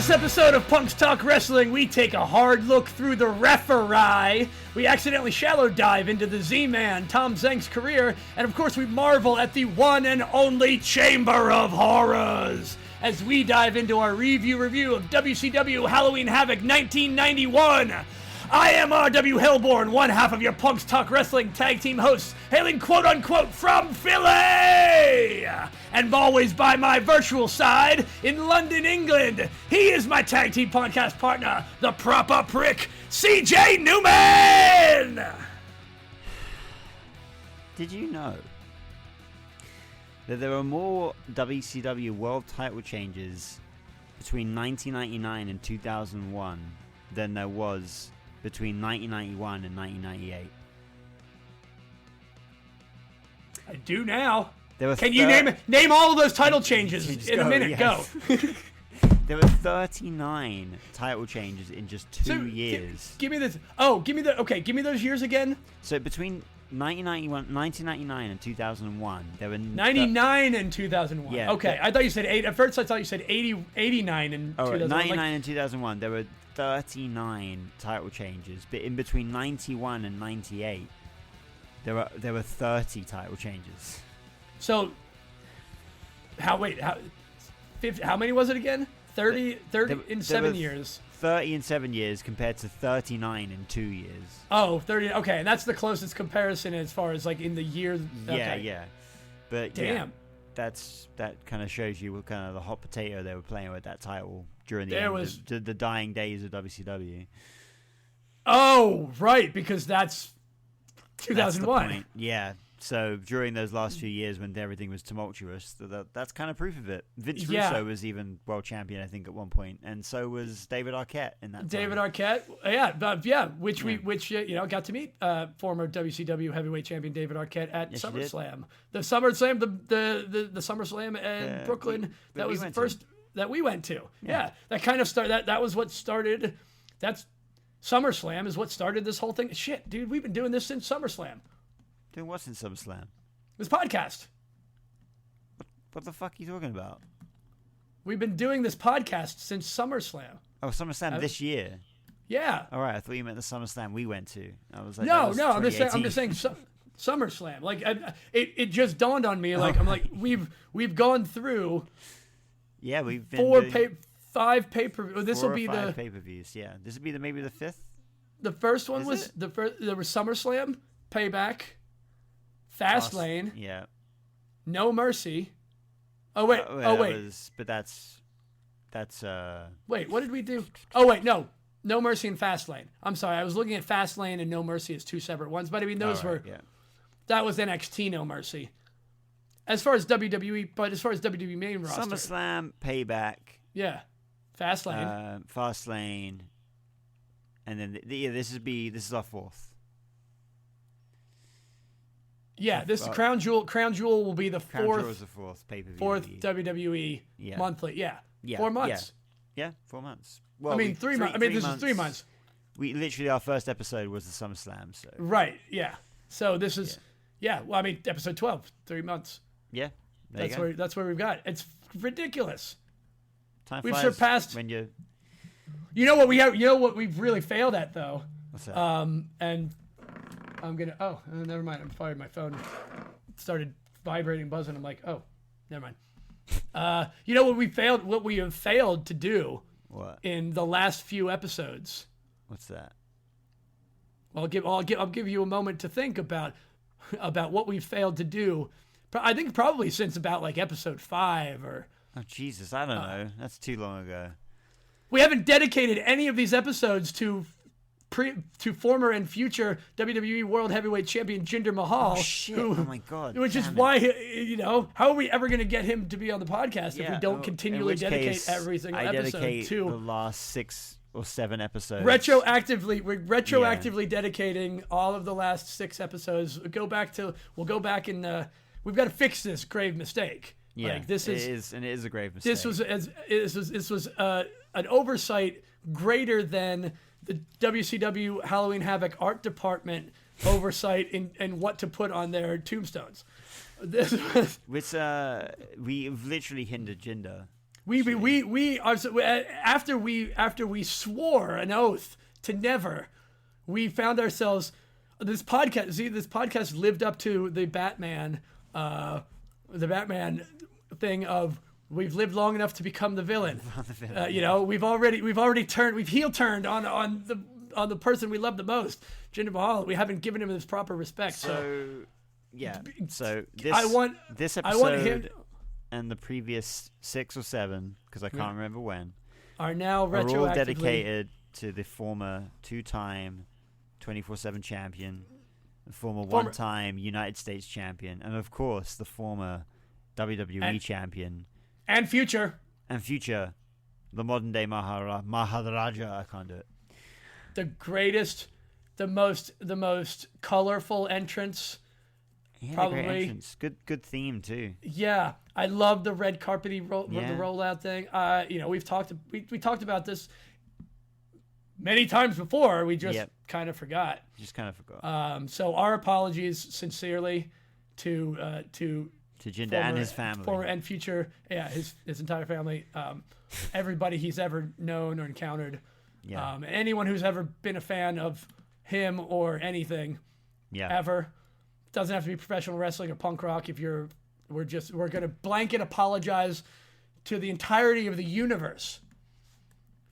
this episode of Punk's Talk Wrestling, we take a hard look through the referee. We accidentally shallow dive into the Z-Man, Tom Zenk's career, and of course we marvel at the one and only Chamber of Horrors as we dive into our review of WCW Halloween Havoc 1991. I am R.W. Hellborn, one half of your Punk's Talk Wrestling tag team hosts, hailing quote-unquote from Philly! And always by my virtual side, in London, England, he is my tag team podcast partner, the prop-up prick, CJ Newman! Did you know that there were more WCW World title changes between 1999 and 2001 than there was between 1991 and 1998. I do now. Can you name all of those title changes in a minute? Yes. Go. There were 39 title changes in just 2 years. Give me this. Oh, give me those years again. So between 1999 and 2001, there were 99 and 2001. Yeah. Okay, I thought you said 8. At first, I thought you said 89 and 2001. 99 and 2001, there were 39 title changes, but in between 91 and 98, there were 30 title changes. So, how many was it again? 30 in 7 years. 30 in 7 years compared to 39 in 2 years. Oh, 30. Okay, and that's the closest comparison as far as like in the year. Okay. Yeah. But damn. Yeah, that kind of shows you what kind of the hot potato they were playing with that title during the dying days of WCW. Oh, right, because that's 2001. That's the point. Yeah. So during those last few years when everything was tumultuous, that's kind of proof of it. Vince Russo was even world champion, I think, at one point, and so was David Arquette in that. David Arquette, which got to meet former WCW heavyweight champion David Arquette at SummerSlam. The SummerSlam, the SummerSlam in Brooklyn. That was the first that we went to. Yeah, that kind of started. That was what started. That's SummerSlam is what started this whole thing. Shit, dude, we've been doing this since SummerSlam. Doing what's in SummerSlam? This podcast. What the fuck are you talking about? We've been doing this podcast since SummerSlam. Oh, SummerSlam this year? Yeah. All right, I thought you meant the SummerSlam we went to. I was like, no, I'm just saying SummerSlam. Like it just dawned on me. Like I'm like we've gone through. Yeah, we've been 5 pay-per-views. This will be 5 pay-per-views. Yeah, this would be maybe the 5th. The first one was the first. There was SummerSlam, Payback, Fastlane. Yeah. No Mercy. Oh wait. But that's. Wait, what did we do? Oh wait, no Mercy and Fastlane. I'm sorry, I was looking at Fastlane and No Mercy as 2 separate ones, but I mean those were. Yeah. That was NXT No Mercy. As far as WWE main roster. SummerSlam, Payback. Yeah. Fastlane. Fastlane. And then this is our 4th. Yeah, this Crown Jewel will be the 4th. Crown Jewel is the 4th pay-per-view. 4th WWE monthly. Yeah. 4 months. Yeah, 4 months. Well, I mean, 3 months. I mean, this is 3 months. We literally, our first episode was the SummerSlam. So. Right. Yeah. So this is. Yeah. Well, I mean, episode 12, 3 months. Yeah. That's where we've got. It's ridiculous. Time we've flies surpassed. When you. You know what we have? You know what we've really failed at though. What's that? And I'm gonna. Oh, never mind. I'm fired. My phone started vibrating, buzzing. I'm like, oh, never mind. You know what we failed? What we have failed to do. What? In the last few episodes. What's that? Well, I'll give you a moment to think about what we failed to do. I think probably since about like episode 5 or. Oh Jesus! I don't know. That's too long ago. We haven't dedicated any of these episodes to former and future WWE World Heavyweight Champion Jinder Mahal. Oh shit! Oh my god! Which is why, how are we ever going to get him to be on the podcast if we don't continually dedicate every single episode to the last 6 or 7 episodes? We're retroactively dedicating all of the last 6 episodes. We'll go back and we've got to fix this grave mistake. Yeah, like, it is a grave mistake. This was an oversight greater than the WCW Halloween Havoc art department oversight in what to put on their tombstones. We've literally hindered Jinder We are after we swore an oath to never, we found ourselves this podcast. See, this podcast lived up to the Batman thing of we've lived long enough to become the villain. We've heel turned on the person we love the most, Jinder Mahal. We haven't given him his proper respect. So this episode and the previous 6 or 7, because I can't remember when, are now retroactively all dedicated to the former 2-time 24/7 champion, the former 1-time United States champion, and of course the former WWE champion and future, the modern day Maharaja. I can't do it. The greatest, the most colorful entrance. Yeah, probably great entrance. Good theme too. Yeah, I love the red carpety the rollout thing. We've talked about this many times before. We just kind of forgot. So our apologies sincerely to Jinder and his family, former and future, his entire family, everybody he's ever known or encountered, anyone who's ever been a fan of him or anything, ever. Doesn't have to be professional wrestling or punk rock. We're gonna blanket apologize to the entirety of the universe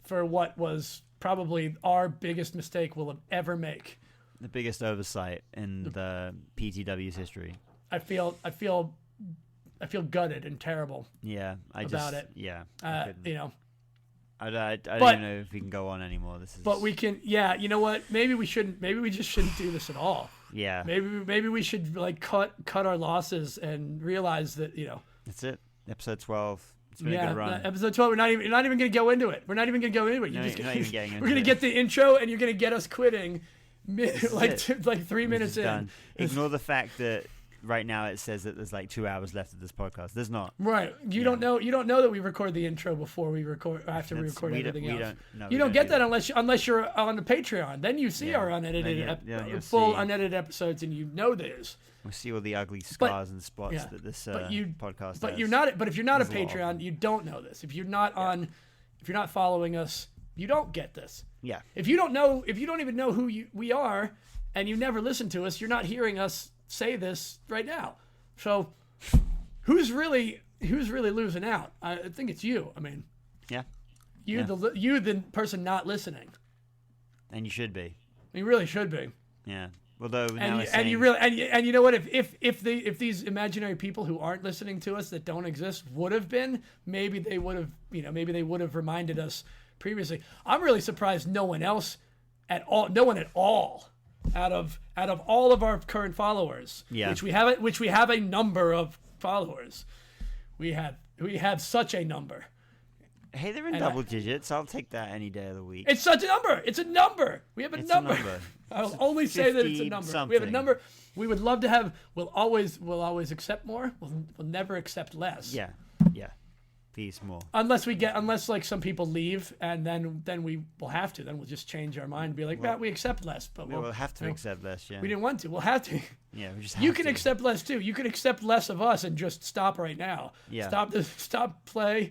for what was probably our biggest mistake we'll ever make. The biggest oversight in the PTW's history. I feel gutted and terrible. Yeah, about it. Yeah, I don't even know if we can go on anymore. But we can. Yeah, you know what? Maybe we shouldn't. Maybe we just shouldn't do this at all. Yeah. Maybe we should cut our losses and realize that That's it. Episode 12. It's been a good run. Episode 12. You're not even going to go into it. We're not even going to go into it. You're not even getting into it. We're going to get the intro, and you're going to get us quitting, like 3 minutes in. Done. Ignore the fact that right now it says that there's like 2 hours left of this podcast. There's not. Right. You don't know that we record the intro before we record after we record everything else. You don't get that unless you're on the Patreon. Then you see our unedited full unedited episodes, and you know this. We'll see all the ugly scars and spots that this podcast But has. you're not. But if you're not a Patreon, you don't know this. If you're not if you're not following us, you don't get this. Yeah. If you don't even know who we are, and you never listen to us, you're not hearing us say this right now. So who's really losing out? I think it's you. I mean, the person not listening. And you should be. You really should be. Yeah. Although you know what? If these imaginary people who aren't listening to us that don't exist would have been, maybe they would have reminded us previously. I'm really surprised no one at all out of all of our current followers, which we have a number of followers. We have such a number. Hey, they're in double digits. I'll take that any day of the week. It's such a number. It's a number. We have a number. I'll only say that it's a number. Something. We have a number. We would love to have. We'll always accept more. We'll never accept less. Yeah. Please more. Unless like some people leave, and then we will have to. Then we'll just change our mind and be like, we accept less. But we'll have to accept less. Yeah. We didn't want to. We'll have to. Yeah. We just. Have You can to. accept less too. You can accept less of us and just stop right now. Yeah. Stop play.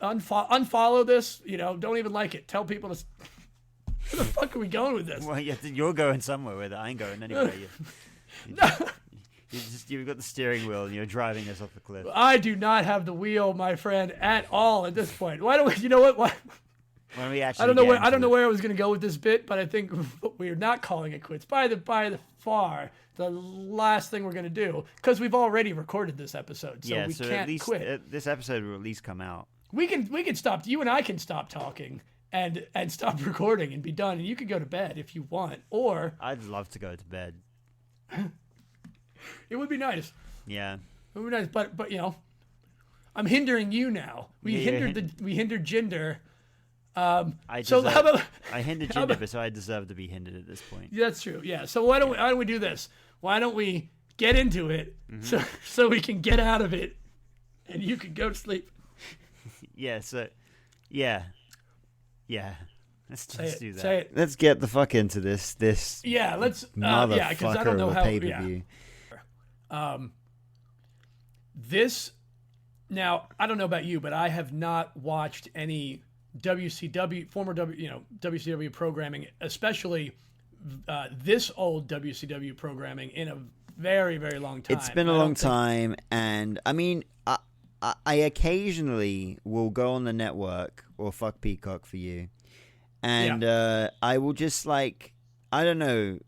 Unfollow this. Don't even like it. Tell people to. Where the fuck are we going with this? Well, you're going somewhere with it. I ain't going anywhere. You've got the steering wheel and you're driving us off the cliff. I do not have the wheel, my friend, at all at this point. Why don't we? You know what? Why don't we actually? I don't know where I was going to go with this bit, but I think we are not calling it quits. By the far, the last thing we're going to do, because we've already recorded this episode, so we can't at least, quit. This episode will at least come out. We can stop. You and I can stop talking and stop recording and be done, and you can go to bed if you want. Or I'd love to go to bed. It would be nice. Yeah. It would be nice, but I'm hindering you now. We hindered Jinder. I hindered Jinder, so I deserve to be hindered at this point. Yeah, that's true. Yeah. So why don't we do this? Why don't we get into it so we can get out of it, and you can go to sleep. Yeah. So, yeah. Let's just do that. Say it. Let's get the fuck into this. Yeah. Let's. Because I don't know how. Yeah. This Now, I don't know about you, but I have not watched any WCW programming, especially this old WCW programming, in a very, very long time. It's been a long time, and I mean, I occasionally will go on the network or fuck Peacock for you, and I will just like, I don't know,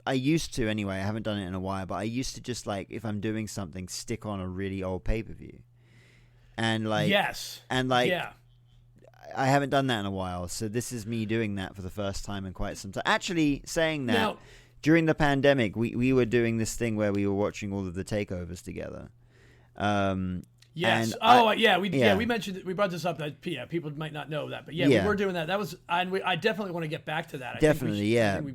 I used to anyway. I haven't done it in a while, but I used to just like, if I'm doing something, stick on a really old pay-per-view, and like, I haven't done that in a while, so this is me doing that for the first time in quite some time. Actually, saying that, now, during the pandemic, we were doing this thing where we were watching all of the takeovers together. Yes. We mentioned it, we brought this up. That people might not know that, but we were doing that. That was, I definitely want to get back to that.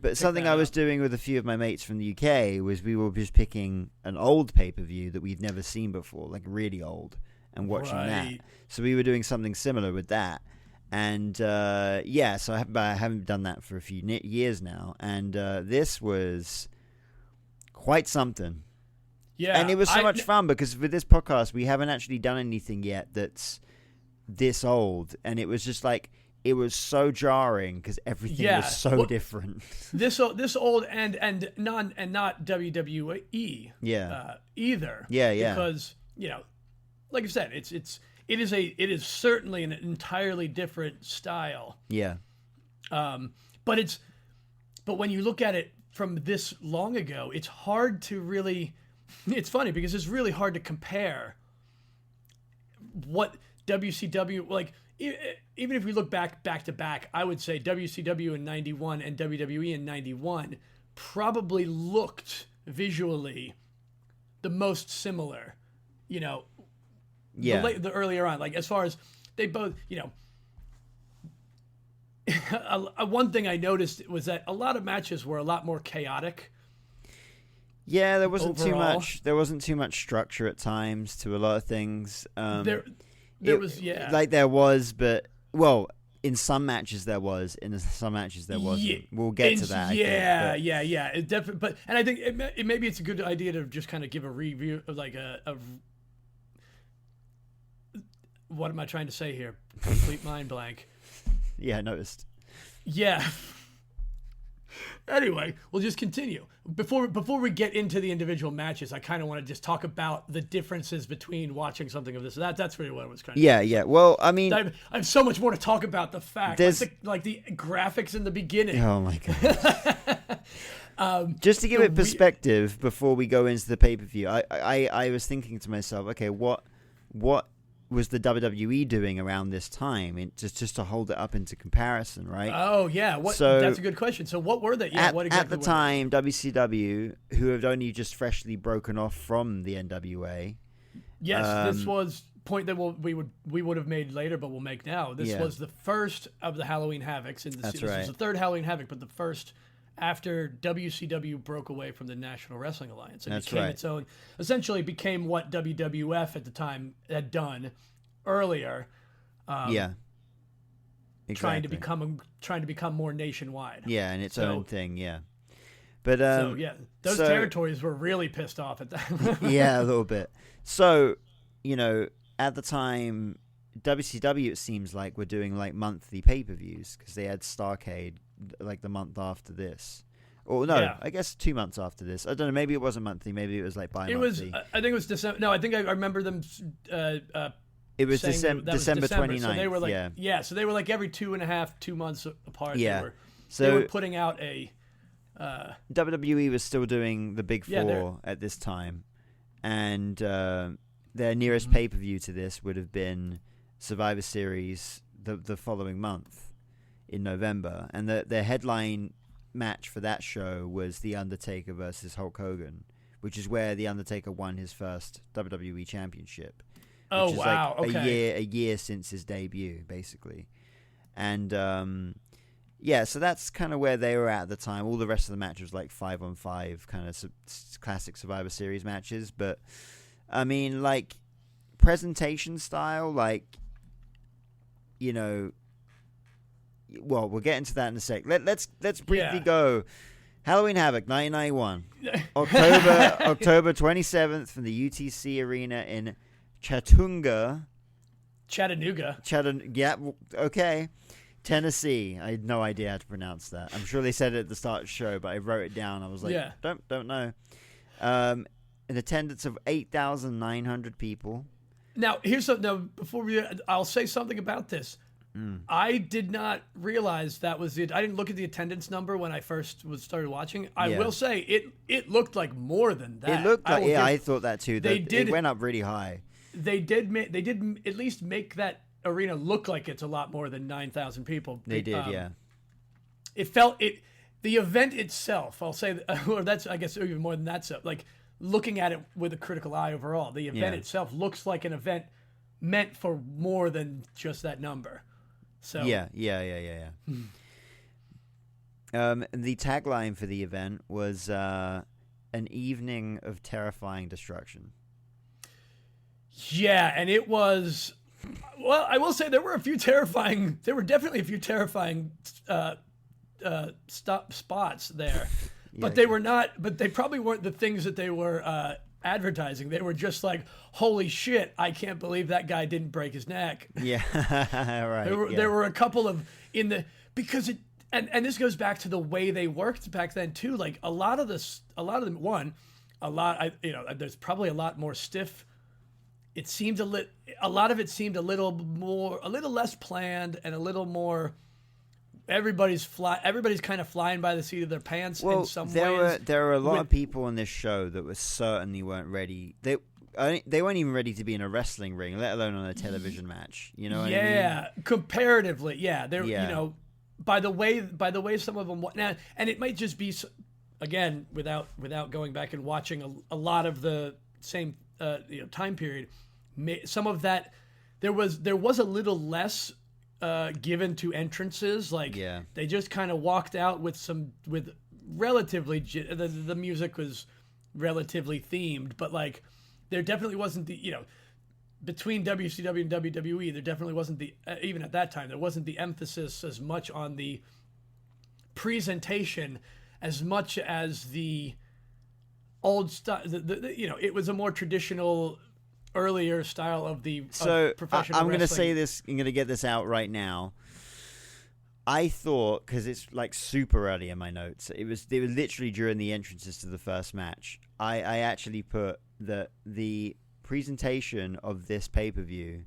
But something I was doing with a few of my mates from the UK was we were just picking an old pay-per-view that we'd never seen before, like really old, and watching that. So we were doing something similar with that. And so I haven't done that for a few years now, and this was quite something. Yeah, and it was so much fun because with this podcast we haven't actually done anything yet that's this old, and it was just like, it was so jarring because everything was so different. This old and not WWE either. Because like I said, it is certainly an entirely different style. Yeah. But when you look at it from this long ago, it's hard to really. It's funny because it's really hard to compare what WCW, like, even if we look back to back, I would say WCW in 91 and WWE in 91 probably looked visually the most similar, the earlier on, like, as far as they both, one thing I noticed was that a lot of matches were a lot more chaotic. Yeah, there wasn't too much. There wasn't too much structure at times to a lot of things. There was. But in some matches there was, in some matches there wasn't. We'll get to that. It definitely. And I think maybe it's a good idea to just kind of give a review of like a what am I trying to say here? Complete mind blank. Yeah, I noticed. Yeah. Anyway, we'll just continue. Before we get into the individual matches, I kind of want to just talk about the differences between watching something of this. That's really what I was trying to say. Yeah. Well, I mean, I have so much more to talk about. The fact, like the graphics in the beginning. Oh my god. Just to give it perspective before we go into the pay-per-view, I was thinking to myself, okay, what was the WWE doing around this time, just to hold it up into comparison, right? Oh yeah, that's a good question. So what were they? Yeah, at the time, WCW, who had only just freshly broken off from the NWA. Yes, this was point that we would have made later, but we'll make now. This was the first of the Halloween Havocs. This was the third Halloween Havoc, but the first after WCW broke away from the National Wrestling Alliance and became its own, essentially became what WWF at the time had done earlier. Exactly. Trying to become more nationwide. Yeah, and its own thing. Yeah, but those territories were really pissed off at that. Yeah, a little bit. So, at the time, WCW, it seems like, were doing like monthly pay-per-views because they had Starrcade like the month after this, or no, I guess 2 months after this. I don't know. Maybe it wasn't monthly. Maybe it was like bi-monthly. It was. I think it was December. No, I think I remember them. It was December 29th. So they were like, so they were like every 2 months apart. Yeah. They were putting out a. WWE was still doing the Big Four at this time, and their nearest pay-per-view to this would have been Survivor Series the following month in November, and their headline match for that show was The Undertaker versus Hulk Hogan, which is where The Undertaker won his first WWE Championship. Oh, wow. Like a year since his debut, basically. And so that's kind of where they were at the time. All the rest of the match was like 5-on-5 kind of classic Survivor Series matches, but I mean, like, presentation style, like, well, we'll get into that in a sec. Let's briefly go. Halloween Havoc, 1991. October 27th from the UTC Arena in Chattanooga. Yeah, okay. Tennessee. I had no idea how to pronounce that. I'm sure they said it at the start of the show, but I wrote it down. I was like, don't know. An attendance of 8,900 people. Now, here's something. Now, I'll say something about this. I did not realize that was it. I didn't look at the attendance number when I first started watching. I will say it looked like more than that. It looked like, I thought that too. It went up really high. They did at least make that arena look like it's a lot more than 9,000 people. They did, yeah. The event itself, I'll say, or that's, I guess, even more than that. So, like, looking at it with a critical eye overall, the event itself looks like an event meant for more than just that number. So yeah. The tagline for the event was an evening of terrifying destruction. Yeah, and it was. Well, I will say there were definitely a few terrifying spots there, but they were not. But they probably weren't the things that they were advertising. They were just like, holy shit, I can't believe that guy didn't break his neck. Yeah, right. There were a couple of because it and this goes back to the way they worked back then too. Like a lot of there's probably a lot more stiff. It seemed a lot of it seemed a little less planned and a little more. Everybody's kind of flying by the seat of their pants in some ways. There were a lot of people on this show that certainly weren't ready. They weren't even ready to be in a wrestling ring, let alone on a television match. You know what I mean? Yeah, comparatively, yeah. You know, by the way some of them now, and it might just be, again, without going back and watching a lot of the same time period. Some of that there was a little less given to entrances. Like they just kind of walked out with relatively the music was relatively themed, but like there definitely wasn't between WCW and WWE there definitely wasn't even at that time there wasn't the emphasis as much on the presentation as much as the old style. It was a more traditional earlier style of the professional I'm going to wrestling. say this. I'm going to get this out right now. I thought, because it's like super early in my notes, they were literally during the entrances to the first match. I actually put that the presentation of this pay-per-view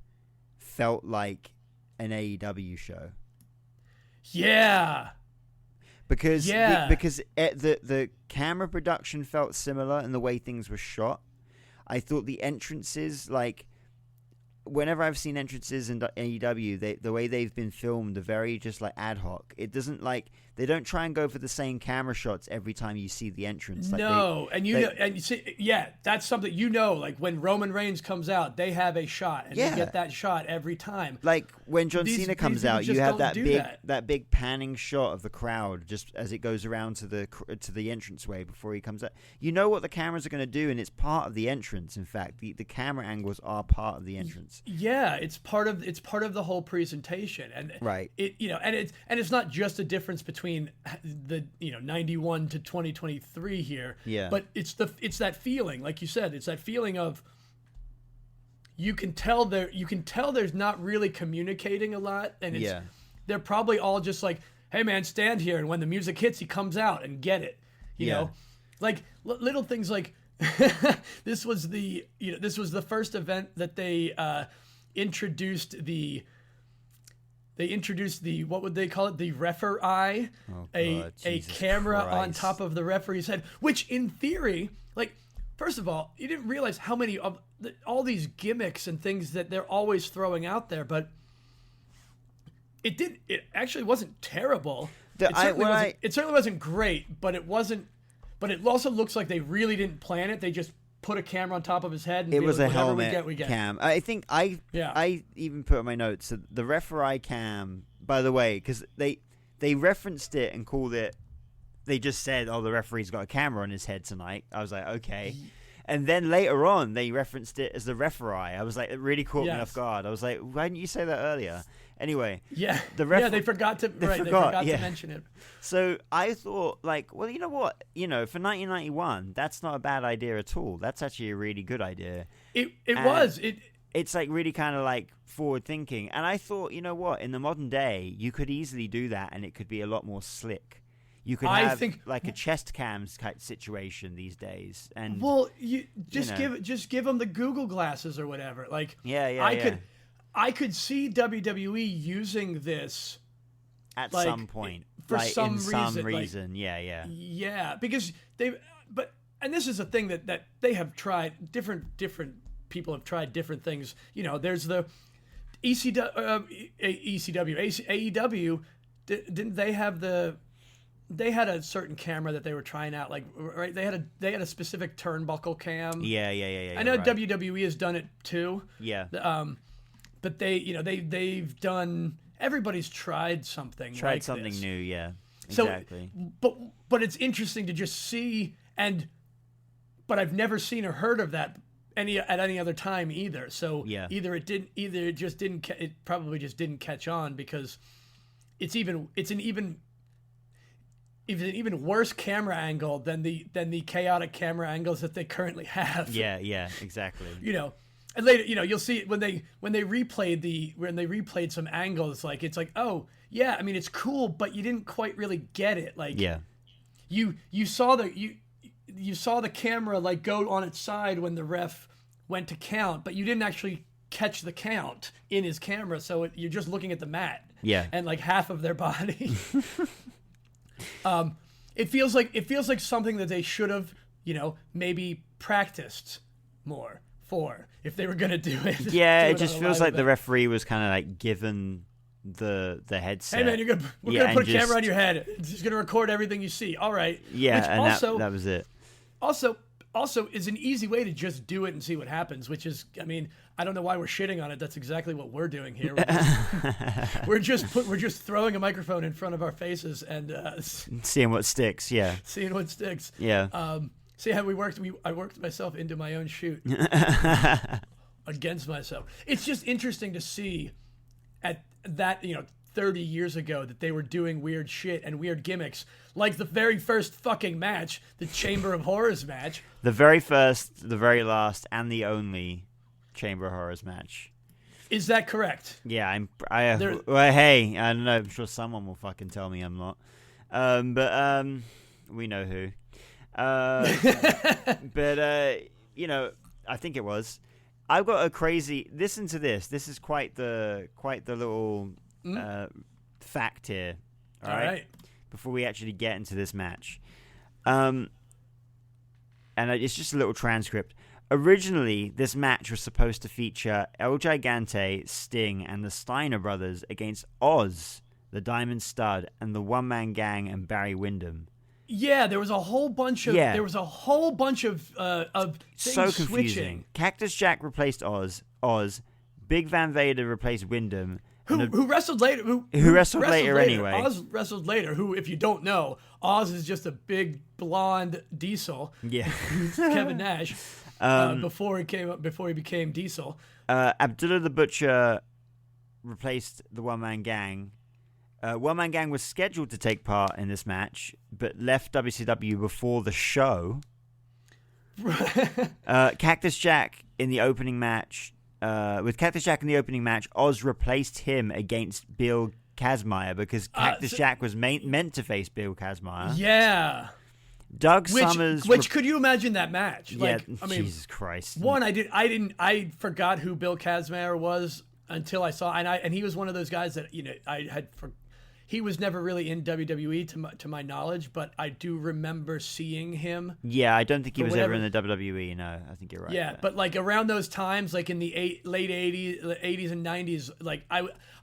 felt like an AEW show. Yeah. Because the camera production felt similar and the way things were shot. I thought the entrances, like, whenever I've seen entrances in AEW, the way they've been filmed are very just like ad hoc. It doesn't they don't try and go for the same camera shots every time you see the entrance. That's something like when Roman Reigns comes out, they have a shot and you get that shot every time. Like when John Cena comes out, you have that big panning shot of the crowd just as it goes around to the entranceway before he comes out. You know what the cameras are going to do, and it's part of the entrance. In fact, the camera angles are part of the entrance. Yeah, it's part of the whole presentation, and right. It's not just a difference between the 91 to 2023 here. Yeah. But it's that feeling, like you said, it's that feeling of you can tell there's not really communicating a lot, and they're probably all just like, hey man, stand here, and when the music hits, he comes out and get it. You know, like little things like. This was the first event that they introduced the what would they call it, the referee, a camera on top of the referee's head, which in theory, like, first of all, you didn't realize how many of all these gimmicks and things that they're always throwing out there, but it actually wasn't terrible. It certainly wasn't great, but it wasn't. But it also looks like they really didn't plan it. They just put a camera on top of his head. And it was a helmet cam. I think I even put in my notes the referee cam. By the way, because they referenced it and called it. They just said, "Oh, the referee's got a camera on his head tonight." I was like, okay. And then later on, they referenced it as the referee. I was like, it really caught me off guard. I was like, why didn't you say that earlier? Anyway, they forgot to mention it. So I thought, like, well, you know what? For 1991, that's not a bad idea at all. That's actually a really good idea. It was. it's like really kind of like forward thinking. And I thought, you know what, in the modern day, you could easily do that, and it could be a lot more slick. You could have like a chest cams type situation these days. And you just give them the Google glasses or whatever. Like, I could see WWE using this at some point for like, some reason. Like, yeah, because and this is a thing that they have tried. Different people have tried different things. You know, there's the AEW. Didn't they have they had a certain camera that they were trying out, like, right? They had a specific turnbuckle cam. Yeah. I know WWE has done it too. Yeah. But they've done. Everybody's tried something. Tried something this. New. Yeah. Exactly. So, but it's interesting to just see but I've never seen or heard of that at any other time either. So it probably just didn't catch on because it's an even worse camera angle than the chaotic camera angles that they currently have. Yeah, exactly. You know, and later, you know, you'll see when they replayed some angles, like it's like, oh yeah, I mean it's cool, but you didn't quite really get it. Like, you saw the camera like go on its side when the ref went to count, but you didn't actually catch the count in his camera, so you're just looking at the mat. Yeah. And like half of their body. It feels like something that they should have, you know, maybe practiced more for if they were going to do it. Yeah, it just feels like the referee was kind of like given the headset. Hey man, we're gonna put a camera on your head. It's just gonna record everything you see. All right. Yeah, and also, that was it. Also is an easy way to just do it and see what happens, which is, I mean, I don't know why we're shitting on it. That's exactly what we're doing here. We're just throwing a microphone in front of our faces and seeing what sticks. Yeah. Seeing what sticks. Yeah. See how I worked myself into my own shoot against myself. It's just interesting to see at that, you know, 30 years ago that they were doing weird shit and weird gimmicks, like the very first fucking match, the Chamber of Horrors match. The very first, the very last, and the only Chamber of Horrors match. Is that correct? Yeah, well, hey, I don't know. I'm sure someone will fucking tell me I'm not. But we know who. But you know, I think it was. I've got a crazy. Listen to this. This is quite the little fact here. All right. Before we actually get into this match, and it's just a little transcript. Originally, this match was supposed to feature El Gigante, Sting, and the Steiner brothers against Oz, the Diamond Stud, and the One Man Gang and Barry Windham. Yeah, there was a whole bunch of things so confusing. Switching. Cactus Jack replaced Oz. Big Van Vader replaced Windham. Who wrestled later? Who wrestled later anyway? Oz wrestled later. Who, if you don't know, Oz is just a big blonde Diesel. Yeah, Kevin Nash. Before he became Diesel. Abdullah the Butcher replaced the One Man Gang. One Man Gang was scheduled to take part in this match, but left WCW before the show. Cactus Jack in the opening match. With Cactus Jack in the opening match, Oz replaced him against Bill Kazmaier because Cactus Jack was meant to face Bill Kazmaier. Yeah. Summers. Which could you imagine that match? Like, yeah, I mean, Jesus Christ. One, I forgot who Bill Kazmaier was until I saw, and he was one of those guys that, you know, he was never really in WWE to my knowledge, but I do remember seeing him. Yeah, I don't think he was ever in the WWE. No, I think you're right. Yeah, but like around those times, like in the late 80s and 90s, like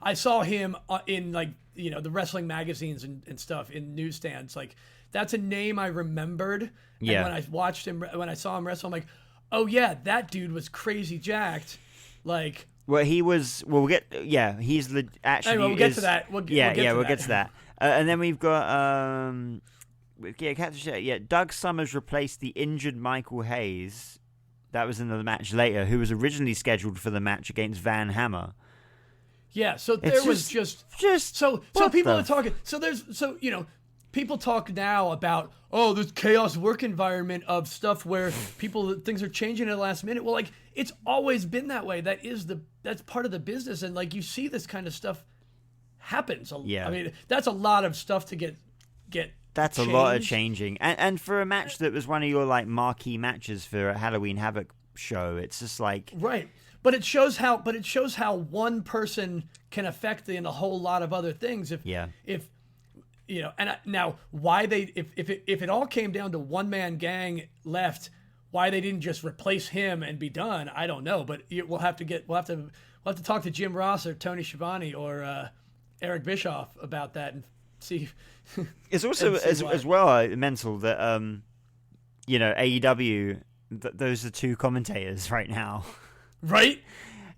I saw him in, like, you know, the wrestling magazines and stuff in newsstands. Like, that's a name I remembered. Yeah. And when I saw him wrestle, I'm like, oh yeah, that dude was crazy jacked. Like. Well, he was. Well, we'll get. Yeah, he's actually. Anyway, we'll get to that. We'll get to that. And then we've got. Doug Summers replaced the injured Michael Hayes. That was in the match later, who was originally scheduled for the match against Van Hammer. Yeah, so there was just so people are talking. So you know, people talk now about, oh, this chaos work environment of stuff where things are changing at the last minute. Well, like, it's always been that way. That's part of the business. And like, you see this kind of stuff happens. Yeah. I mean, that's a lot of stuff to get That's changed. A lot of changing. And for a match that was one of your like marquee matches for a Halloween Havoc show, it's just like, right. But it shows how one person can affect in a whole lot of other things. If you know, and now why if it all came down to one man gang left, why they didn't just replace him and be done, I don't know. But we'll have to talk to Jim Ross or Tony Schiavone or Eric Bischoff about that and see. It's also as well mental that you know, AEW, those are two commentators right now. Right?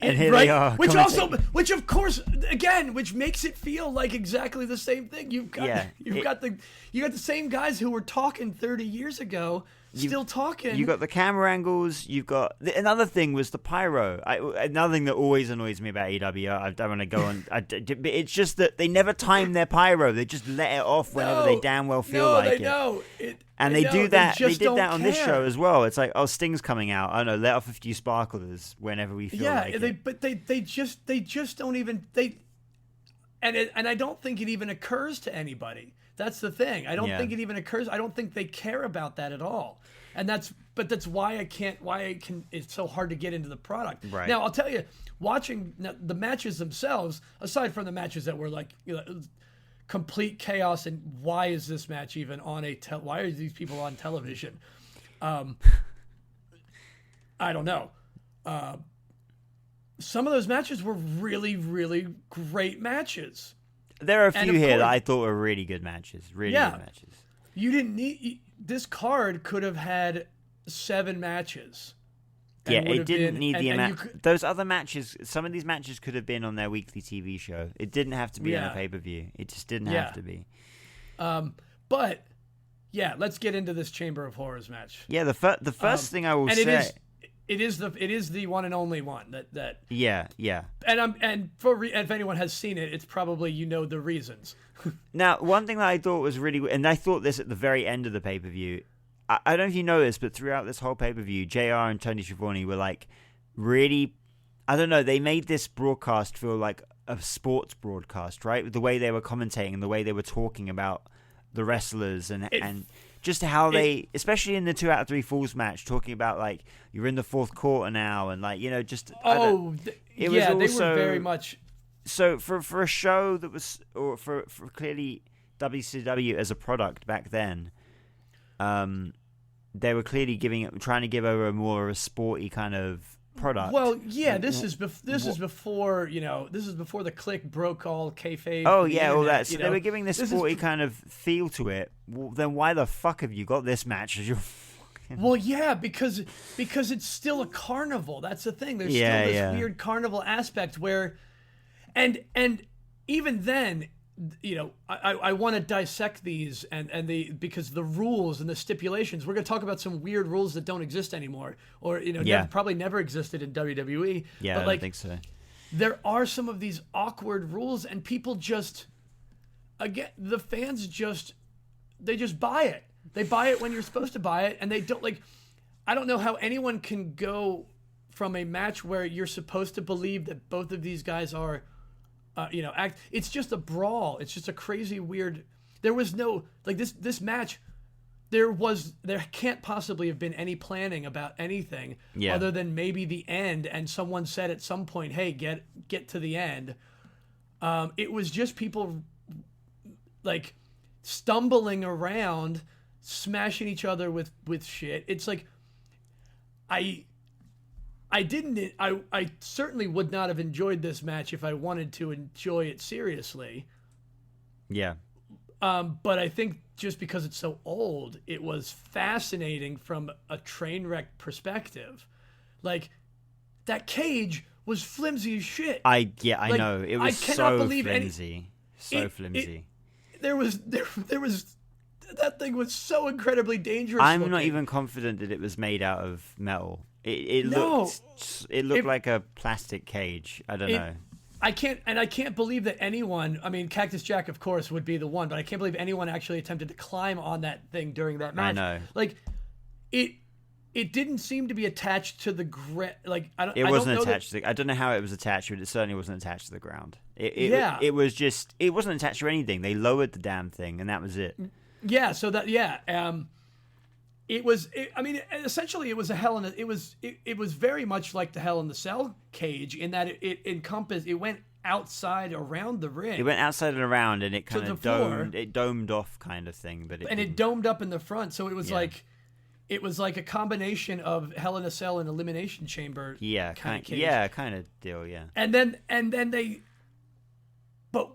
And here they are. Which of course, again, which makes it feel like exactly the same thing. You've got the same guys who were talking 30 years ago, still talking. You got the camera angles. You've got another thing was the pyro. Another thing that always annoys me about AEW. I don't want to go on. It's just that they never time their pyro. They just let it off whenever they damn well feel like it. No, and they do that. They did that on this show as well. It's like, oh, Sting's coming out. I don't know, let off a few sparklers whenever we feel like it. But they just don't even and I don't think it even occurs to anybody. That's the thing. I don't think it even occurs. I don't think they care about that at all. And that's why it's so hard to get into the product. Right. Now, I'll tell you, watching the matches themselves, aside from the matches that were like, you know, complete chaos and why is this match even on why are these people on television? I don't know. Some of those matches were really, really great matches. There are a few here that I thought were really good matches. Really good matches. You didn't need... This card could have had 7 matches. Yeah, it didn't need the amount... Those other matches... Some of these matches could have been on their weekly TV show. It didn't have to be on a pay-per-view. It just didn't have to be. But, yeah, let's get into this Chamber of Horrors match. Yeah, the first thing I will say... It is the one and only one that yeah. And if anyone has seen it, it's probably, you know, the reasons. Now, one thing that I thought was really, and I thought this at the very end of the pay-per-view, I don't know if you noticed, but throughout this whole pay-per-view, JR and Tony Schiavone were like really, I don't know, they made this broadcast feel like a sports broadcast, right? The way they were commentating and the way they were talking about the wrestlers and just how they, especially in the 2 out of 3 Falls match, talking about like you're in the 4th quarter now, and like, you know, just they were very much. So for a show that was, or for clearly WCW as a product back then, they were clearly trying to give over a more sporty kind of product. Well, yeah, this is before, you know, this is before the Click broke all kayfabe. Oh yeah, all that. So they were giving this sporty kind of feel to it. Well, then why the fuck have you got this match as your? Well, yeah, because it's still a carnival. That's the thing. There's still this weird carnival aspect where, and even then, you know, I want to dissect these because the rules and the stipulations. We're going to talk about some weird rules that don't exist anymore, or you know, probably never existed in WWE. Yeah, but I don't think so. There are some of these awkward rules, and people just, again, the fans just buy it. They buy it when you're supposed to buy it, and they don't like. I don't know how anyone can go from a match where you're supposed to believe that both of these guys are. You know, it's just a brawl. It's just a crazy weird. There was no like this match. There can't possibly have been any planning about anything other than maybe the end. And someone said at some point, "Hey, get to the end." It was just people like stumbling around, smashing each other with shit. It's like I certainly would not have enjoyed this match if I wanted to enjoy it seriously. Yeah. But I think just because it's so old, it was fascinating from a train wreck perspective. Like, that cage was flimsy as shit. I know. It was so flimsy. Flimsy. There was that thing was so incredibly dangerous. I'm looking. not even confident that it was made out of metal. It looked like a plastic cage. I don't know. I can't believe that anyone. I mean, Cactus Jack, of course, would be the one, but I can't believe anyone actually attempted to climb on that thing during that match. I know. Like, it didn't seem to be attached to the like. It wasn't attached. I don't know how it was attached, but it certainly wasn't attached to the ground. It was just. It wasn't attached to anything. They lowered the damn thing, and that was it. Yeah. So that it was. I mean, essentially, it was a Hell in a. It was very much like the Hell in the Cell cage in that it encompassed. It went outside around the ring. It went outside and around, and it kind of domed. It domed off, kind of thing. But it domed up in the front, so it was like. It was like a combination of Hell in a Cell and Elimination Chamber. Yeah, kind of deal. Yeah. And then they, but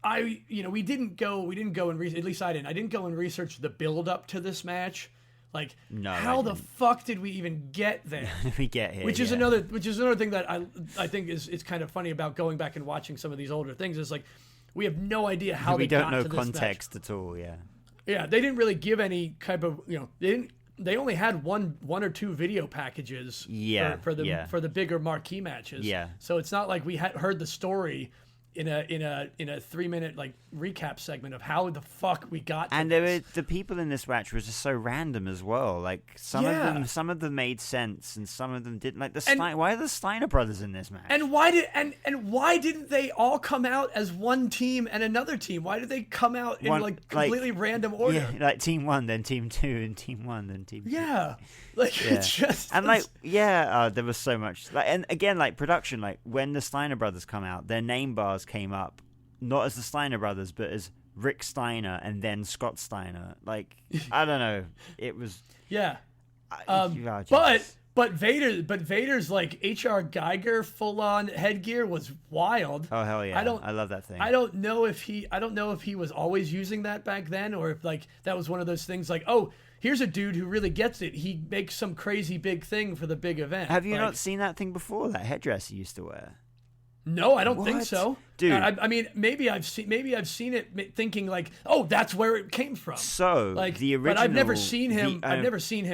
we didn't go and at least I didn't. I didn't go and research the build up to this match. Like, how the fuck did we even get there? We get here, which is another thing that I think is kind of funny about going back and watching some of these older things. Is like, we have no idea how they got to this match. We don't know context at all. Yeah. Yeah, they didn't really give any type of They only had one or two video packages for the bigger marquee matches. Yeah. So it's not like we had heard the story in a 3-minute like recap segment of how the fuck we got to this. The people in this match was just so random as well. Like some of them made sense and some of them didn't. Like why are the Steiner brothers in this match? And why didn't they all come out as one team and another team? Why did they come out in completely random order? Yeah, like team 1, then team 2, and team 1, then team 2. Yeah. It's just there was so much and again production, like when the Steiner brothers come out, their name bars came up not as the Steiner brothers but as Rick Steiner and then Scott Steiner. Like I don't know, it was but Vader's like H.R. Geiger full on headgear was wild. Oh hell yeah, I love that thing. I don't know if he was always using that back then or if that was one of those things like, oh, here's a dude who really gets it. He makes some crazy big thing for the big event. Have you not seen that thing before? That headdress he used to wear? No, I don't think so, dude. I mean, maybe I've seen it, thinking like, oh, that's where it came from. So the original, but I've never seen him. I've never seen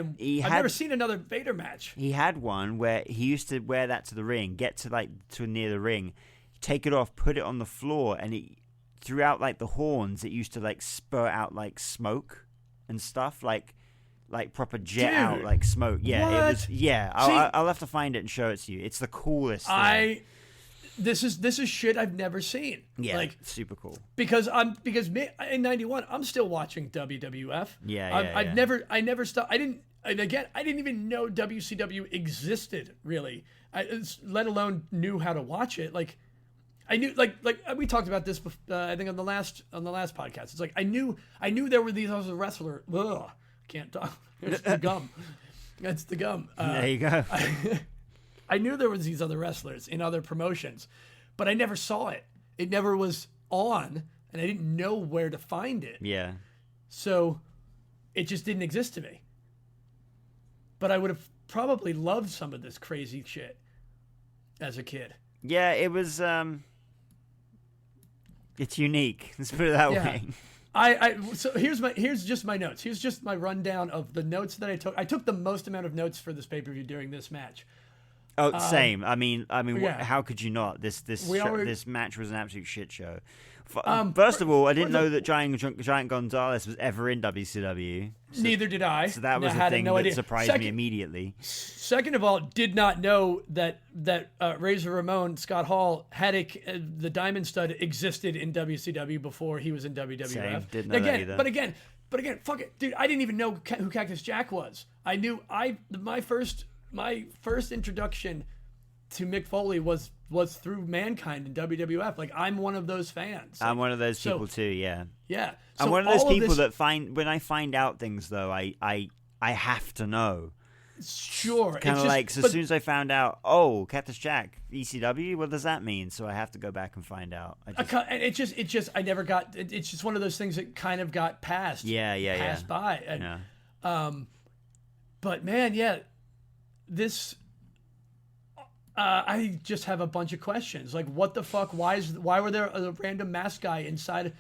another Vader match. He had one where he used to wear that to the ring, get to near the ring, take it off, put it on the floor, and throughout the horns, it used to spur out smoke and stuff like proper jet out smoke. Yeah, what? It was. Yeah, I'll have to find it and show it to you. It's the coolest thing. This is shit I've never seen. Yeah, super cool. Because in '91 I'm still watching WWF. I never stopped. I didn't even know WCW existed really. Let alone knew how to watch it. Like I knew like we talked about this I think on the last podcast. It's like I knew there were these other wrestlers. Ugh, can't talk. It's the gum. That's the gum. There you go. I knew there was these other wrestlers in other promotions, but I never saw it. It never was on, and I didn't know where to find it. Yeah. So it just didn't exist to me. But I would have probably loved some of this crazy shit as a kid. Yeah, it was it's unique. Let's put it that way. So here's just my notes. Here's just my rundown of the notes that I took. I took the most amount of notes for this pay-per-view during this match. Oh, same. I mean, how could you not? This match was an absolute shit show. First of all, I didn't know that Giant Gonzalez was ever in WCW. Neither did I. So that was the thing that surprised me immediately. Second of all, did not know that Razor Ramon, Scott Hall, Haddock, the Diamond Stud existed in WCW before he was in WWF. Same. Didn't know that either. But again, fuck it, dude. I didn't even know who Cactus Jack was. I knew my first introduction to Mick Foley was through Mankind in WWF. Like, I'm one of those fans. I'm one of those people too. Yeah. Yeah. So I'm one of those people that when I find out things though, I have to know. Sure. Kind of as soon as I found out, Cactus Jack, ECW, what does that mean? So I have to go back and find out. I never got. It's just one of those things that kind of got passed. Passed by. And, but man, this. I just have a bunch of questions. Like, what the fuck? Why were there a random mask guy inside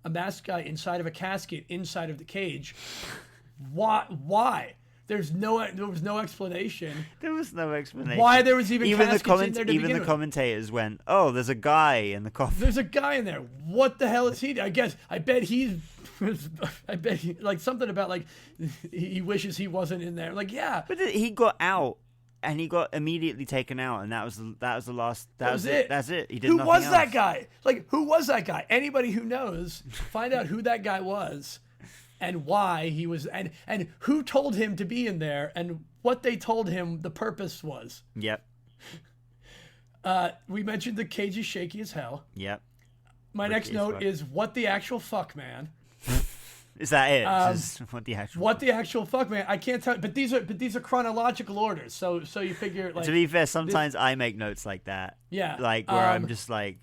of a casket inside of the cage? Why? there was no explanation. There was no explanation. Why there was even caskets in there to even begin the with. commentators went, "Oh, there's a guy in the coffin." There's a guy in there. What the hell is he? I bet he like something about like he wishes he wasn't in there. Like, yeah. But he got out. And he got immediately taken out, and that was the last. That was it. That's it. He did nothing else. Who was that guy? Like, who was that guy? Anybody who knows, find out who that guy was, and why he was, and who told him to be in there, and what they told him the purpose was. Yep. We mentioned the cage is shaky as hell. Yep. My next note is what the actual fuck, man. Is that it? Just what the actual fuck, man? I can't tell, but these are chronological orders. So you figure like. To be fair, sometimes I make notes like that. Yeah. Like where I'm just. I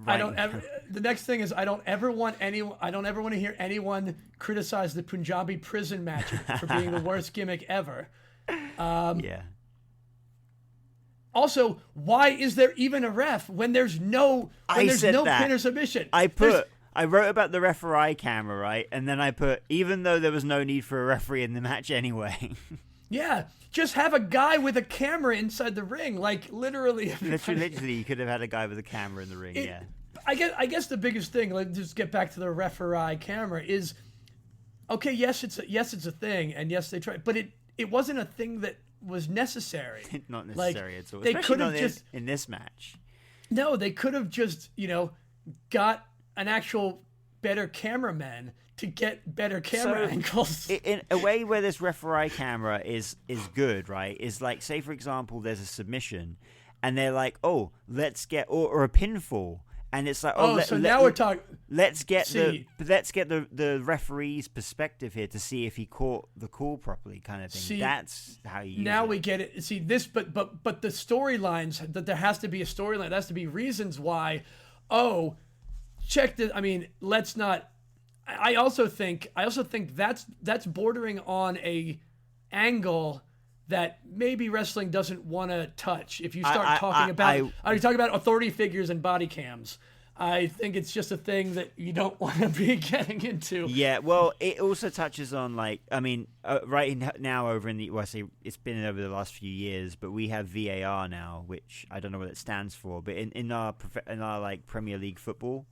don't ever. The next thing is I don't ever want to hear anyone criticize the Punjabi prison match for being the worst gimmick ever. Yeah. Also, why is there even a ref when there's no pin or submission? I wrote about the referee camera, right? And then I put, even though there was no need for a referee in the match anyway. Yeah, just have a guy with a camera inside the ring, like literally. Literally, you could have had a guy with a camera in the ring, yeah. I guess the biggest thing, let's just get back to the referee camera, is, okay, yes, it's a thing, and yes, they tried, but it wasn't a thing that was necessary. Not necessary at all. They could have just in this match. No, they could have just got an actual better cameraman to get better camera angles. In a way where this referee camera is good, right? Is like, say for example, there's a submission, and they're like, "Oh, let's get or a pinfall," and it's like, now we're talking. Let's get the referee's perspective here to see if he caught the call properly, kind of thing. See, that's how you. Now we get it. See this, but the storylines, that there has to be a storyline. There has to be reasons why. Oh, check this. I mean, let's not. I also think that's bordering on a angle that maybe wrestling doesn't want to touch. If you start talking about authority figures and body cams, I think it's just a thing that you don't want to be getting into. Yeah, well, it also touches on, like, I mean, right now over in the, well, I say it's been over the last few years, but we have VAR now, which I don't know what it stands for, but in our like Premier League football,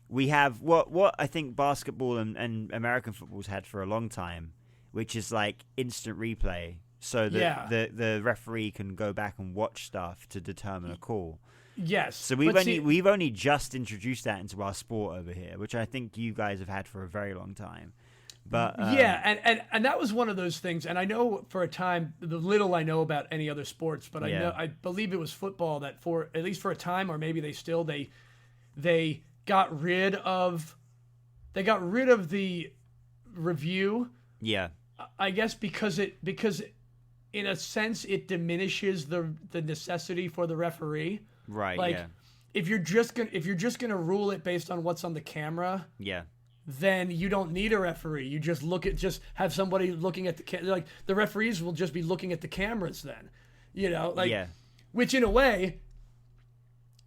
we have what I think basketball and American football's had for a long time, which is like instant replay, so that the referee can go back and watch stuff to determine a call. Yes. So we've only just introduced that into our sport over here, which I think you guys have had for a very long time. But and that was one of those things. And I know for a time, the little I know about any other sports, but I believe it was football that for at least for a time, or maybe they got rid of the review. Yeah. I guess because in a sense it diminishes the necessity for the referee. Right. Like, yeah. if you're just gonna rule it based on what's on the camera. Yeah. Then you don't need a referee. You just have somebody looking at like the referees will just be looking at the cameras then, which in a way,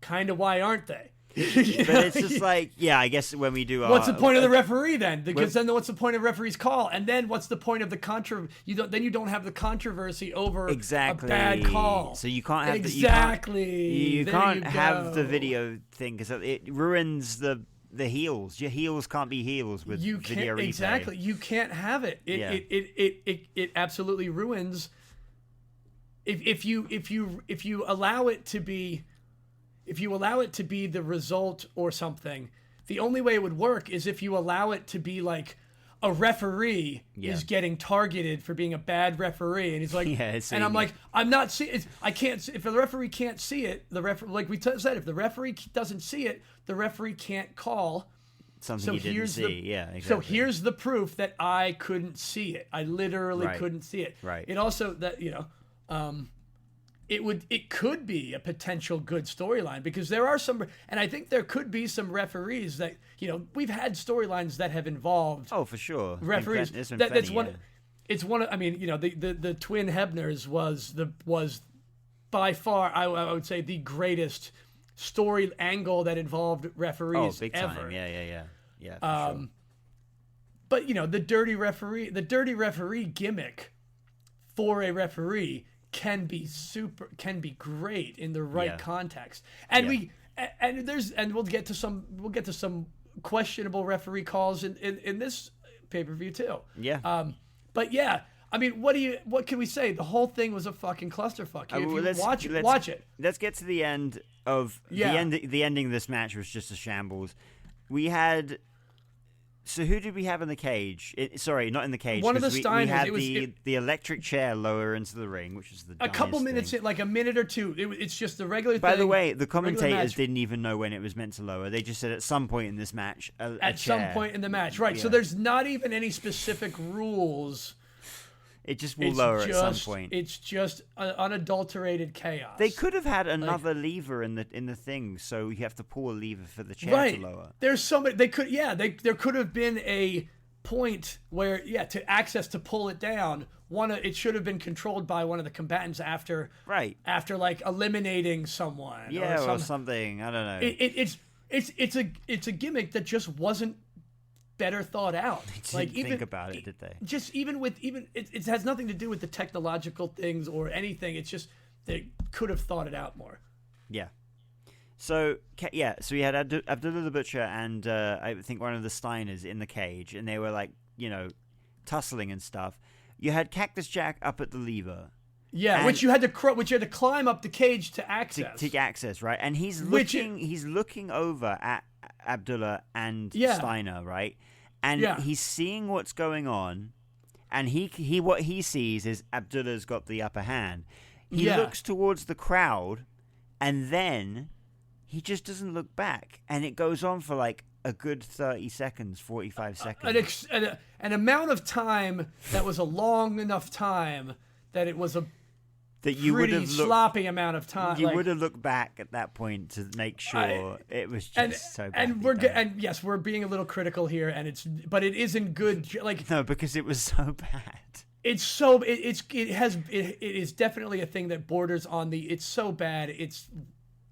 kind of why aren't they? But it's just like, I guess when we do what's the point of the referee then? Because then what's the point of referee's call? And then what's the point of the you don't have the controversy over a bad call. So you can't have you can't have the video thing because it ruins the heels. Your heels can't be heels with video replay. Exactly. You can't have it. It absolutely ruins if you allow it to be. If you allow it to be the result or something, the only way it would work is if you allow it to be like a referee is getting targeted for being a bad referee, and he's like, and I'm like, I'm not seeing. I can't. If the referee can't see it, like we said, if the referee doesn't see it, the referee can't call something he didn't see. Exactly. So here's the proof that I couldn't see it. I literally couldn't see it. Right. It also that It could be a potential good storyline because there are some, and I think there could be some referees that we've had storylines that have involved. Oh, for sure, referees. That's one. It's one of. I mean, the twin Hebners was by far I would say the greatest story angle that involved referees big ever. Time. Yeah. For sure. But the dirty referee gimmick for a referee can be great in the right context. And we'll get to some questionable referee calls in this pay-per-view too. Yeah. But yeah, I mean, what can we say? The whole thing was a fucking clusterfuck. If you watch it. Let's get to the end of the ending of this match was just a shambles. We had. So who did we have in the cage? Sorry, not in the cage. One of the Steiners. We had the electric chair lower into the ring, which is the a couple minutes, like a minute or two. It's just the regular. By the way, the commentators didn't even know when it was meant to lower. They just said at some point in this match. Some point in the match, right? Yeah. So there's not even any specific rules. It just will lower at some point. It's just unadulterated chaos. They could have had another lever in the thing, so you have to pull a lever for the chair to lower. There's so many. There could have been a point where to pull it down. It should have been controlled by one of the combatants after like eliminating someone. or something. I don't know. It's a gimmick that just wasn't better thought out. They didn't think about it, did they? Just it has nothing to do with the technological things or anything. It's just they could have thought it out more. Yeah. So we had Abdullah the Butcher and I think one of the Steiners in the cage, and they were like tussling and stuff. You had Cactus Jack up at the lever. Yeah, which you had to climb up the cage to access. To access, right? And he's looking over at Abdullah and Steiner, right? And he's seeing what's going on, and he what he sees is Abdullah's got the upper hand. He looks towards the crowd, and then he just doesn't look back, and it goes on for like a good 30 seconds, 45 seconds. An amount of time that was a long enough time that it was a sloppy amount of time. You would have looked back at that point to make sure it was just so bad. And yes, we're being a little critical here, but it isn't good. Like no, because it was so bad. It is definitely a thing that borders on the. It's so bad.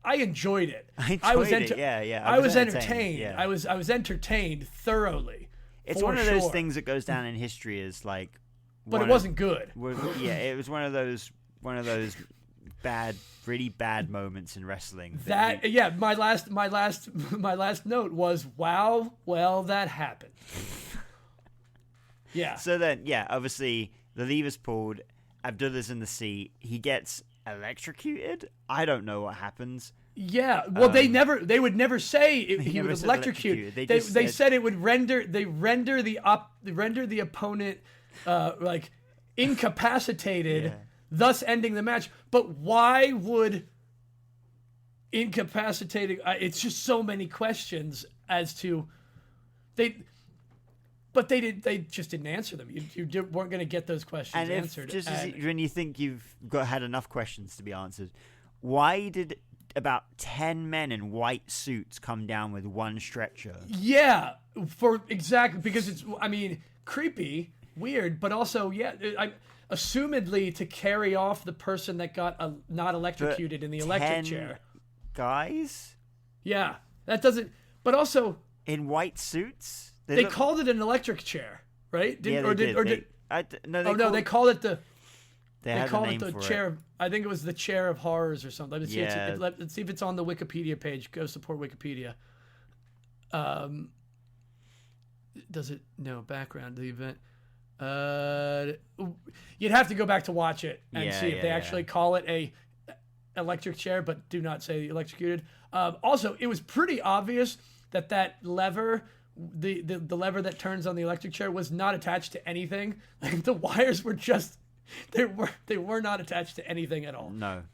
I enjoyed it. I was entertained. I was entertained. Yeah. I was entertained thoroughly. It's one of those things that goes down in history as like. But it wasn't good. It was one of those bad, really bad moments in wrestling. My last note was, wow, well, that happened. Yeah. So then, obviously the lever's pulled. Abdullah's in the seat. He gets electrocuted. I don't know what happens. Yeah. Well, they would never say he was electrocuted. They said it would render the opponent like incapacitated. Yeah. Thus ending the match. But why would incapacitating... it's just so many questions as to... They just didn't answer them. You weren't going to get those questions answered. When you think you've had enough questions to be answered, why did about 10 men in white suits come down with one stretcher? Yeah, because it's, creepy, weird, but also, assumedly to carry off the person that got not electrocuted in the electric chair. Guys? Yeah. That doesn't... But also... In white suits? They called it an electric chair, right? They called it the... They called it the chair... I think it was the chair of horrors or something. Let's see if it's on the Wikipedia page. Go support Wikipedia. Does it... No, background, the event... you'd have to go back to watch it and see if they actually call it a electric chair, but do not say electrocuted. Also, it was pretty obvious that lever, the lever that turns on the electric chair, was not attached to anything. Like the wires were just they were not attached to anything at all. No.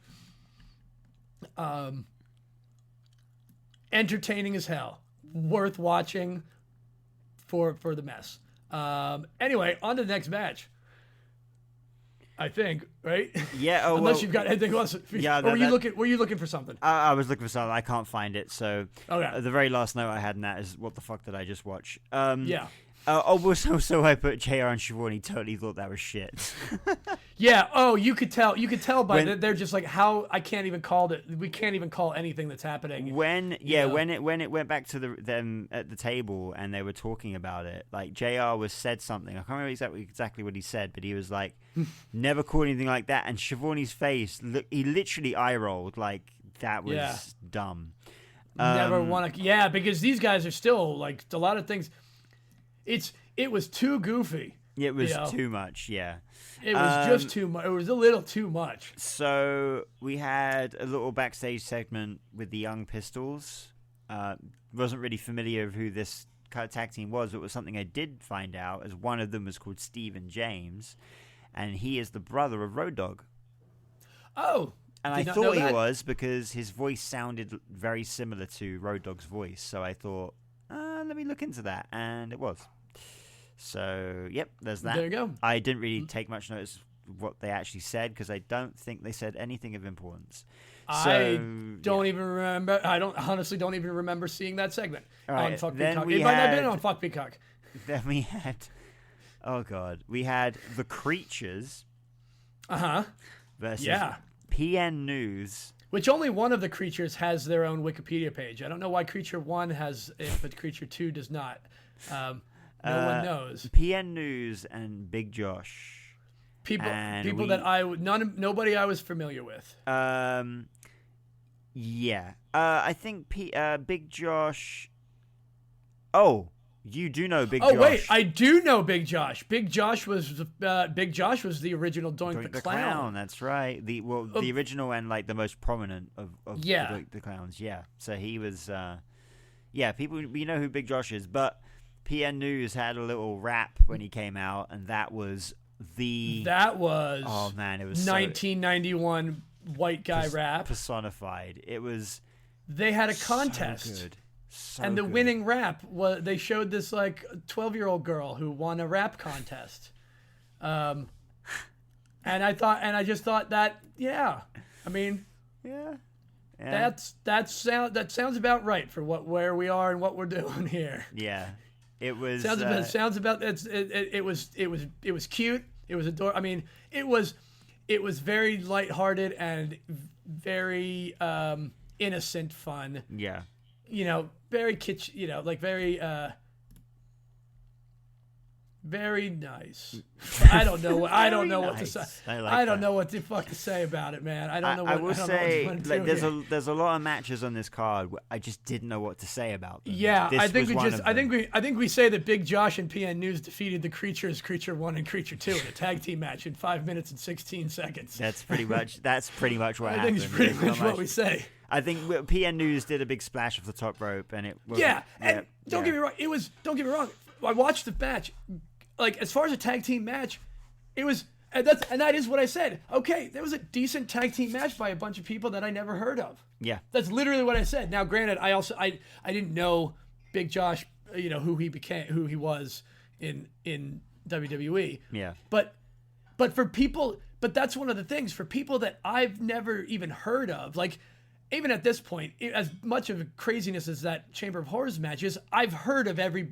Entertaining as hell, worth watching for the mess. Anyway, on to the next match. I think, right? Yeah. Unless you've got anything else. Yeah. Were you looking for something? I was looking for something. I can't find it. So the very last note I had in that is, what the fuck did I just watch? Also, I put JR and Schiavone totally thought that was shit. Yeah. Oh, you could tell by they're just like, how I can't even call it. We can't even call anything that's happening. When it went back to them at the table and they were talking about it, like JR said something. I can't remember exactly what he said, but he was like, "Never called anything like that." And Schiavone's face, he literally eye rolled like that was dumb. Never want to. Yeah, because these guys are still like a lot of things. It was too goofy. It was too much, yeah. It was just too much. It was a little too much. So we had a little backstage segment with the Young Pistols. Wasn't really familiar with who this tag team was, but it was something I did find out, as one of them was called Stephen James, and he is the brother of Road Dogg. Oh, and I thought he was because his voice sounded very similar to Road Dogg's voice, so I thought, let me look into that, and it was. So, yep, there's that. There you go. I didn't really take much notice of what they actually said because I don't think they said anything of importance. I don't even remember. I honestly don't even remember seeing that segment on Fuck Peacock. It might not have been on Fuck Peacock. Then we had, we had The Creatures. Versus PN News. Which only one of the creatures has their own Wikipedia page. I don't know why Creature 1 has it, but Creature 2 does not. No one knows. PN News and Big Josh. Nobody I was familiar with. Yeah. I think Big Josh. Oh, you do know Big Josh. Oh wait, I do know Big Josh. Big Josh was the original Doink the Clown. That's right. The original and like the most prominent of Doink the Clowns. Yeah. So he was. People, we know who Big Josh is, but PN News had a little rap when he came out, and that was oh man, it was 1991 white guy rap personified. It was. They had a contest. So good. And the winning rap was, they showed this like 12-year-old girl who won a rap contest. And I just thought that, that sounds about right for where we are and what we're doing here. Yeah. It was it was cute. It was adorable. I mean, it was very lighthearted and very innocent fun. Yeah. Very kitsch, like very nice. I don't know what to say. I don't know what the fuck to say about it, man. I will say there's a lot of matches on this card where I just didn't know what to say about them. Yeah, I think we say that Big Josh and PN News defeated the Creatures, Creature 1 and Creature 2 in a tag team match in 5 minutes and 16 seconds. That's pretty much what happened. I think it's pretty much what we say. I think PN News did a big splash off the top rope, and it was don't get me wrong. Don't get me wrong. I watched the match. Like, as far as a tag team match, it was, and that is what I said. Okay, there was a decent tag team match by a bunch of people that I never heard of. Yeah, that's literally what I said. Now, granted, I didn't know Big Josh, who he was in WWE. Yeah, but for people, that's one of the things for people that I've never even heard of, like. Even at this point, as much of a craziness as that Chamber of Horrors match is, I've heard of every.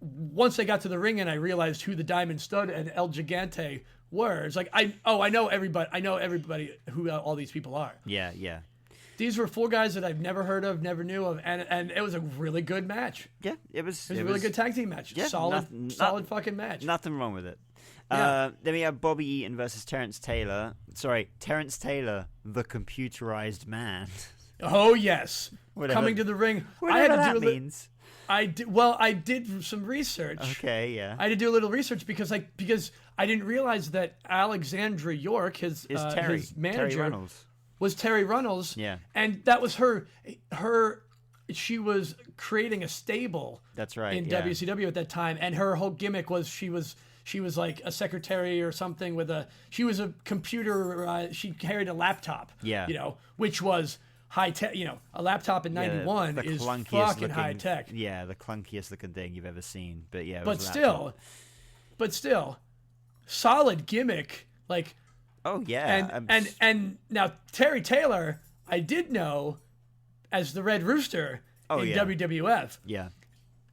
Once I got to the ring and I realized who the Diamond Stud and El Gigante were, it's like I know everybody. I know everybody who all these people are. Yeah. These were 4 guys that I've never heard of, never knew of, and it was a really good match. Yeah, it was a really good tag team match. Yeah, solid fucking match. Nothing wrong with it. Then we have Bobby Eaton versus Terrence Taylor. Sorry, Terrence Taylor, the computerized man. Oh yes, whatever. Coming to the ring. Whatever that means. I did some research. Okay, yeah. I did do a little research because I didn't realize that Alexandra York, his manager, Terry Runnels. Was Terry Runnels. Yeah, and that was her. She was creating a stable. That's right. In WCW at that time, and her whole gimmick was she was like a secretary or something she was a computer. She carried a laptop. Yeah. Which was high tech. A laptop in '91 is fucking high tech. Yeah, the clunkiest looking thing you've ever seen. But yeah, but still, solid gimmick. Like. Oh yeah. And now Terry Taylor, I did know as the Red Rooster in WWF. Yeah.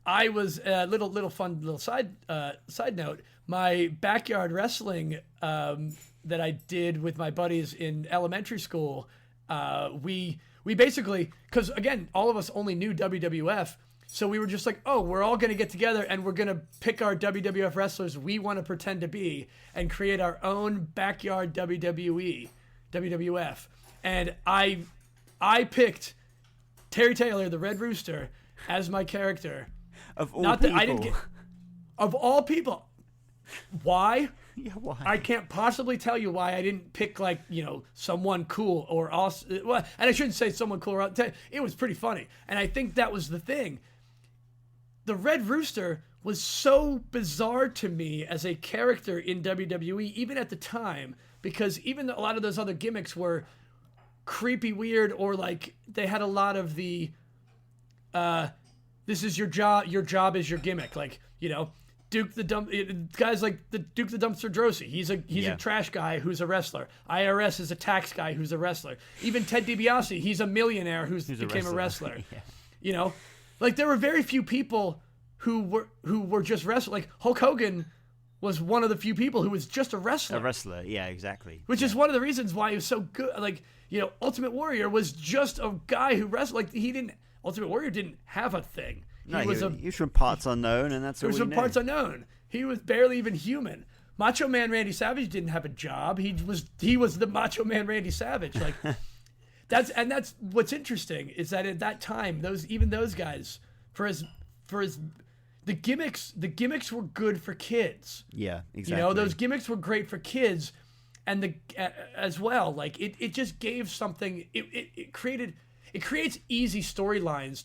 I was a little side note. My backyard wrestling that I did with my buddies in elementary school. We basically, because again, all of us only knew WWF, so we were just like, oh, we're all gonna get together and we're gonna pick our WWF wrestlers we want to pretend to be and create our own backyard WWF. And I picked Terry Taylor, the Red Rooster, as my character. Of all Not people. that I didn't get. Of all people, why? Yeah, why? I can't possibly tell you why I didn't pick someone cool or awesome. Well, and I shouldn't say someone cool. It was pretty funny, and I think that was the thing. The Red Rooster was so bizarre to me as a character in WWE, even at the time, because even though a lot of those other gimmicks were creepy, weird, or like they had a lot of the, this is your job is your gimmick, like Duke the guys like the Duke the Dumpster Drosy. He's a trash guy who's a wrestler. IRS is a tax guy who's a wrestler. Even Ted DiBiase, he's a millionaire who became a wrestler. Yeah. Like there were very few people who were just wrestlers. Like Hulk Hogan was one of the few people who was just a wrestler. A wrestler, yeah, exactly. Which is one of the reasons why he was so good. Like Ultimate Warrior was just a guy who wrestled. Like Ultimate Warrior didn't have a thing. He was from parts unknown, and that's all we knew. Parts unknown. He was barely even human. Macho Man Randy Savage didn't have a job. He was the Macho Man Randy Savage. Like that's what's interesting is that at that time those guys the gimmicks were good for kids. Yeah, exactly. Those gimmicks were great for kids, and as well. Like it just gave something. It creates easy storylines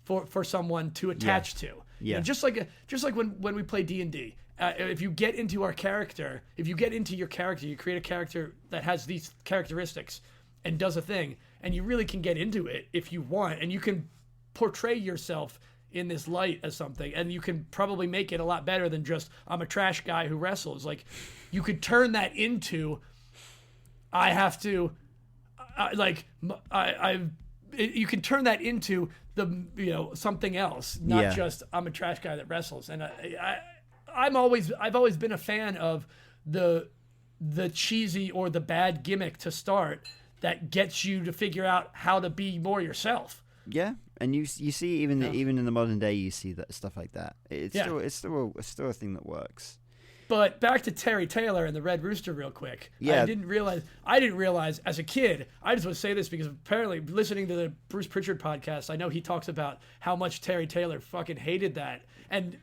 for someone to attach to. Yeah. Just like when we play D&D, if you get into your character, you create a character that has these characteristics and does a thing, and you really can get into it if you want, and you can portray yourself in this light as something, and you can probably make it a lot better than just I'm a trash guy who wrestles. Like you could turn that into you can turn that into something else, not just I'm a trash guy that wrestles. And I've always been a fan of the cheesy or the bad gimmick to start that gets you to figure out how to be more yourself. Yeah, and you see even in the modern day you see that stuff like that. It's still a thing that works. But back to Terry Taylor and the Red Rooster real quick. Yeah. I didn't realize as a kid, I just want to say this because apparently listening to the Bruce Pritchard podcast, I know he talks about how much Terry Taylor fucking hated that. And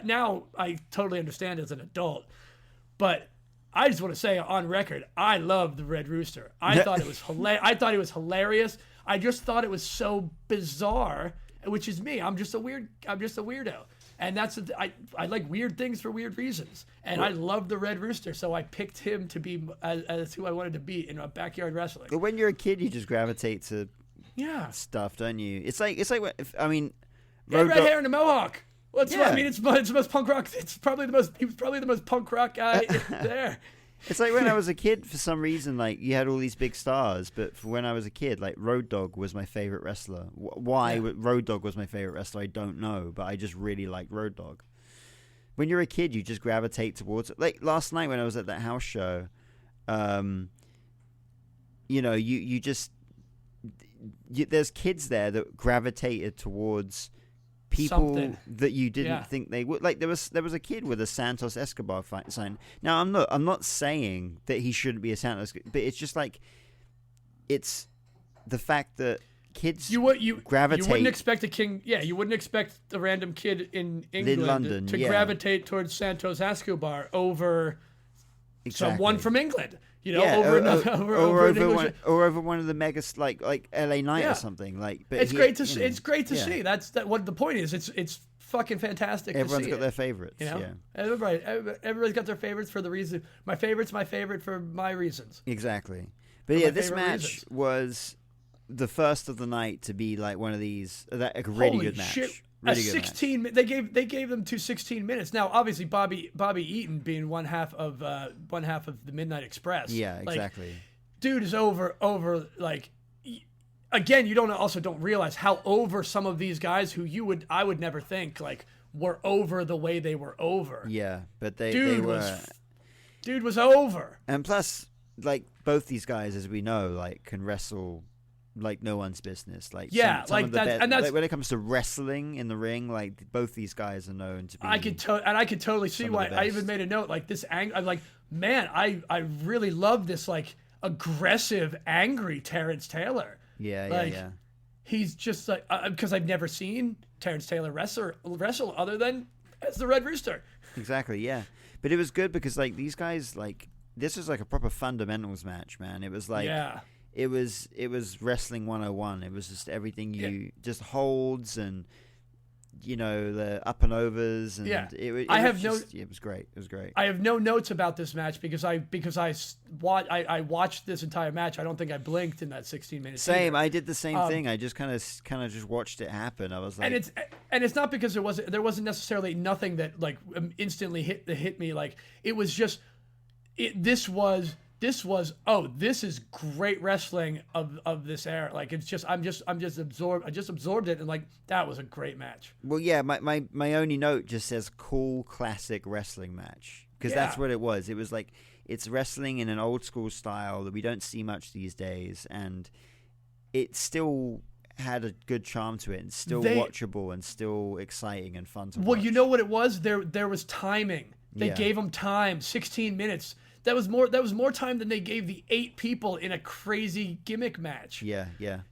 now I totally understand as an adult. But I just want to say on record, I love the Red Rooster. I thought it was I thought it was hilarious. I just thought it was so bizarre, which is me. I'm just a weirdo. And that's I like weird things for weird reasons, and I love the Red Rooster, so I picked him to be as who I wanted to be in a backyard wrestling. But when you're a kid, you just gravitate to stuff, don't you? It's like red hair and a mohawk. I mean, it's the most punk rock. He was probably the most punk rock guy there. It's like when I was a kid, for some reason, like you had all these big stars, but for when I was a kid, like Road Dogg was my favorite wrestler. Why Road Dogg was my favorite wrestler, I don't know, but I just really liked Road Dogg. When you're a kid, you just gravitate towards it. Like last night when I was at that house show, there's kids there that gravitated towards people that you didn't think they would. Like there was a kid with a Santos Escobar sign. Now I'm not saying that he shouldn't be a Santos, but it's just like it's the fact that kids gravitate. You wouldn't expect you wouldn't expect a random kid in England London, to gravitate towards Santos Escobar over someone from England. Over one of the megas like LA Knight or something. Like, but it's great to see. It's great to see. That's what the point is. It's fucking fantastic. Everyone's got their favorites. Everybody's got their favorites for the reason. My favorite's my favorite for my reasons. Exactly. But this match was the first of the night to be like one of these. A really good match. Shit. Really 16. They gave them 16 minutes. Now, obviously, Bobby Eaton being one half of the Midnight Express. Yeah, exactly. Dude is over like again, you don't realize how over some of these guys who I would never think like were over the way they were over. Yeah, but they were. Dude was over. And plus, like, both these guys, as we know, like, can wrestle like no one's business. Like, yeah, some of the best, and that's like, when it comes to wrestling in the ring, like, both these guys are known to be. I could totally see why. I even made a note like this. I'm like, man, I really love this like aggressive, angry Terrence Taylor. Yeah. He's just like because I've never seen Terrence Taylor wrestle other than as the Red Rooster. Exactly. Yeah, but it was good because like these guys, like, this was like a proper fundamentals match, man. It was like it was wrestling 101. It was just everything you just holds and, you know, the up and overs and it was great. It was great. I have no notes about this match because I watched this entire match. I don't think I blinked in that 16 minutes. Same. I did the same thing. I just kind of just watched it happen. I was like, and it's not because there wasn't necessarily nothing that like instantly hit me. Like it was just this is great wrestling of this era. Like it's just I just absorbed it and like that was a great match. Well, yeah, my only note just says cool classic wrestling match because that's what it was. It was like it's wrestling in an old school style that we don't see much these days, and it still had a good charm to it and still watchable and still exciting and fun to watch. Well, you know what it was? There was timing. They gave them time, 16 minutes. That was more time than they gave the 8 people in a crazy gimmick match. Yeah.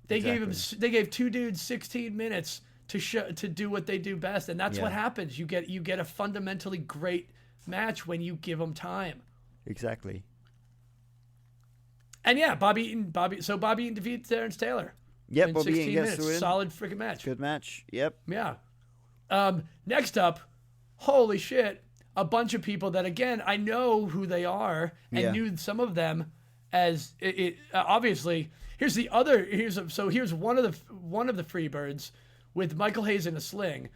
They gave 2 dudes 16 minutes to do what they do best, and that's what happens. You get a fundamentally great match when you give them time. Exactly. And yeah, Bobby Eaton defeats Terrence Taylor. Yep, in Bobby 16 Eaton minutes. gets the win. Solid freaking match. Good match. Yep. Yeah. Next up, holy shit. A bunch of people that, again, I know who they are and knew some of them as obviously. Here's one of the Freebirds with Michael Hayes in a sling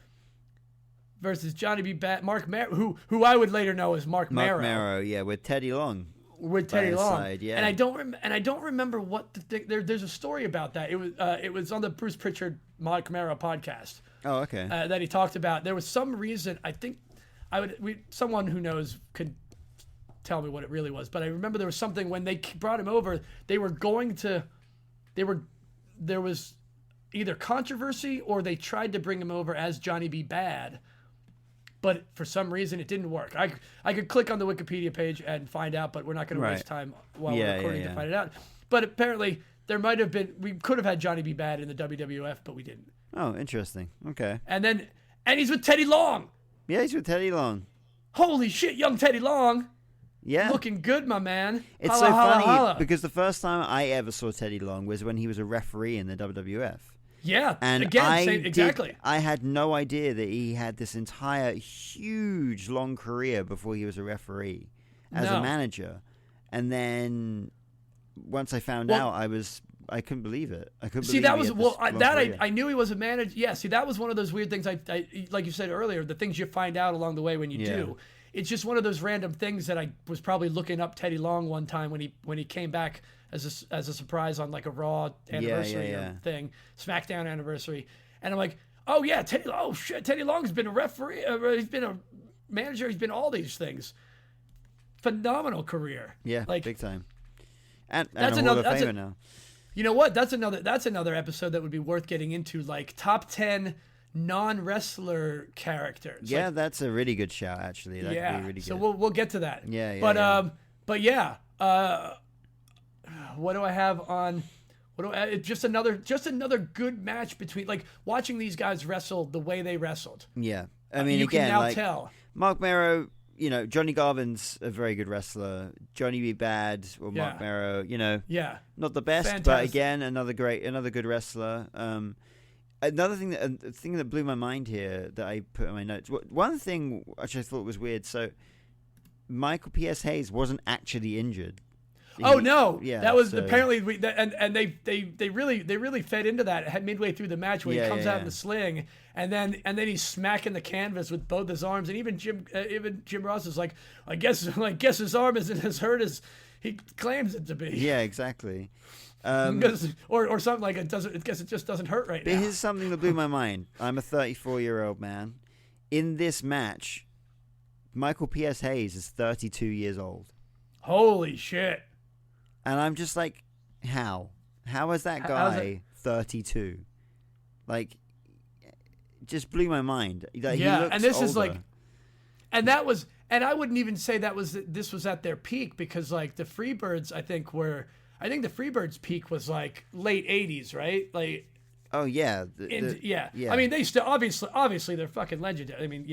versus Johnny B. Mark Marrow, who I would later know as Mark Marrow. Mark Marrow, yeah, with Teddy Long. With Teddy Long, side, yeah. And I don't remember what the thing. There's a story about that. It was on the Bruce Pritchard Mark Marrow podcast. Oh, okay. That he talked about. There was some reason. I think. Someone who knows could tell me what it really was, but I remember there was something when they brought him over. There was either controversy or they tried to bring him over as Johnny B. Bad, but for some reason it didn't work. I could click on the Wikipedia page and find out, but we're not going to waste time while we're recording to find it out. But apparently there might have been. We could have had Johnny B. Bad in the WWF, but we didn't. Oh, interesting. Okay. And he's with Teddy Long. Yeah, he's with Teddy Long. Holy shit, young Teddy Long. Yeah. Looking good, my man. It's so funny because the first time I ever saw Teddy Long was when he was a referee in the WWF. Yeah, and again, exactly. I had no idea that he had this entire huge, long career before he was a referee as a manager. And then once I found out, I couldn't believe it. I couldn't believe it. I knew he was a manager. Yeah, see, that was one of those weird things. I like you said earlier, the things you find out along the way when you do. It's just one of those random things that I was probably looking up Teddy Long one time when he came back as a surprise on like a Raw anniversary thing, SmackDown anniversary, and I'm like, oh yeah, Teddy Long's been a referee. He's been a manager. He's been all these things. Phenomenal career. Yeah, like big time. And that's a Hall of Famer now. You know what? That's another episode that would be worth getting into, like top 10 non-wrestler characters. Yeah, that's a really good shout, actually. That could be really good. So we'll get to that. But what do I have on? Just another good match between, like, watching these guys wrestle the way they wrestled. Yeah, I mean, you again, can now like tell. Mark Marrow. You know, Johnny Garvin's a very good wrestler. Johnny B. Bad or Mark Marrow, not the best, fantastic. But again, another good wrestler. Another thing that blew my mind here that I put in my notes. One thing which I thought was weird. So, Michael P.S. Hayes wasn't actually injured. Oh no! Yeah, that was so- apparently and they really fed into that midway through the match where he comes out in the sling and then he's smacking the canvas with both his arms, and even Jim Ross is like, I guess his arm isn't as hurt as he claims it to be. Yeah, exactly. Or something like it doesn't. I guess it just doesn't hurt right But now. here's something that blew my mind. I'm a 34-year-old man. In this match, Michael P.S. Hayes is 32 years old. Holy shit! And I'm just like, how? How is that guy 32? Like, just blew my mind. Like, he looks and this older. is like, and that was, and I wouldn't even say this was at their peak, because like the Freebirds, I think the Freebirds' peak was like late 80s, right? Like, oh yeah, yeah. I mean, they still obviously they're fucking legendary. I mean,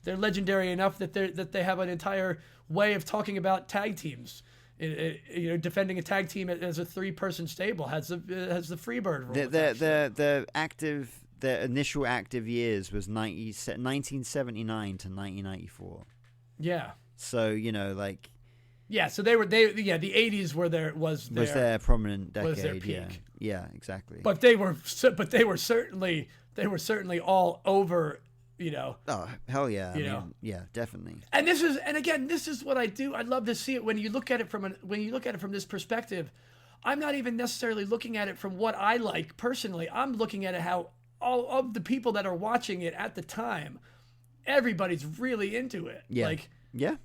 they're legendary enough that they have an entire way of talking about tag teams. Defending a tag team as a 3-person stable has the Freebird rule. The initial active years was 1979 to 1994. Yeah. So like. Yeah, so the 80s was their prominent decade. was their peak. Yeah, exactly. But they were certainly all over. Oh hell yeah! I mean, yeah, definitely. And this is what I do. I love to see it when you look at it from this perspective. I'm not even necessarily looking at it from what I like personally. I'm looking at it how all of the people that are watching it at the time, everybody's really into it. Yeah. Like, yeah.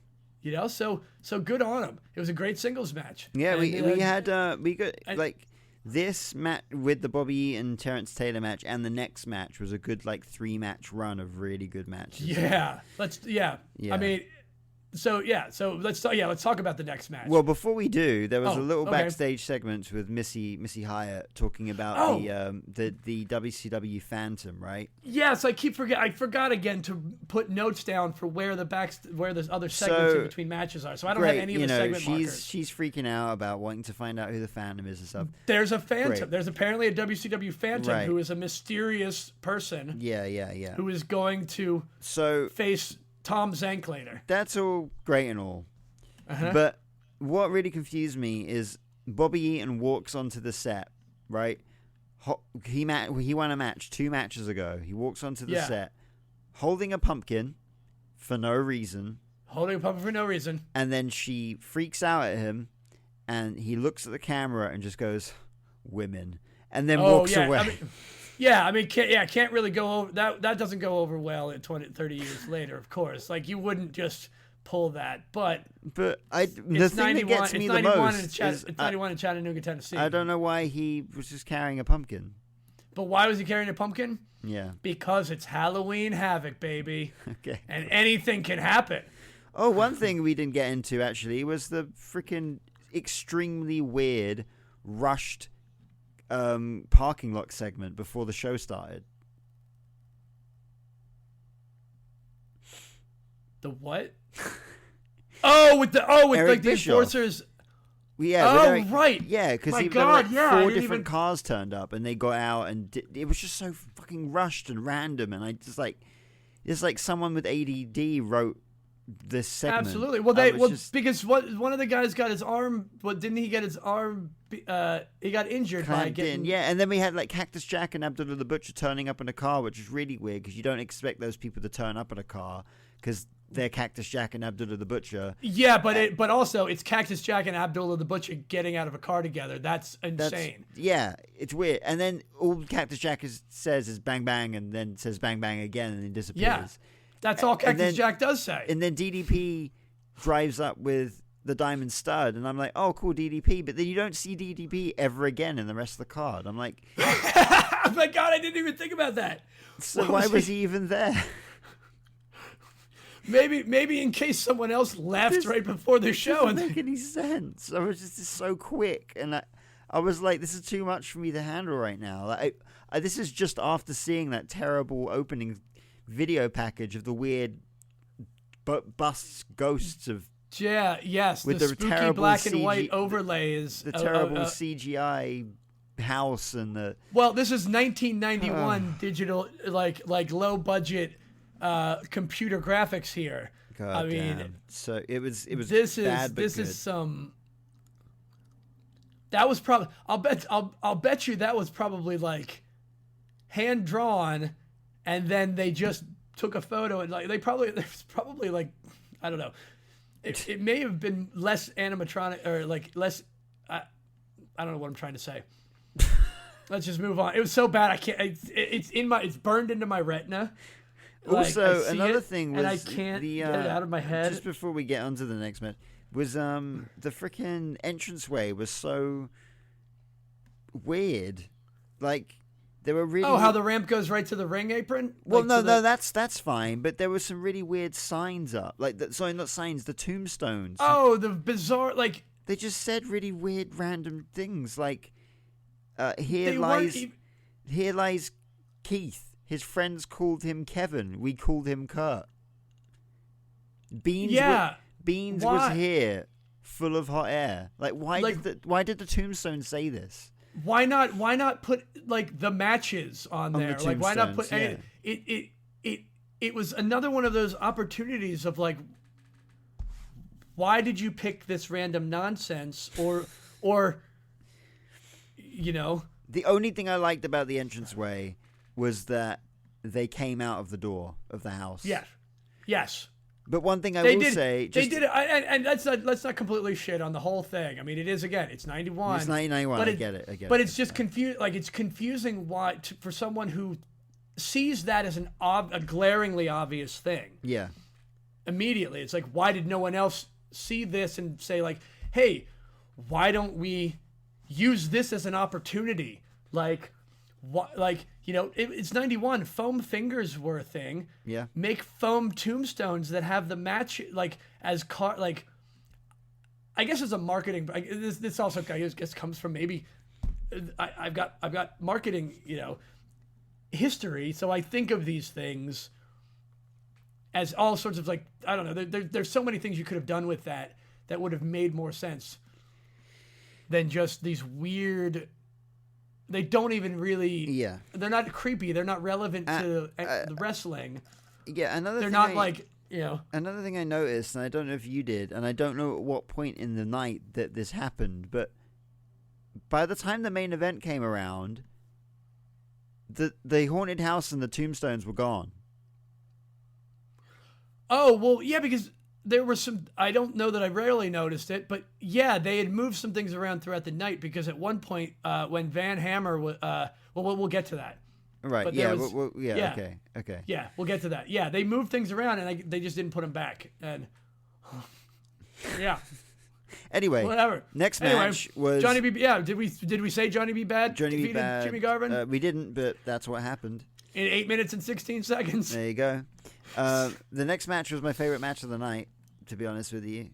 So good on them. It was a great singles match. Yeah, and, we got this match with the Bobby Eaton Terrence Taylor match, and the next match was a good 3-match run of really good matches. Yeah, I mean, so let's talk about the next match. Well, before we do, there was a little backstage segment with Missy Hyatt talking about the WCW Phantom, right? Yes, I forgot again to put notes down for where the other segments in between matches are. So I don't have any of the segment markers. She's freaking out about wanting to find out who the Phantom is and stuff. There's a Phantom. Great. There's apparently a WCW Phantom Right. who is a mysterious person. Yeah. Who is going to face Tom Zenk later. That's all great and all. Uh-huh. But what really confused me is Bobby Eaton walks onto the set, right? He won a match 2 matches ago. He walks onto the set holding a pumpkin for no reason. And then she freaks out at him, and he looks at the camera and just goes, "Women," and then walks away. Can't really go over that doesn't go over well at 30 years later, of course. Like, you wouldn't just pull that, but the thing that gets me the most is it's 91 in Chattanooga, Tennessee. I don't know why he was just carrying a pumpkin. But why was he carrying a pumpkin? Yeah. Because it's Halloween Havoc, baby. Okay. And anything can happen. Oh, one thing we didn't get into actually was the freaking extremely weird, rushed parking lot segment before the show started. The what? with Eric the Bischoff. enforcers. Yeah. Right. Yeah, because there were 4 different cars turned up, and they got out, and it was just so fucking rushed and random, and I just it's like someone with ADD wrote this segment. Absolutely. Because one of the guys got his arm. Didn't he get his arm? He got injured by getting. Yeah, and then we had Cactus Jack and Abdullah the Butcher turning up in a car, which is really weird because you don't expect those people to turn up in a car because they're Cactus Jack and Abdullah the Butcher. Yeah, but also it's Cactus Jack and Abdullah the Butcher getting out of a car together. That's insane. It's weird. And then all Cactus Jack says is bang bang, and then says bang bang again, and then disappears. Yeah. That's all Cactus Jack does say. And then DDP drives up with the Diamond Stud, and I'm like, oh, cool, DDP. But then you don't see DDP ever again in the rest of the card. I'm like, oh my God, I didn't even think about that. So why was he even there? Maybe in case someone else left right before the show. Doesn't make any sense. I was just so quick, and I was like, this is too much for me to handle right now. This is just after seeing that terrible opening video package of the weird busts, ghosts of with the spooky black and white overlays, the terrible CGI house, and the this is 1991 digital like low budget computer graphics here. God, I mean, damn. So it was this bad, is but is some That was probably. I'll bet you that was probably like hand drawn, and then they just took a photo and like there's probably like, I don't know. It may have been less animatronic or like less. I don't know what I'm trying to say. Let's just move on. It was so bad I can't. It's burned into my retina. Also, another thing was and I can't get it out of my head. Just before we get onto the next match, was the freaking entranceway was so weird. Like there were really how the ramp goes right to the ring apron. Well, no, that's fine. But there were some really weird signs up. Like sorry, not signs. The tombstones. Oh, the bizarre like. They just said really weird, random things like, "Here lies Keith. His friends called him Kevin. We called him Kurt. Beans was here, full of hot air. Like why did the tombstone say this? Why not put like the matches on there? Like why not put it was another one of those opportunities of like, why did you pick this random nonsense or you know? The only thing I liked about the entranceway was that they came out of the door of the house. Yes. But one thing they did it, and let's not completely shit on the whole thing. I mean, it is again, it's 91. It's 1991. I get it. But it's just it's confusing for someone who sees that as a glaringly obvious thing. Yeah. Immediately, it's like, why did no one else see this and say like, hey, why don't we use this as an opportunity? Like, what? Like, you know, it's 91. Foam fingers were a thing. Yeah. Make foam tombstones that have the match like as like. I guess it's a marketing. This also I guess comes from maybe. I've got marketing, you know, history, so I think of these things as all sorts of like, I don't know. There's so many things you could have done with that would have made more sense than just these weird. They don't even really. Yeah. They're not creepy. They're not relevant to the wrestling. Yeah. They're not like, you know. Another thing I noticed, and I don't know if you did, and I don't know at what point in the night that this happened, but by the time the main event came around, the haunted house and the tombstones were gone. Oh, well, yeah, because there were some, I don't know that I rarely noticed it, but yeah, they had moved some things around throughout the night because at one point when Van Hammer, we'll get to that. Right, but yeah, okay. Yeah, we'll get to that. Yeah, they moved things around and they just didn't put them back. And yeah. Anyway, whatever. Next match was Johnny B. Yeah, did we say Johnny B. Bad defeated Jimmy Garvin? We didn't, but that's what happened. In 8 minutes and 16 seconds. There you go. The next match was my favorite match of the night, to be honest with you.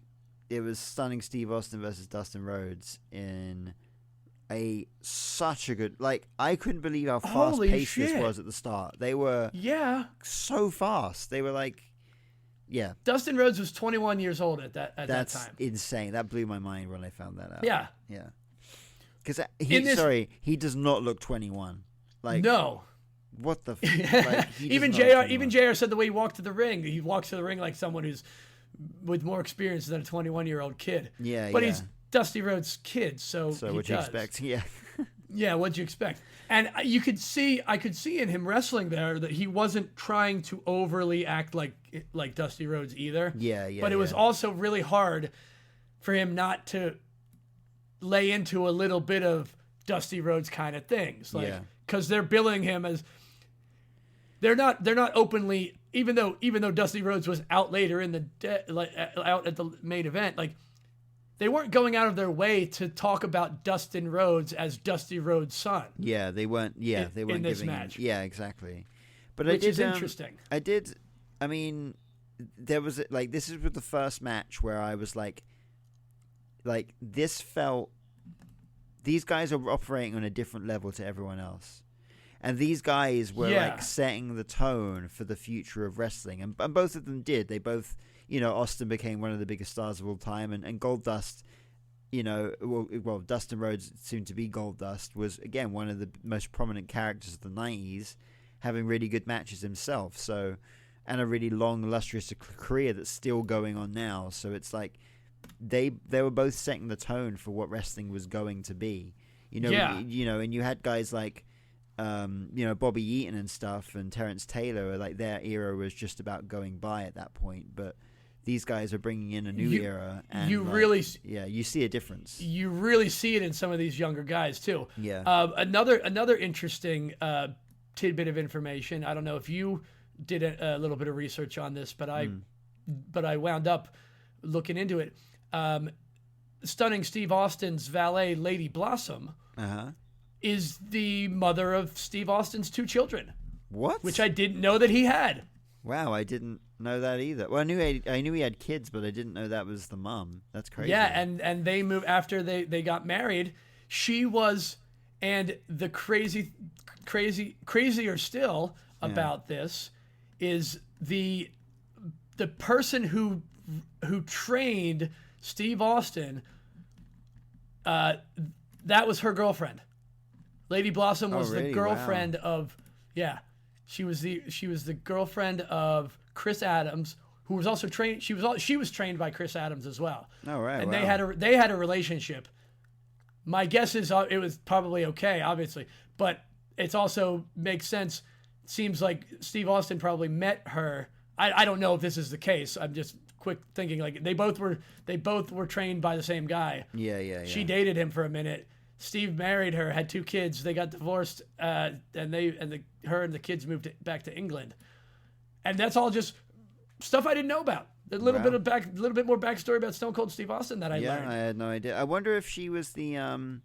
It was Stunning Steve Austin versus Dustin Rhodes in such a good, like, I couldn't believe how fast paced this was at the start. They were so fast. They were like, yeah. Dustin Rhodes was 21 years old at that time. That's insane. That blew my mind when I found that out. Yeah. Yeah. Because he does not look 21. Like, no. What the like, even JR said the way he walked to the ring, he walks to the ring like someone who's with more experience than a 21-year-old kid. Yeah, but he's Dusty Rhodes' kid, so what'd you expect? Yeah. Yeah, what'd you expect? And I could see in him wrestling there that he wasn't trying to overly act like Dusty Rhodes either. Yeah. But it was also really hard for him not to lay into a little bit of Dusty Rhodes kind of things, like because they're billing him as. They're not openly, even though Dusty Rhodes was out later in out at the main event, like they weren't going out of their way to talk about Dustin Rhodes as Dusty Rhodes' son. Yeah, they weren't. Yeah, they weren't in this giving match. Yeah, exactly. But which is interesting. I mean, there was like this is with the first match where I was like this felt. These guys are operating on a different level to everyone else. And these guys were like setting the tone for the future of wrestling. And both of them did. They both, you know, Austin became one of the biggest stars of all time. And Goldust, you know, well, Dustin Rhodes, soon to be Goldust, was, again, one of the most prominent characters of the 90s, having really good matches himself. So, and a really long, illustrious career that's still going on now. So it's like, they were both setting the tone for what wrestling was going to be. And you had guys like Bobby Eaton and stuff, and Terrence Taylor, like their era was just about going by at that point, but these guys are bringing in a new era, and you see a difference. You really see it in some of these younger guys too. Yeah. Another interesting tidbit of information. I don't know if you did a little bit of research on this, but I wound up looking into it. Stunning Steve Austin's valet, Lady Blossom, is the mother of Steve Austin's 2 children. What? Which I didn't know that he had. Wow, I didn't know that either. Well, I knew he had kids, but I didn't know that was the mom. That's crazy. Yeah, and they moved after they got married. She was, and the crazier still about this is the person who trained Steve Austin. That was her girlfriend. Lady Blossom was the girlfriend of She was the girlfriend of Chris Adams, who was also trained. She was trained by Chris Adams as well. Oh right. And wow. they had a relationship. My guess is it was probably okay, obviously, but it also makes sense. Seems like Steve Austin probably met her. I don't know if this is the case. I'm just quick thinking like they both were trained by the same guy. Yeah. She dated him for a minute. Steve married her, had 2 kids. They got divorced, and her and the kids moved back to England. And that's all just stuff I didn't know about. A little bit more backstory about Stone Cold Steve Austin that I learned. Yeah, I had no idea. I wonder if she was the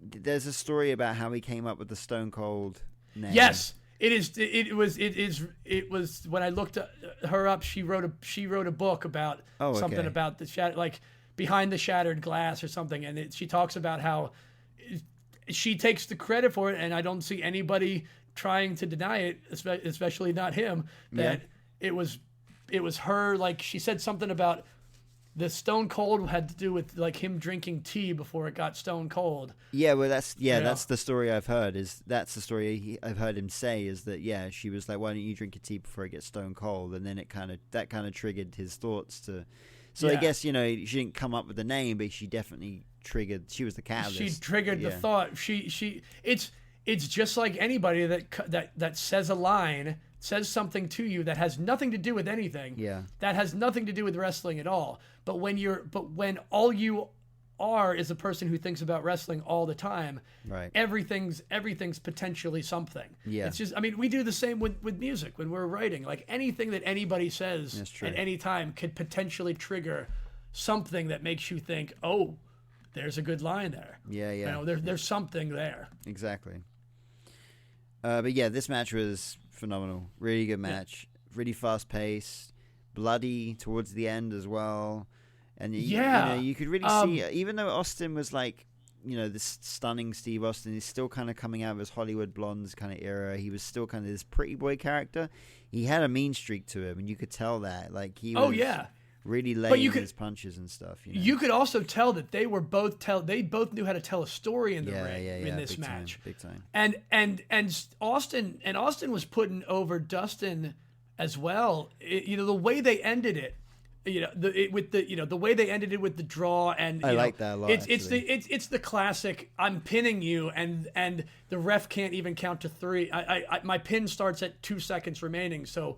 there's a story about how he came up with the Stone Cold name. Yes, it is. It was when I looked her up. She wrote a book about something about the like Behind the Shattered Glass or something, and she talks about how she takes the credit for it, and I don't see anybody trying to deny it, especially not him. That it was her. Like she said something about the Stone Cold had to do with like him drinking tea before it got stone cold. Yeah, well, that's the story I've heard. That's the story I've heard him say is that she was like, why don't you drink a tea before it gets stone cold? And then that kind of triggered his thoughts to. So I guess she didn't come up with the name, but she definitely triggered. She was the catalyst. She triggered the thought. It's just like anybody that says a line, says something to you that has nothing to do with anything. Yeah. That has nothing to do with wrestling at all. But when all you are is a person who thinks about wrestling all the time, right? Everything's potentially something. Yeah. It's just, I mean, we do the same with music when we're writing. Like anything that anybody says at any time could potentially trigger something that makes you think, oh, there's a good line there. Yeah. There's something there. Exactly. But yeah, this match was phenomenal. Really good match. Really fast paced. Bloody towards the end as well. And you could really see, even though Austin was like, this stunning Steve Austin, he's still kind of coming out of his Hollywood Blondes kind of era. He was still kind of this pretty boy character. He had a mean streak to him, and you could tell that. Like he was really laying his punches and stuff. You could also tell that they both knew how to tell a story in the ring in this big match. Big time. And Austin was putting over Dustin as well. The way they ended it. The way they ended it with the draw, and I like that a lot. It's the classic. I'm pinning you, and the ref can't even count to 3. My pin starts at 2 seconds remaining, so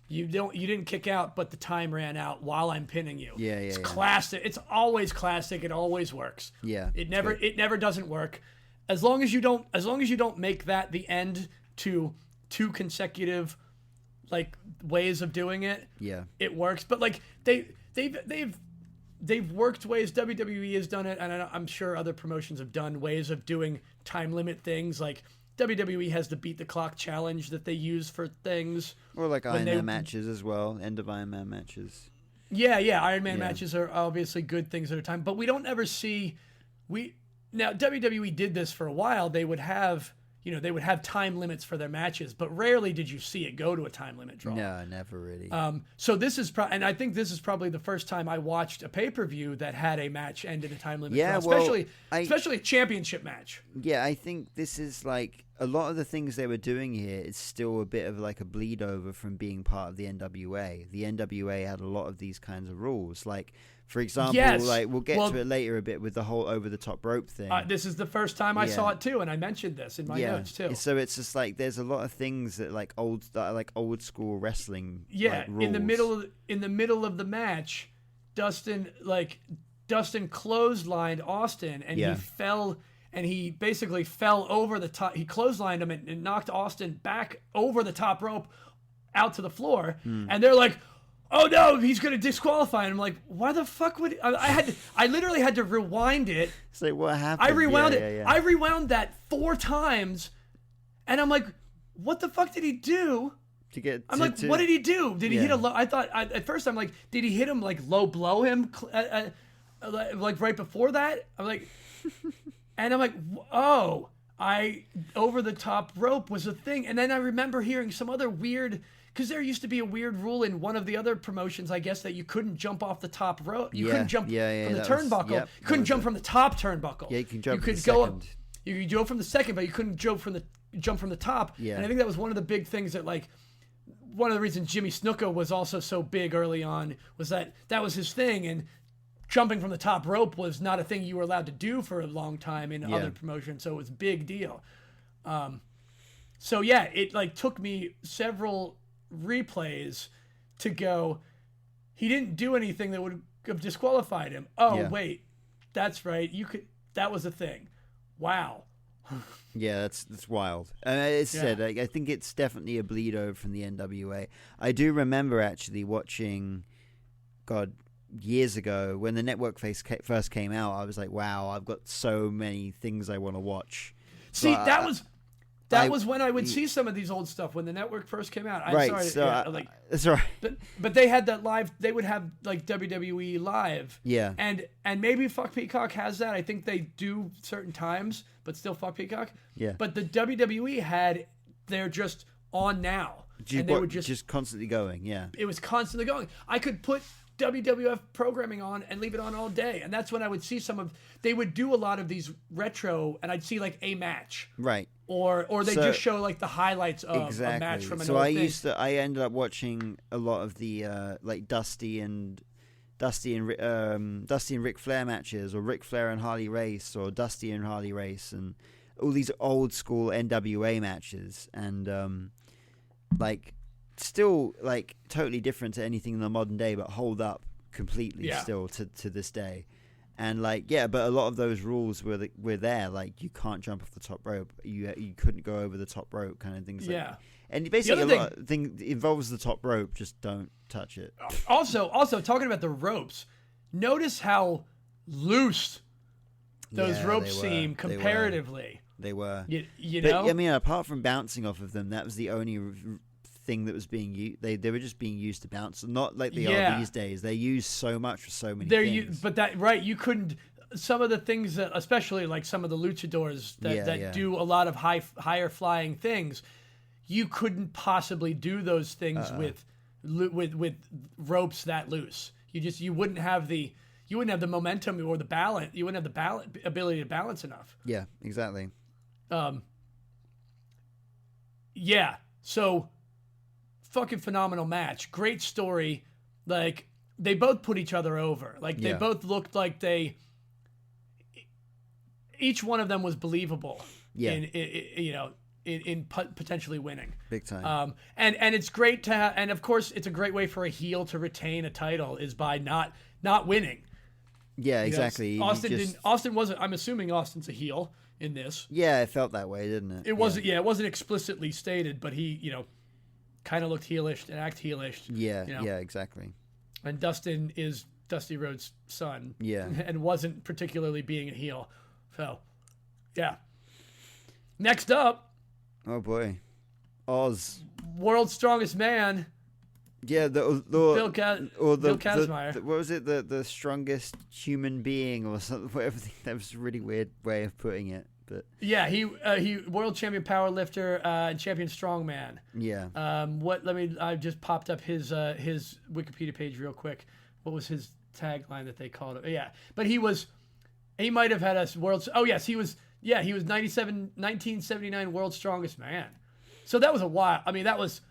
you didn't kick out, but the time ran out while I'm pinning you. It's classic. It's always classic. It always works. Yeah, it never doesn't work, as long as you don't make that the end to 2 consecutive like ways of doing it. Yeah, it works. But like they've worked ways. WWE has done it, and I'm sure other promotions have done ways of doing time limit things. Like WWE has the beat the clock challenge that they use for things, or like Iron Man matches as well. End of Iron Man matches. Yeah, Iron Man matches are obviously good things at a time, but we don't ever see. Now WWE did this for a while. They would have time limits for their matches, but rarely did you see it go to a time limit draw. No, never really. So this is and I think this is probably the first time I watched a pay-per-view that had a match end in a time limit draw, especially a championship match. Yeah, I think this is like a lot of the things they were doing here is still a bit of like a bleed over from being part of the NWA. The NWA had a lot of these kinds of rules. Like, for example, Yes. like we'll get to it later a bit with the whole over the top rope thing. This is the first time I saw it too, and I mentioned this in my notes too. So it's just like there's a lot of things that are like old school wrestling. Yeah, like, rules. in the middle of the match, Dustin clotheslined Austin, and he basically fell over the top. He clotheslined him and knocked Austin back over the top rope out to the floor, and they're like, "Oh no, he's going to disqualify him." I'm like, "Why the fuck would I literally had to rewind it." It's like, what happened? I rewound it. Yeah. I rewound that 4 times, and I'm like, "What the fuck did he do?" What did he do? Did he hit a low? I thought at first I'm like, did he hit him like low blow him like right before that? I'm like, and I'm like, oh, over the top rope was a thing, and then I remember hearing some other weird. Because there used to be a weird rule in one of the other promotions, I guess, that you couldn't jump off the top rope. You couldn't jump from the turnbuckle. You couldn't jump from the top turnbuckle. Yeah, you can jump from the second. second. You could go from the second, but you couldn't jump from the top. Yeah. And I think that was one of the big things that, like, one of the reasons Jimmy Snuka was also so big early on was that was his thing, and jumping from the top rope was not a thing you were allowed to do for a long time in other promotions, so it was a big deal. So yeah, it like took me several replays to go, he didn't do anything that would have disqualified him. Wait, that's right, that was a thing. Wow. Yeah, that's wild. It's said, I think it's definitely a bleed over from the NWA. I do remember actually watching, years ago when the network first came out. I was like, wow, I've got so many things I want to watch. See, that was when I would see some of these old stuff when the network first came out. That's right. But they had that live. They would have like WWE live. Yeah. And maybe Fuck Peacock has that. I think they do certain times, but still Fuck Peacock. Yeah. But the WWE they're just on now, and they would just constantly going. Yeah. It was constantly going. I could put WWF programming on and leave it on all day, and that's when I would see they would do a lot of these retro, and I'd see like a match, right, or they just show like the highlights of a match from an old thing. I ended up watching a lot of the like Dusty and Ric Flair matches, or Ric Flair and Harley Race, or Dusty and Harley Race, and all these old school NWA matches, and like. Still like totally different to anything in the modern day, but hold up completely still to this day. And like but a lot of those rules were there, like you can't jump off the top rope, you couldn't go over the top rope, kind of things. And basically a lot of thing involves the top rope, just don't touch it. Also talking about the ropes, notice how loose those ropes seem comparatively. They were. You know, I mean, apart from bouncing off of them, that was the only thing that was being used. They were just being used to bounce, not like they are these days. They use so much for so many things. But you couldn't. Some of the things that, especially like some of the luchadors that do a lot of higher flying things, you couldn't possibly do those things with ropes that loose. You wouldn't have the momentum or the balance. You wouldn't have the ability to balance enough. Yeah, exactly. So fucking phenomenal match. Great story. Like, they both put each other over. Like, they both looked like each one of them was believable in potentially winning. Big time. And it's great to have, and of course it's a great way for a heel to retain a title is by not winning. Yeah, exactly. Austin wasn't, I'm assuming Austin's a heel in this. Yeah, it felt that way, didn't it? It wasn't, it wasn't explicitly stated, but he, kind of looked heelish and act heelish. Yeah, yeah, exactly. And Dustin is Dusty Rhodes' son. Yeah. And wasn't particularly being a heel. So, yeah. Next up. Oh, boy. Oz. World's Strongest Man. Yeah, Bill Kazmaier. What was it? The strongest human being or something? Whatever. That was a really weird way of putting it. But yeah, he world champion powerlifter and champion strongman. Yeah. I just popped up his Wikipedia page real quick. What was his tagline that they called it? Yeah, but he might have had a world. Oh yes, he was Yeah, he was 1979 World's Strongest Man. So that was a while. I mean, that was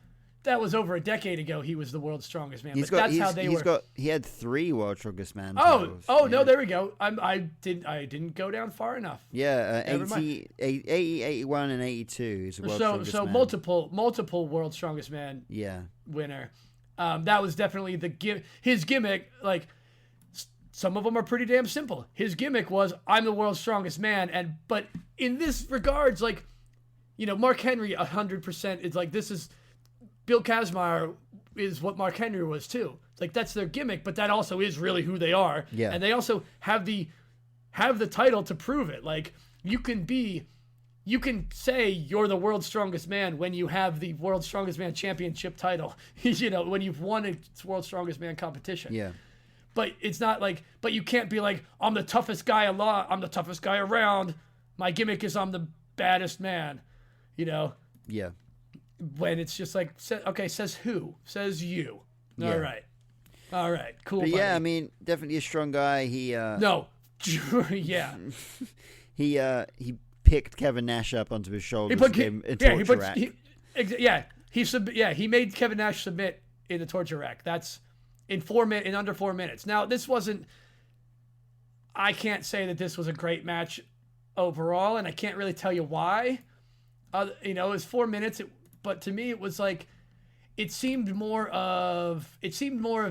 over a decade ago. He was the world's strongest man. He had 3 World's Strongest Man. No, there we go. I didn't go down far enough. Yeah, 80, 81, and 82 is the World's Strongest Man. multiple World's Strongest Man. Yeah. Winner. That was definitely his gimmick. Like, some of them are pretty damn simple. His gimmick was, I'm the world's strongest man, but in this regards, like, you know, Mark Henry 100% is like, this is Bill Kazmaier is what Mark Henry was too. Like, that's their gimmick, but that also is really who they are. Yeah. And they also have the title to prove it. Like, you can say you're the world's strongest man when you have the world's strongest man championship title. You know, when you've won a world's strongest man competition. Yeah. But it's not like, but you can't be like, I'm the toughest guy I'm the toughest guy around. My gimmick is I'm the baddest man, you know? Yeah. When it's just like, okay, says who? Says you. Yeah. All right. Cool. But buddy. yeah, I mean, definitely a strong guy. No. Yeah. He picked Kevin Nash up onto his shoulders and gave him a torture rack. He made Kevin Nash submit in the torture rack. That's in under 4 minutes. Now, I can't say that this was a great match overall, and I can't really tell you why. You know, it was 4 minutes, but to me, it was like, it seemed more of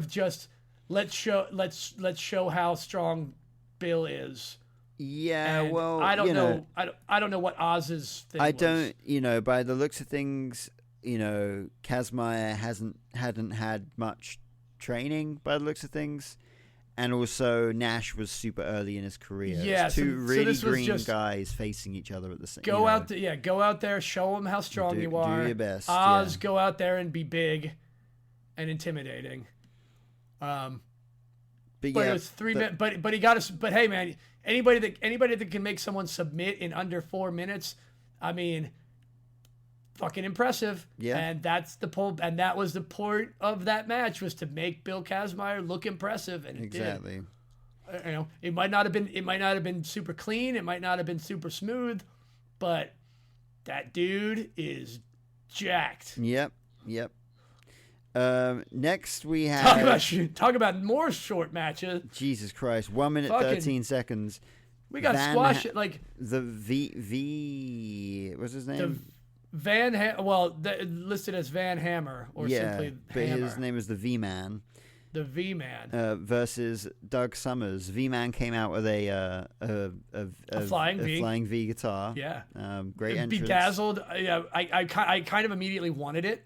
just let's show how strong Bill is. Yeah, and well, I don't know. I don't know what Oz's thing was. You know, by the looks of things, you know, Kazmaier hadn't had much training by the looks of things, and also Nash was super early in his career. Yeah, two really green guys facing each other at the same. Go out there, show them how strong you are. Do your best. Oz, go out there and be big and intimidating. But it was 3 minutes. But he got us. But hey, man, anybody that can make someone submit in under 4 minutes, I mean, fucking impressive. Yeah. And that was the point of that match, was to make Bill Kazmaier look impressive, and it did. You know, it might not have been super clean, it might not have been super smooth, but that dude is jacked. Yep. Next we have talk about more short matches. Jesus Christ, 1 minute 13 seconds. We got to squash it like the V. What's his name? Listed as Van Hammer or simply but Hammer. His name is the V-Man. The V-Man versus Doug Summers. V-Man came out with a flying V guitar. Yeah, great entrance. Bedazzled. Yeah, I kind of immediately wanted it.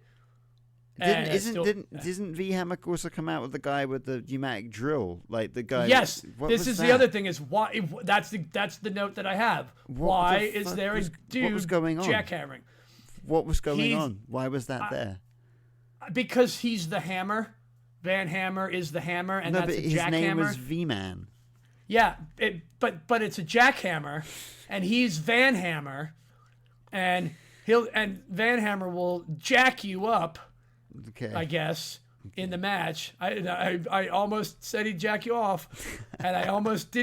Didn't V Hammer also come out with the guy with the pneumatic drill, like the guy? Yes, this is the other thing. Is why that's the note that I have. Why is there a dude what was going on? jackhammering? What was going on? Why was that there? Because he's the Hammer. Van Hammer is the Hammer, and that's a jackhammer. His name was V-Man. Yeah, but it's a jackhammer, and he's Van Hammer, and Van Hammer will jack you up. Okay. I guess in the match, I almost said he'd jack you off, and I almost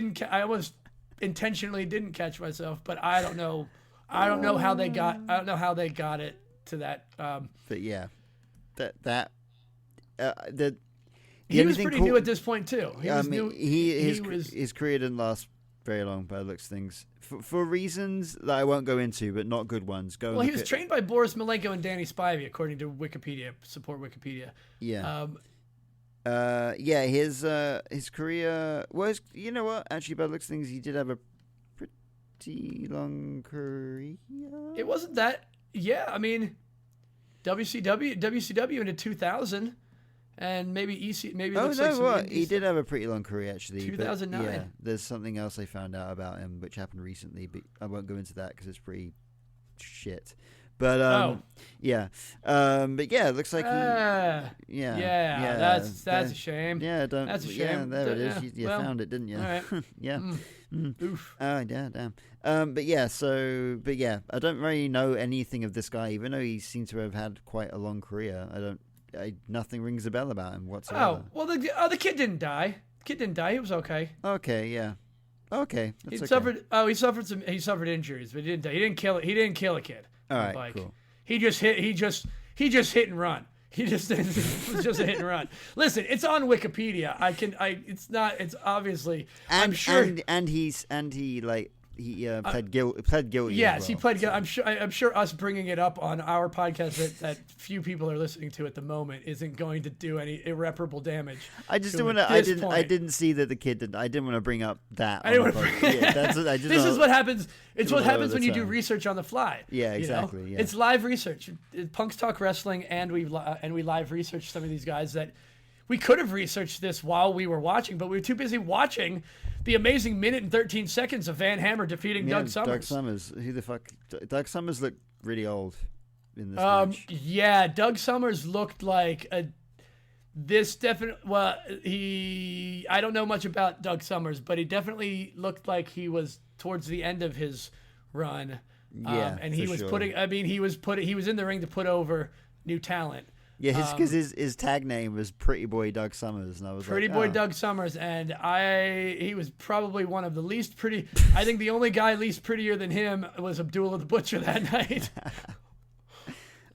intentionally didn't catch myself, but I don't know. I don't know how they got it to that. But yeah, he was pretty new at this point too. His career didn't last very long by the looks of things, for reasons that I won't go into, but not good ones. He was trained by Boris Malenko and Danny Spivey, according to Wikipedia. Support Wikipedia. Yeah. His career was, you know what? Actually, by the looks of things, he did have a pretty long career. It wasn't that. Yeah, I mean, WCW into 2000. And maybe EC, maybe. Oh no! What he did have a pretty long career actually. 2009. But, yeah, there's something else I found out about him which happened recently, but I won't go into that because it's pretty shit. But yeah. But yeah, it looks like that's a shame. Yeah, that's a shame. Yeah, there it is. You found it, didn't you? All right. Yeah. Oof. Oh yeah, damn. I don't really know anything of this guy, even though he seems to have had quite a long career. Nothing rings a bell about him whatsoever. Oh, well, the kid didn't die. He was okay. Okay, yeah. Okay, He that's okay. suffered. Oh, he suffered injuries, but he didn't die. He didn't kill it. He didn't kill a kid All on a right, bike. cool. He just hit and run. He just it was just a hit and run. Listen, it's on Wikipedia. It's obviously. I'm sure. And he pled guilty. Yes, as he well, pled guilty. I'm sure us bringing it up on our podcast that few people are listening to at the moment isn't going to do any irreparable damage. I just to didn't him want at to. this I point. didn't see that the kid did. I didn't want to bring up that. I didn't want to. This is what happens. It's what happens when you do research on the fly. Yeah, you know? exactly. Yeah. It's live research. Punks Talk Wrestling, and we live research some of these guys that we could have researched this while we were watching, but we were too busy watching the amazing minute and 13 seconds of Van Hammer defeating Doug Summers. Doug Summers. Who the fuck? Doug Summers looked really old in this match. Yeah, Doug Summers looked like I don't know much about Doug Summers, but he definitely looked like he was towards the end of his run. Yeah, and he was sure. he was in the ring to put over new talent. Yeah, because his tag name was Pretty Boy Doug Summers, and I was Pretty like, Boy oh. Doug Summers, and he was probably one of the least pretty. I think the only guy least prettier than him was Abdullah the Butcher that night.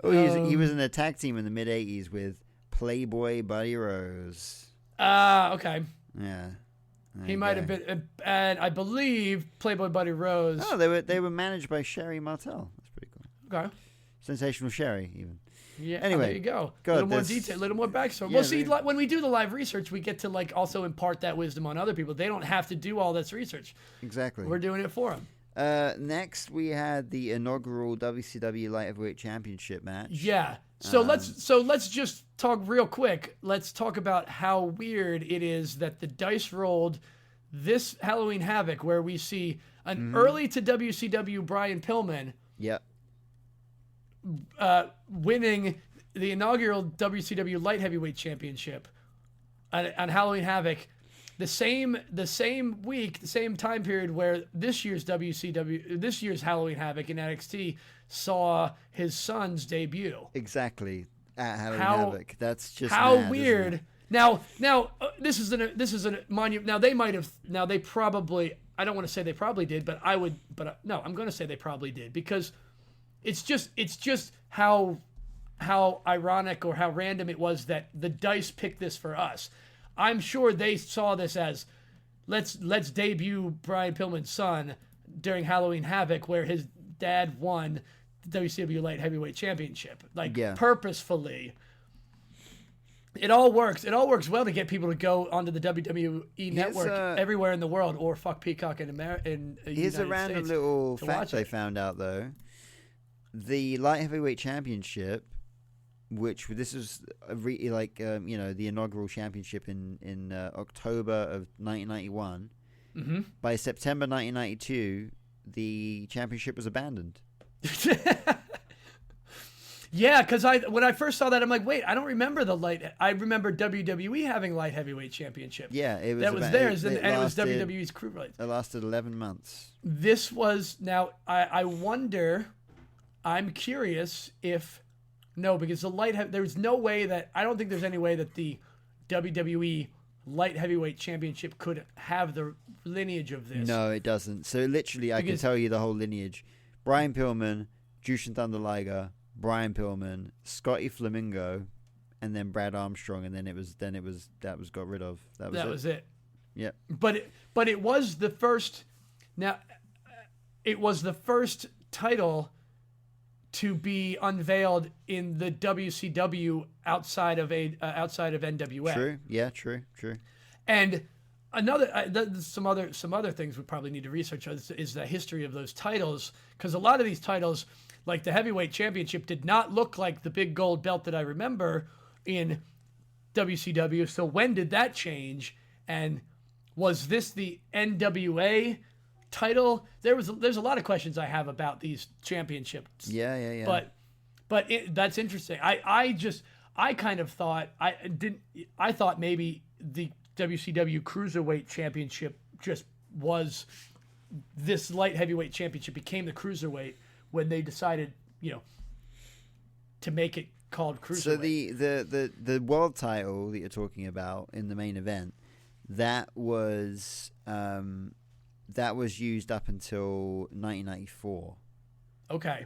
He was in a tag team in the mid '80s with Playboy Buddy Rose. Okay. Yeah, He might have been, and I believe Playboy Buddy Rose. Oh, they were managed by Sherry Martel. That's pretty cool. Okay. Sensational Sherry, even. Yeah. Anyway, there you go. A God, little more detail, a little more backstory. Yeah, Well, see, when we do the live research, we get to also impart that wisdom on other people. They don't have to do all this research. Exactly. We're doing it for them. Next, we had the inaugural WCW Light Heavyweight Championship match. Yeah. So let's just talk real quick. Let's talk about how weird it is that the dice rolled this Halloween Havoc, where we see an early to WCW Brian Pillman. Yep. Winning the inaugural WCW Light Heavyweight Championship on Halloween Havoc, the same week, the same time period where this year's Halloween Havoc in NXT saw his son's debut. Exactly. At Halloween Havoc. That's just how mad, weird. Isn't it? Now this is a monument. Now they probably. I don't want to say they probably did, but I would. But no, I'm going to say they probably did, because it's just how ironic or how random it was that the dice picked this for us. I'm sure they saw this as let's debut Brian Pillman's son during Halloween Havoc, where his dad won the WCW Light Heavyweight Championship, purposefully. It all works. It all works well to get people to go onto the WWE network everywhere in the world, or fuck Peacock in America. Here's a random little fact I found out, though. The Light Heavyweight Championship, which this is the inaugural championship in October of 1991. Mm-hmm. By September 1992, the championship was abandoned. Yeah, because when I first saw that, I'm like, wait, I don't remember the light. I remember WWE having light heavyweight championship. Yeah, it was. That was theirs, and it was WWE's Cruiserweight. It lasted 11 months. This was now. I wonder. I'm curious if because the there's no way that I don't think there's any way that the WWE light heavyweight championship could have the lineage of this. No, it doesn't. So literally, I can tell you the whole lineage: Brian Pillman, Jushin Thunder Liger, Brian Pillman, Scotty Flamingo, and then Brad Armstrong, and then it was got rid of. That was it. Yeah. But it was the first. Now, it was the first title to be unveiled in the WCW outside of NWA. True. Yeah. True. And some other things we probably need to research is the history of those titles, because a lot of these titles, like the heavyweight championship, did not look like the big gold belt that I remember in WCW. So when did that change? And was this the NWA title? There's a lot of questions I have about these championships. Yeah. But that's interesting. I kind of thought I thought maybe the WCW Cruiserweight Championship just was this light heavyweight championship became the Cruiserweight when they decided, to make it called Cruiserweight. So the world title that you're talking about in the main event, that was that was used up until 1994. Okay.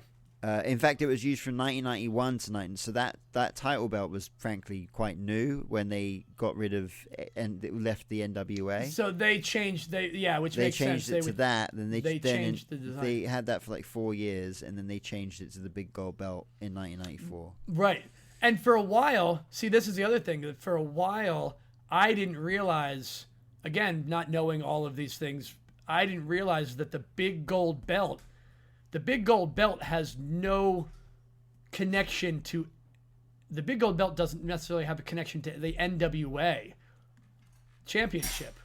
In fact, it was used from 1991 to 19. So that title belt was frankly quite new when they got rid of and left the NWA. So they changed. Which they makes sense. Changed it to that. Then they changed the design. They had that for like 4 years, and then they changed it to the big gold belt in 1994. Right. And for a while, see, this is the other thing. For a while, I didn't realize. Again, not knowing all of these things, I didn't realize that the big gold belt has no connection to. The big gold belt doesn't necessarily have a connection to the NWA championship,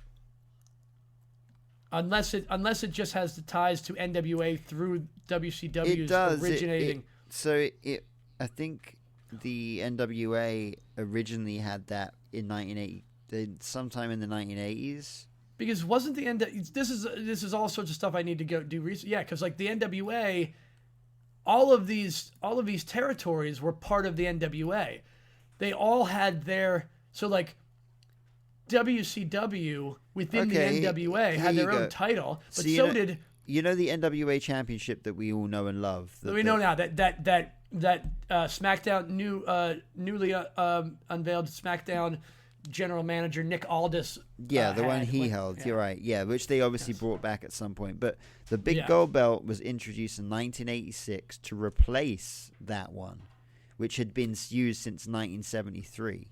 unless it just has the ties to NWA through WCW's originating. I think the NWA originally had that in 1980. Sometime in the 1980s. Because wasn't the this is all sorts of stuff I need to go do research. Yeah, because like the NWA, all of these territories were part of the NWA. They all had their WCW within the NWA had their own title, but so did the NWA championship that we all know and love. We know now that SmackDown newly unveiled SmackDown general manager Nick Aldis. The one he held. Yeah. You're right. Yeah, which they obviously brought back at some point. But the big gold belt was introduced in 1986 to replace that one, which had been used since 1973.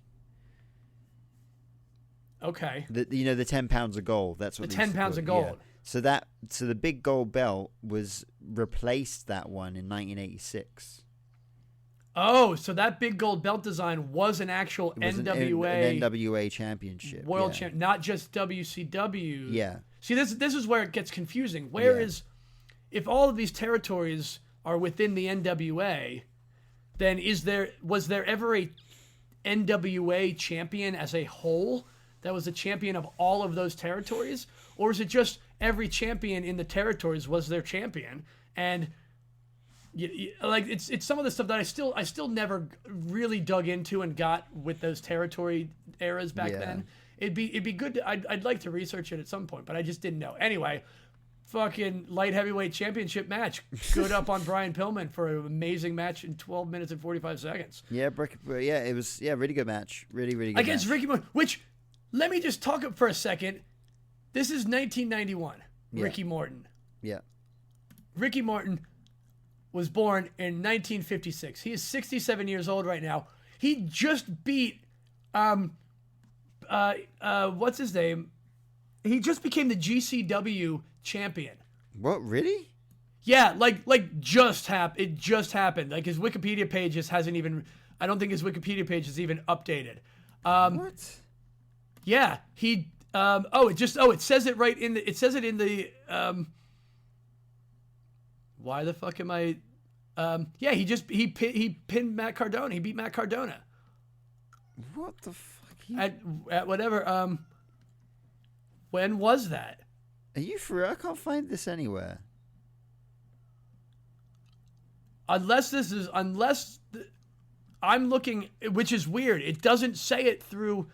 Okay. The 10 pounds of gold. That's what the 10 pounds of gold. Yeah. So the big gold belt was replaced that one in 1986. Oh, so that big gold belt design was an actual NWA an NWA championship, world champ, not just WCW. Yeah. See, this is where it gets confusing. Whereas, if all of these territories are within the NWA, then was there ever a NWA champion as a whole that was a champion of all of those territories, or is it just every champion in the territories was their champion and like it's some of the stuff that I still never really dug into and got with those territory eras back then. It'd be good. I'd like to research it at some point, but I just didn't know. Anyway, fucking light heavyweight championship match. Good up on Brian Pillman for an amazing match in 12 minutes and 45 seconds. Yeah, it was really good match. Really good against match. Ricky Morton. Which, let me just talk for a second. This is 1991. Ricky Morton. Yeah. Ricky Morton was born in 1956. He is 67 years old right now. He just beat, what's his name? He just became the GCW champion. What, really? Yeah, like just happened. It just happened. Like his Wikipedia page just hasn't even. I don't think his Wikipedia page is even updated. What? Yeah, he. It says it right in the. It says it in the. Why the fuck am I? He pinned Matt Cardona. He beat Matt Cardona. What the fuck? At whatever. When was that? Are you for real? I can't find this anywhere. Unless I'm looking, which is weird. It doesn't say it through.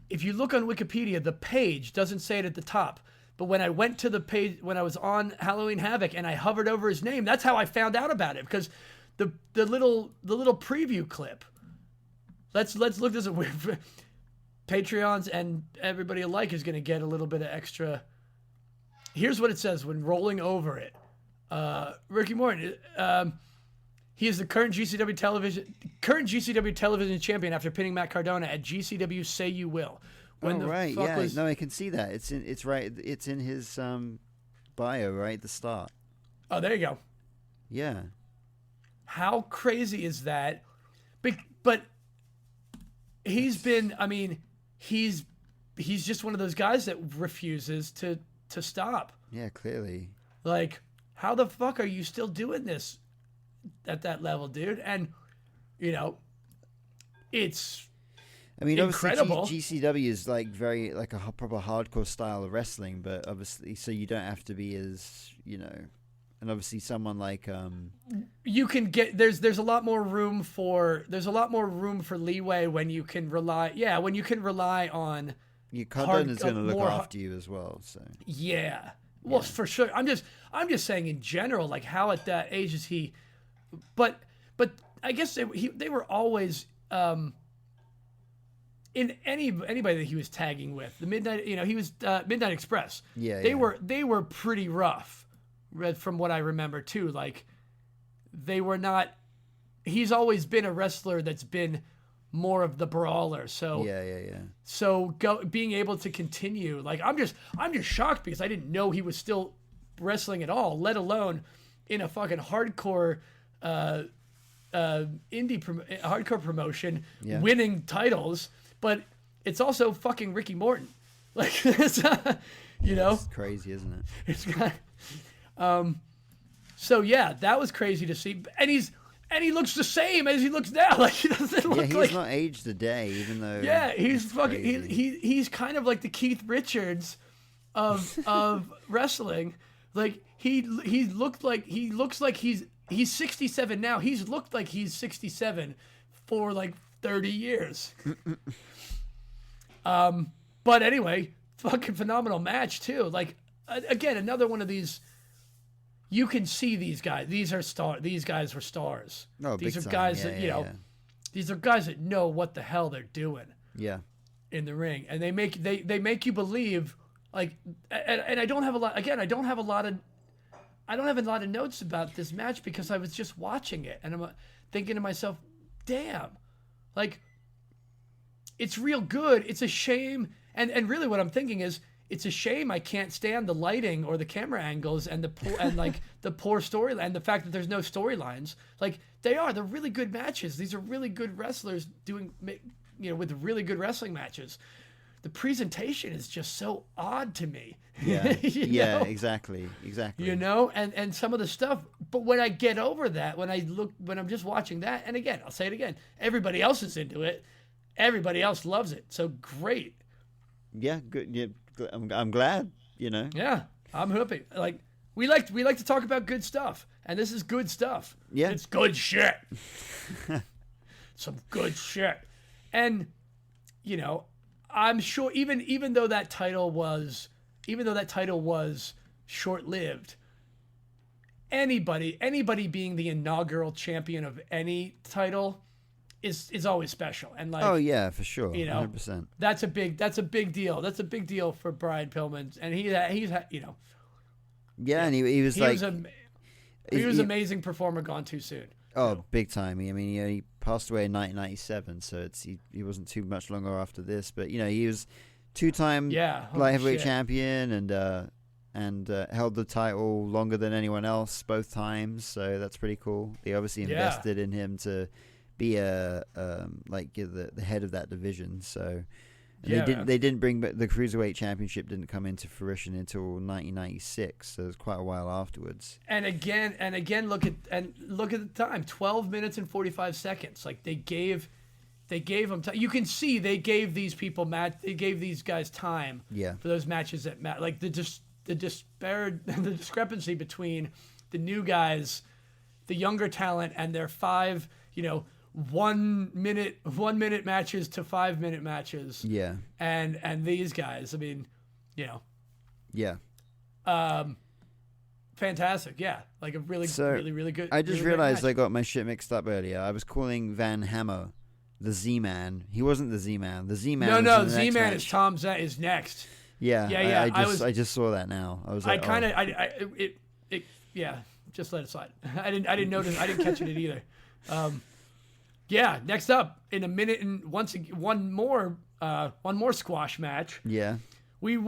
If you look on Wikipedia, the page doesn't say it at the top. But when I went to the page, when I was on Halloween Havoc and I hovered over his name, that's how I found out about it. Because the little preview clip. Let's look this up. Patreons and everybody alike is going to get a little bit of extra. Here's what it says when rolling over it. Ricky Morton, he is the current GCW television champion after pinning Matt Cardona at GCW Say You Will. Right, yeah. No, I can see that. It's right. It's in his bio, right at the start. Oh, there you go. Yeah. How crazy is that? But he's been. I mean, he's just one of those guys that refuses to stop. Yeah, clearly. Like, how the fuck are you still doing this at that level, dude? And it's. I mean, incredible. Obviously, GCW is like very like a proper hardcore style of wrestling, but obviously, so you don't have to be as and obviously someone like you can get there's a lot more room for leeway when you can rely on Your Cardone is going to look after you as well. So yeah, well, for sure. I'm just saying in general, like how at that age is he? But I guess they were always in anybody that he was tagging with the Midnight. He was Midnight Express. Yeah, they were pretty rough, from what I remember too. Like they were not. He's always been a wrestler that's been more of the brawler. So yeah. So being able to continue, like I'm just shocked because I didn't know he was still wrestling at all, let alone in a fucking hardcore hardcore promotion, winning titles. But it's also fucking Ricky Morton, like it's, It's crazy, isn't it? It's got, so yeah, that was crazy to see, and he looks the same as he looks now. Like he doesn't look like. Yeah, he's not aged a day, even though. Yeah, he's fucking. He's kind of like the Keith Richards of wrestling. Like he looks like he's 67 now. He's looked like he's 67 for like 30 years. But anyway, fucking phenomenal match too. Like again, another one of these. You can see these guys. These guys were stars. No, these big are time. guys that These are guys that know what the hell they're doing. Yeah. In the ring, and they make you believe. Like, and I don't have a lot. Again, I don't have a lot of notes about this match because I was just watching it, and I'm thinking to myself, "Damn, like, it's real good. It's a shame." And really, what I'm thinking is, it's a shame I can't stand the lighting or the camera angles and the poor storyline and the fact that there's no storylines. Like they're really good matches. These are really good wrestlers doing, with really good wrestling matches. The presentation is just so odd to me. Yeah, know? exactly. And some of the stuff. But when I get over that, when I'm just watching that, and again, I'll say it again, everybody else is into it. Everybody else loves it. So great. Yeah, good. Yeah, I'm glad. Yeah, I'm happy. Like we like to talk about good stuff, and this is good stuff. Yeah, it's good shit. Some good shit, and I'm sure even though that title was short-lived, anybody being the inaugural champion of any title is always special. And like, oh yeah, for sure, 100%. That's a big deal. That's a big deal for Brian Pillman, and he's Yeah, and he was an amazing performer gone too soon. Oh, big time. I mean, he passed away in 1997, so he wasn't too much longer after this. But he was two-time light heavyweight champion and held the title longer than anyone else both times. So that's pretty cool. They obviously invested in him to be the head of that division. So. And they didn't bring back the Cruiserweight Championship. Didn't come into fruition until 1996, so it was quite a while afterwards. And again, look at the time: 12 minutes and 45 seconds. Like they gave them time. You can see they gave these people they gave these guys time. Yeah. For those matches that matter. Like the discrepancy between the new guys, the younger talent, and their 5, 1 minute matches to 5 minute matches. Yeah. And these guys, I mean, Yeah. Fantastic. Yeah. Like a really good. I just really realized I got my shit mixed up earlier. I was calling Van Hammer the Z-Man. He wasn't the Z-Man. The Z-Man. No, Z-Man is Tom Zenk is next. Yeah. Yeah. I just saw that now. I was like, just let it slide. I didn't notice. I didn't catch it either. Yeah, next up in a minute and one more squash match. Yeah, we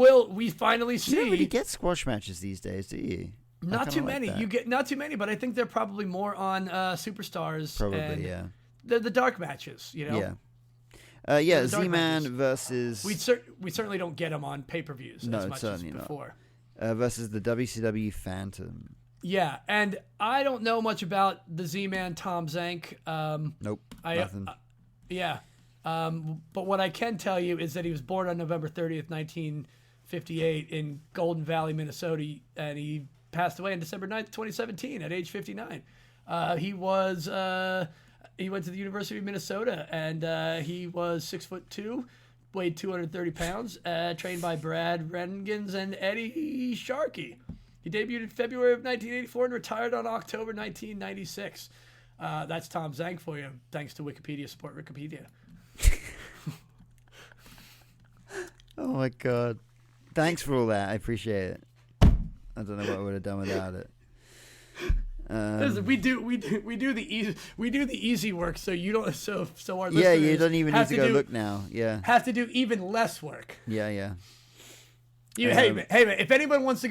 finally see. You don't really get squash matches these days, do you? Not too many. You get not too many, but I think they're probably more on Superstars. Probably, and yeah. The dark matches, Yeah. Z-Man versus. We certainly don't get them on pay-per-views as much as before. Versus the WCW Phantom. Yeah, and I don't know much about the Z-Man Tom Zenk. Nope, nothing. But what I can tell you is that he was born on November 30th, 1958 in Golden Valley, Minnesota, and he passed away on December 9th, 2017 at age 59. He went to the University of Minnesota, and he was 6'2", weighed 230 pounds, trained by Brad Rengans and Eddie Sharkey. He debuted in February of 1984 and retired on October 1996. That's Tom Zenk for you. Thanks to Wikipedia. Support Wikipedia. Oh my god! Thanks for all that. I appreciate it. I don't know what I would have done without it. Listen, we do the easy work, so you don't. So our yeah, listeners you don't even need to go do, look now. Yeah, have to do even less work. yeah. Hey man, if anyone wants us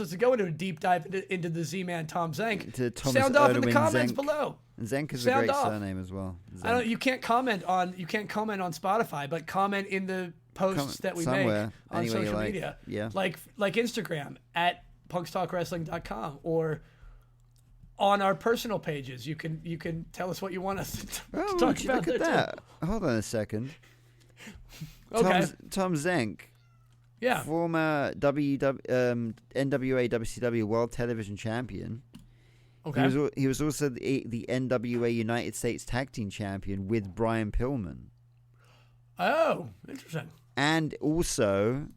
to go into a deep dive into the Z-Man Tom Zenk, sound off in the comments below. Zenk is a great surname as well. Zenk. You can't comment on Spotify, but comment in the posts that we make on social media. Yeah, like Instagram at punkstalkwrestling.com or on our personal pages. You can tell us what you want us to talk about. Look at that. Hold on a second. Okay. Tom Zenk. Yeah. Former NWA WCW World Television Champion. Okay. He was also the NWA United States Tag Team Champion with Brian Pillman. Oh, interesting. And also,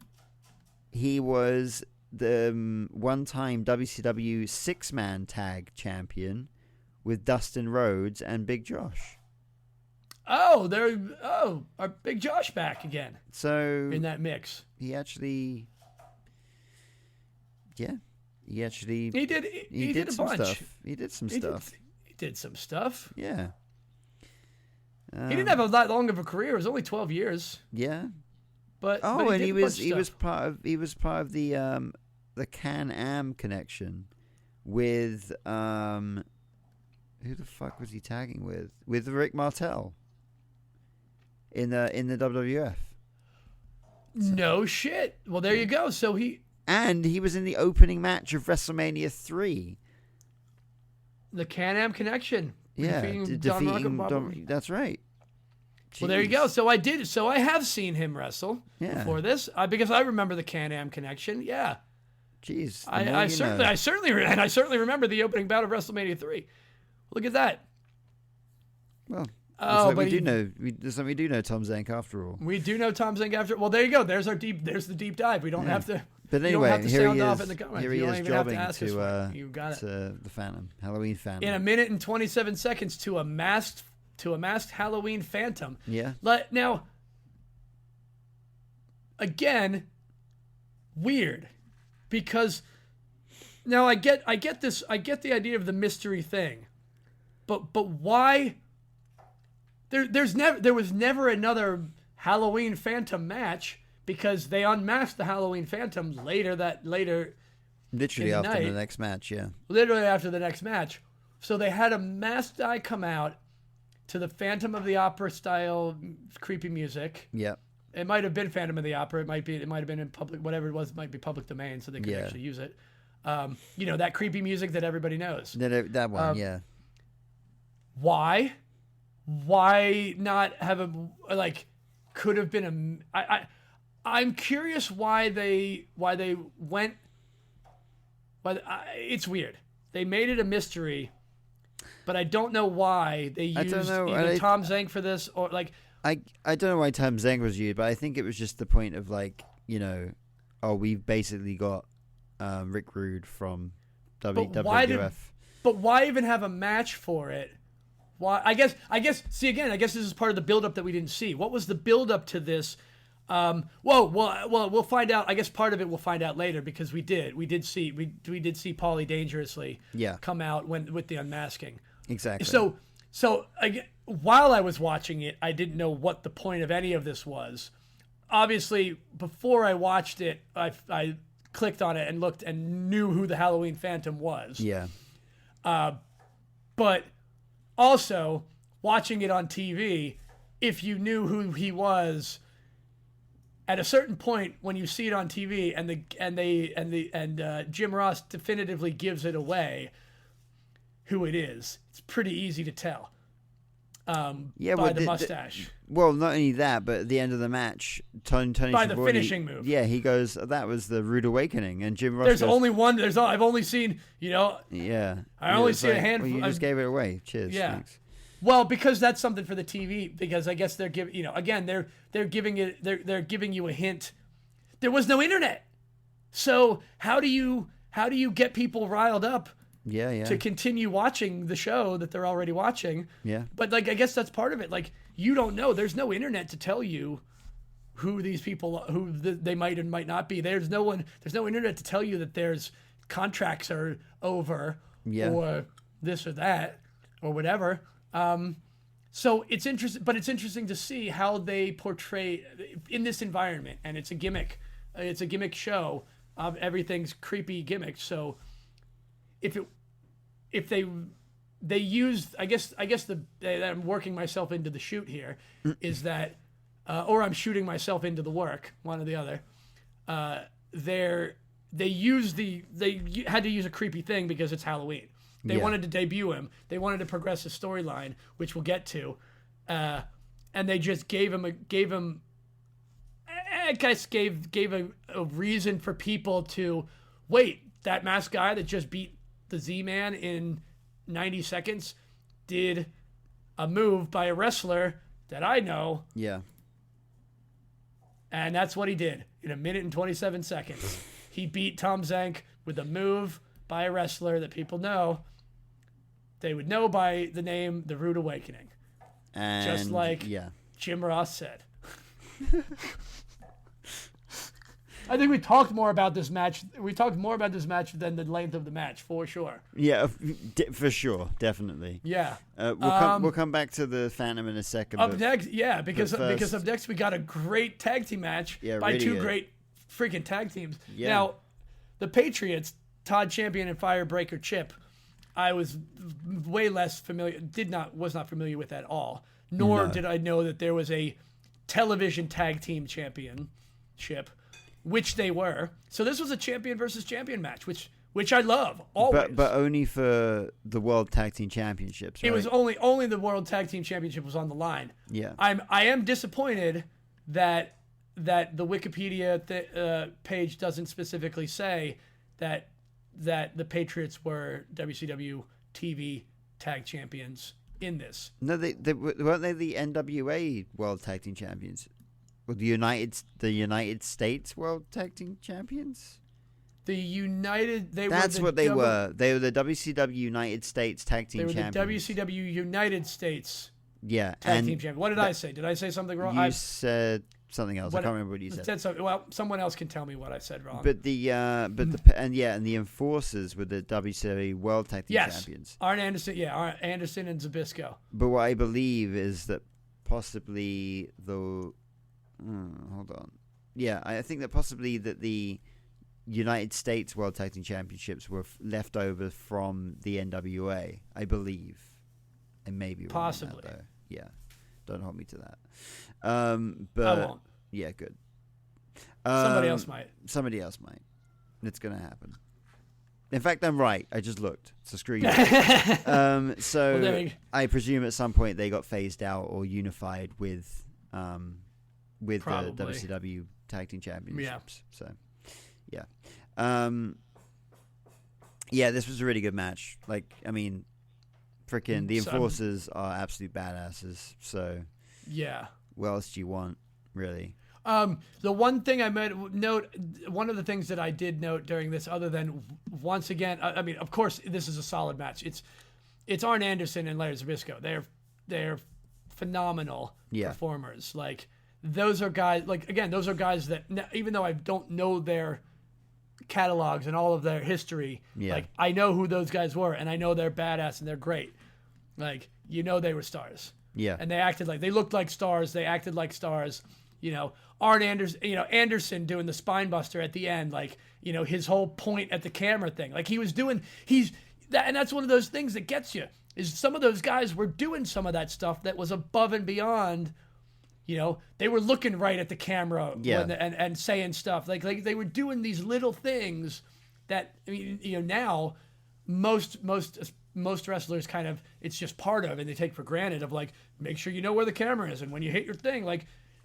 he was the one-time WCW six-man tag champion with Dustin Rhodes and Big Josh. Our Big Josh back again. So in that mix, he actually did a bunch. Stuff. He did some stuff. He did some stuff. Yeah. He didn't have that long of a career. It was only 12 years. Yeah. But he was part of the Can-Am connection with who the fuck was he tagging with? With Rick Martel. In the WWF. No shit. Well, there you go. So he was in the opening match of WrestleMania 3. The Can-Am connection. Yeah, defeating Don. That's right. Jeez. Well, there you go. So I have seen him wrestle before this because I remember the Can-Am connection. Yeah. Jeez. I certainly remember the opening bout of WrestleMania 3. Look at that. Well. We do know Tom Zenk after all. We do know Tom Zenk after. Well, there you go. There's the deep dive. We don't have to. But anyway, you don't have to sound off in the comments. Here he you don't is even have to jobbing ask to us you got it. To the Phantom, Halloween Phantom. In a minute and 27 seconds to a masked Halloween Phantom. Yeah. Now, again, weird, because now I get the idea of the mystery thing, but why? There was never another Halloween Phantom match because they unmasked the Halloween Phantom later. Literally after the next match, yeah. Literally after the next match. So they had a masked guy come out to the Phantom of the Opera style creepy music. Yeah. It might have been Phantom of the Opera. It might have been in public, whatever it was. It might be public domain, so they could actually use it. That creepy music that everybody knows. That one, yeah. Why? Why not have could have been I'm curious why they went. But it's weird. They made it a mystery, but I don't know why they used either Tom Zenk for this or I don't know why Tom Zenk was used, but I think it was just the point of we've basically got Rick Rude from WWF. But why even have a match for it? Why? I guess. This is part of the buildup that we didn't see. What was the buildup to this? We'll find out. I guess part of it we'll find out later because we did see Paulie Dangerously come out with the unmasking. Exactly. So while I was watching it, I didn't know what the point of any of this was. Obviously, before I watched it, I clicked on it and looked and knew who the Halloween Phantom was. Yeah. But also watching it on TV, if you knew who he was, at a certain point when you see it on TV and Jim Ross definitively gives it away who it is, it's pretty easy to tell. By the mustache. Well, not only that, but at the end of the match, Tony by the finishing move. Yeah, he goes, "That was the Rude Awakening," and Jim Ross. There's only one. I've only seen. Yeah. I only see a handful. Well, you just gave it away. Cheers. Yeah. Thanks. Well, because that's something for the TV. Because I guess they're giving, again, they're giving you a hint. There was no internet, so how do you get people riled up? Yeah. To continue watching the show that they're already watching. Yeah. But like, I guess that's part of it. Like, you don't know. There's no internet to tell you who these people, they might and might not be. There's no internet to tell you that there's contracts are over or this or that or whatever. So it's interesting, but it's interesting to see how they portray in this environment, and it's a gimmick. It's a gimmick show. Everything's creepy gimmick. So if they used, I guess I'm working myself into the shoot here, is that, or I'm shooting myself into the work, one or the other. They had to use a creepy thing because it's Halloween. They wanted to debut him. They wanted to progress the storyline, which we'll get to, and they just gave him a reason for people to wait. That masked guy that just beat the Z-Man in 90 seconds did a move by a wrestler that I know. Yeah. And that's what he did in 1 minute and 27 seconds. He beat Tom Zenk with a move by a wrestler that people know. They would know by the name The Rude Awakening. And just like Jim Ross said. I think we talked more about this match. We talked more about this match than the length of the match, for sure. Yeah, for sure, definitely. Yeah. We'll come back to the Phantom in a second. Up next, because up next we got a great tag team match by two great freaking tag teams. Yeah. Now, the Patriots, Todd Champion and Firebreaker Chip, I was way less familiar. Was not familiar with at all. Nor did I know that there was a television tag team championship. Which they were. So this was a champion versus champion match, which I love always. But only for the World Tag Team Championships, right? It was only the World Tag Team Championship was on the line. Yeah. I am disappointed that the Wikipedia page doesn't specifically say that the Patriots were WCW TV tag champions in this. No, they weren't they the NWA World Tag Team Champions? Well, the United States World Tag Team Champions? That's what they were. They were the WCW United States Tag Team Champions. They were the WCW United States Tag Team Champions. What did I say? Did I say something wrong? You said something else. I can't remember what you said. Well, someone else can tell me what I said wrong. But the Enforcers were the WCW World Tag Team Champions. Arn Anderson, Arn Anderson and Zbyszko. But what I believe is that possibly hold on. Yeah, I think that possibly that the United States World Tag Team Championships were left over from the NWA, I believe. I may be wrong. Possibly. Though. Yeah. Don't hold me to that. But I won't. Yeah, good. Somebody else might. Somebody else might. It's going to happen. In fact, I'm right. I just looked. So screw you. So well, I presume at some point they got phased out or unified with Probably. The WCW Tag Team Championships. Yeah. So, yeah, this was a really good match. Like, I mean, freaking the Enforcers are absolute badasses. So, yeah. What else do you want, really? The one thing I might note, one of the things that I did note during this, other than once again, I mean, of course, this is a solid match. It's Arn Anderson and Larry Zbyszko. They're phenomenal performers. Like, those are guys, those are guys that, even though I don't know their catalogs and all of their history, like, I know who those guys were, and I know they're badass and they're great. Like, they were stars. Yeah. And they looked like stars. They acted like stars. Arn Anderson, Anderson doing the spine buster at the end, like, his whole point at the camera thing. Like, and that's one of those things that gets you, is some of those guys were doing some of that stuff that was above and beyond. They were looking right at the camera and saying stuff like they were doing these little things that, I mean, now most wrestlers kind of, it's just part of, and they take for granted of, like, make sure you know where the camera is, and when you hit your thing, like,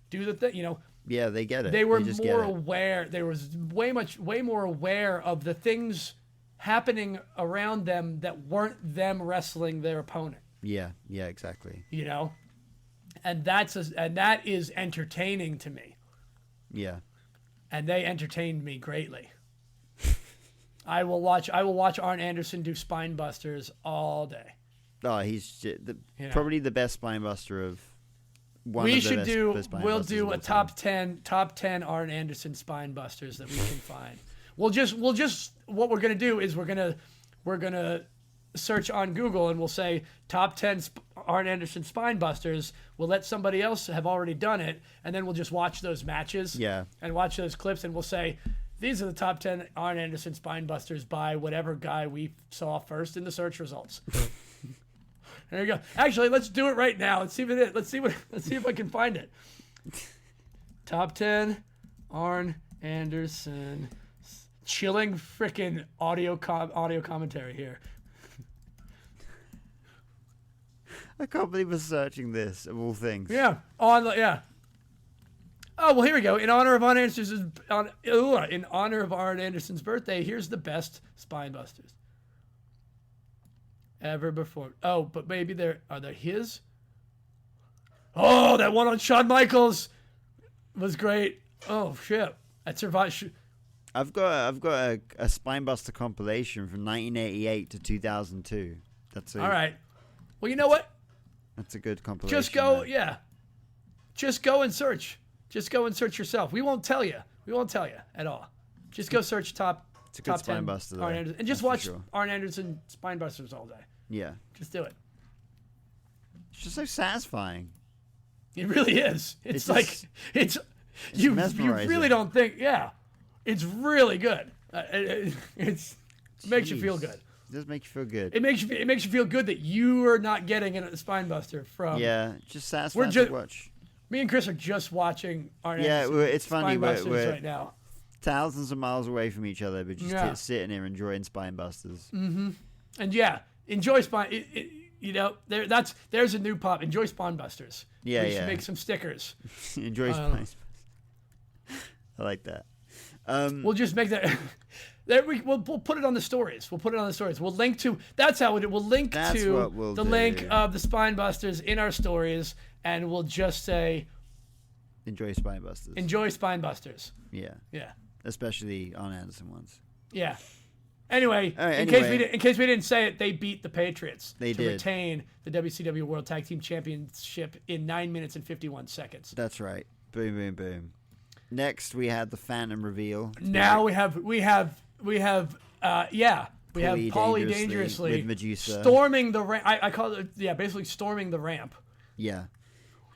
do the thing, Yeah, they get it. They were more aware. They was way more aware of the things happening around them that weren't them wrestling their opponent. Yeah, exactly. You know, and that is entertaining to me. Yeah. And they entertained me greatly. I will watch Arn Anderson do spine busters all day. Oh, he's probably the best spine buster of one we of the should best, do best spine we'll busters do of a all time. top 10 Arn Anderson spine busters that we can find. We'll just what we're going to do is we're going to search on Google and we'll say top 10 Arn Anderson spine busters. We'll let somebody else have already done it, and then we'll just watch those matches and watch those clips, and we'll say these are the top 10 Arn Anderson spine busters by whatever guy we saw first in the search results. There you go. Actually, let's do it right now. Let's see if it is. Let's see if I can find it. Top 10 Arn Anderson chilling freaking audio commentary here. I can't believe we're searching this of all things. Yeah. Oh, well, here we go. In honor of Arn Anderson's birthday, here's the best spine busters ever performed. Oh, but maybe are they his? Oh, that one on Shawn Michaels was great. Oh shit, that survived. I've got a spine buster compilation from 1988 to 2002. All right. Well, you know what? That's a good compilation. Just go, Just go and search. Just go and search yourself. We won't tell you. We won't tell you at all. Just go search top 10 buster, Arn Anderson, and just watch Arn Anderson spine busters all day. Yeah. Just do it. It's just so satisfying. It really is. It's you really don't think. Yeah, it's really good. It makes you feel good. It does make you feel good. It makes you feel good that you are not getting a spine buster from. Yeah, just satisfying to watch. Me and Chris are just watching Arn Anderson. Yeah, it's funny. Spine busters right now. Thousands of miles away from each other, but just sitting here enjoying spine busters. Mm-hmm. And enjoy spine. There's a new pop. Enjoy spine busters. Yeah, we should make some stickers. Enjoy spine busters. I like that. We'll just make that. We'll put it on the stories. We'll link to. That's how it. We'll link to the link of the spine busters in our stories, and we'll just say, enjoy spine busters. Enjoy spine busters. Yeah. Yeah. Especially Arn Anderson ones. Yeah. Anyway, in case we didn't say it, they beat the Patriots to retain the WCW World Tag Team Championship in 9 minutes and 51 seconds. That's right. Boom, boom, boom. Next, we had the Phantom reveal. Now we have Paulie Dangerously with Medusa storming the ramp. I call it basically storming the ramp. Yeah,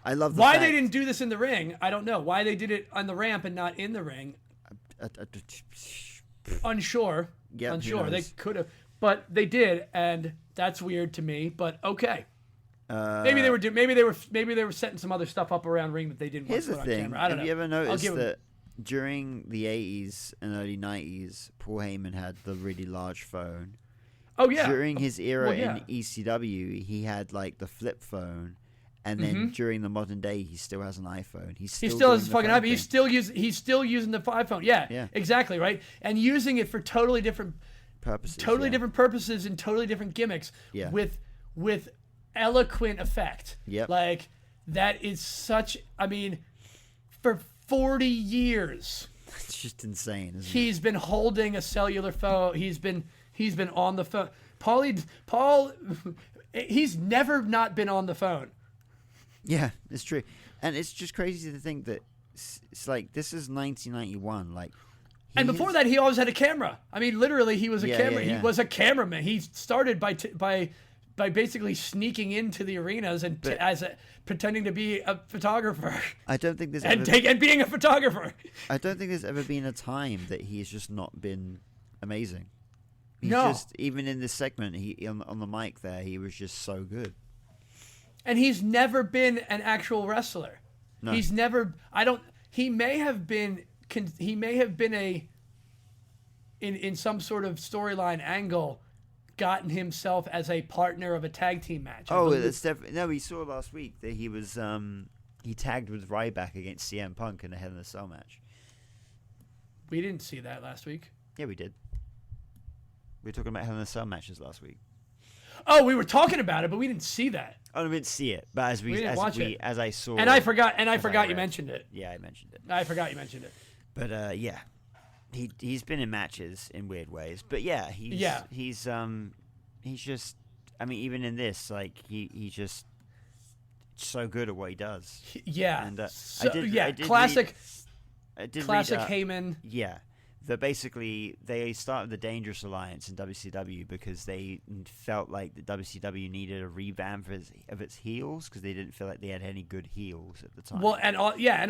I love why they didn't do this in the ring. I don't know why they did it on the ramp and not in the ring. Unsure. Yep, unsure. They could have, but they did, and that's weird to me. But okay. Maybe they were setting some other stuff up around ring that they didn't want to put on camera. I don't know. Have you ever noticed that during the 80s and early 90s, Paul Heyman had the really large phone? Oh yeah. During his era in ECW, he had like the flip phone, and then during the modern day, he still has an iPhone. He still has a fucking iPhone. He's still using the iPhone. Yeah. Exactly right, and using it for totally different purposes. Different purposes and totally different gimmicks. Yeah. With eloquent effect. Yep. Like that is such. I mean, for 40 years. It's just insane. He's been holding a cellular phone. He's been on the phone. Paul, he's never not been on the phone. Yeah, it's true, and it's just crazy to think that it's like this is 1991. Like, and before that, he always had a camera. I mean, literally, he was a camera. He was a cameraman. He started by basically sneaking into the arenas and pretending to be a photographer. I don't think there's and being a photographer. I don't think there's ever been a time that he's just not been amazing. Even in this segment, he on the mic there, he was just so good. And he's never been an actual wrestler. No. He's never. He may have been in some sort of storyline angle, gotten himself as a partner of a tag team match. That's definitely no. We saw last week that he was he tagged with Ryback against CM Punk in a Hell in a Cell match. We didn't see that last week. Yeah, we did. We were talking about Hell in a Cell matches last week. Oh, we were talking about it, but we didn't see that. Oh, I didn't see it, but as I saw, And I forgot you mentioned it. Yeah, I mentioned it. I forgot you mentioned it. But yeah, he's been in matches in weird ways. But yeah, he's just. I mean, even in this, like he's just so good at what he does. Yeah. And I did classic Heyman. Yeah. That basically they started the Dangerous Alliance in WCW because they felt like the WCW needed a revamp of its heels because they didn't feel like they had any good heels at the time. Well, and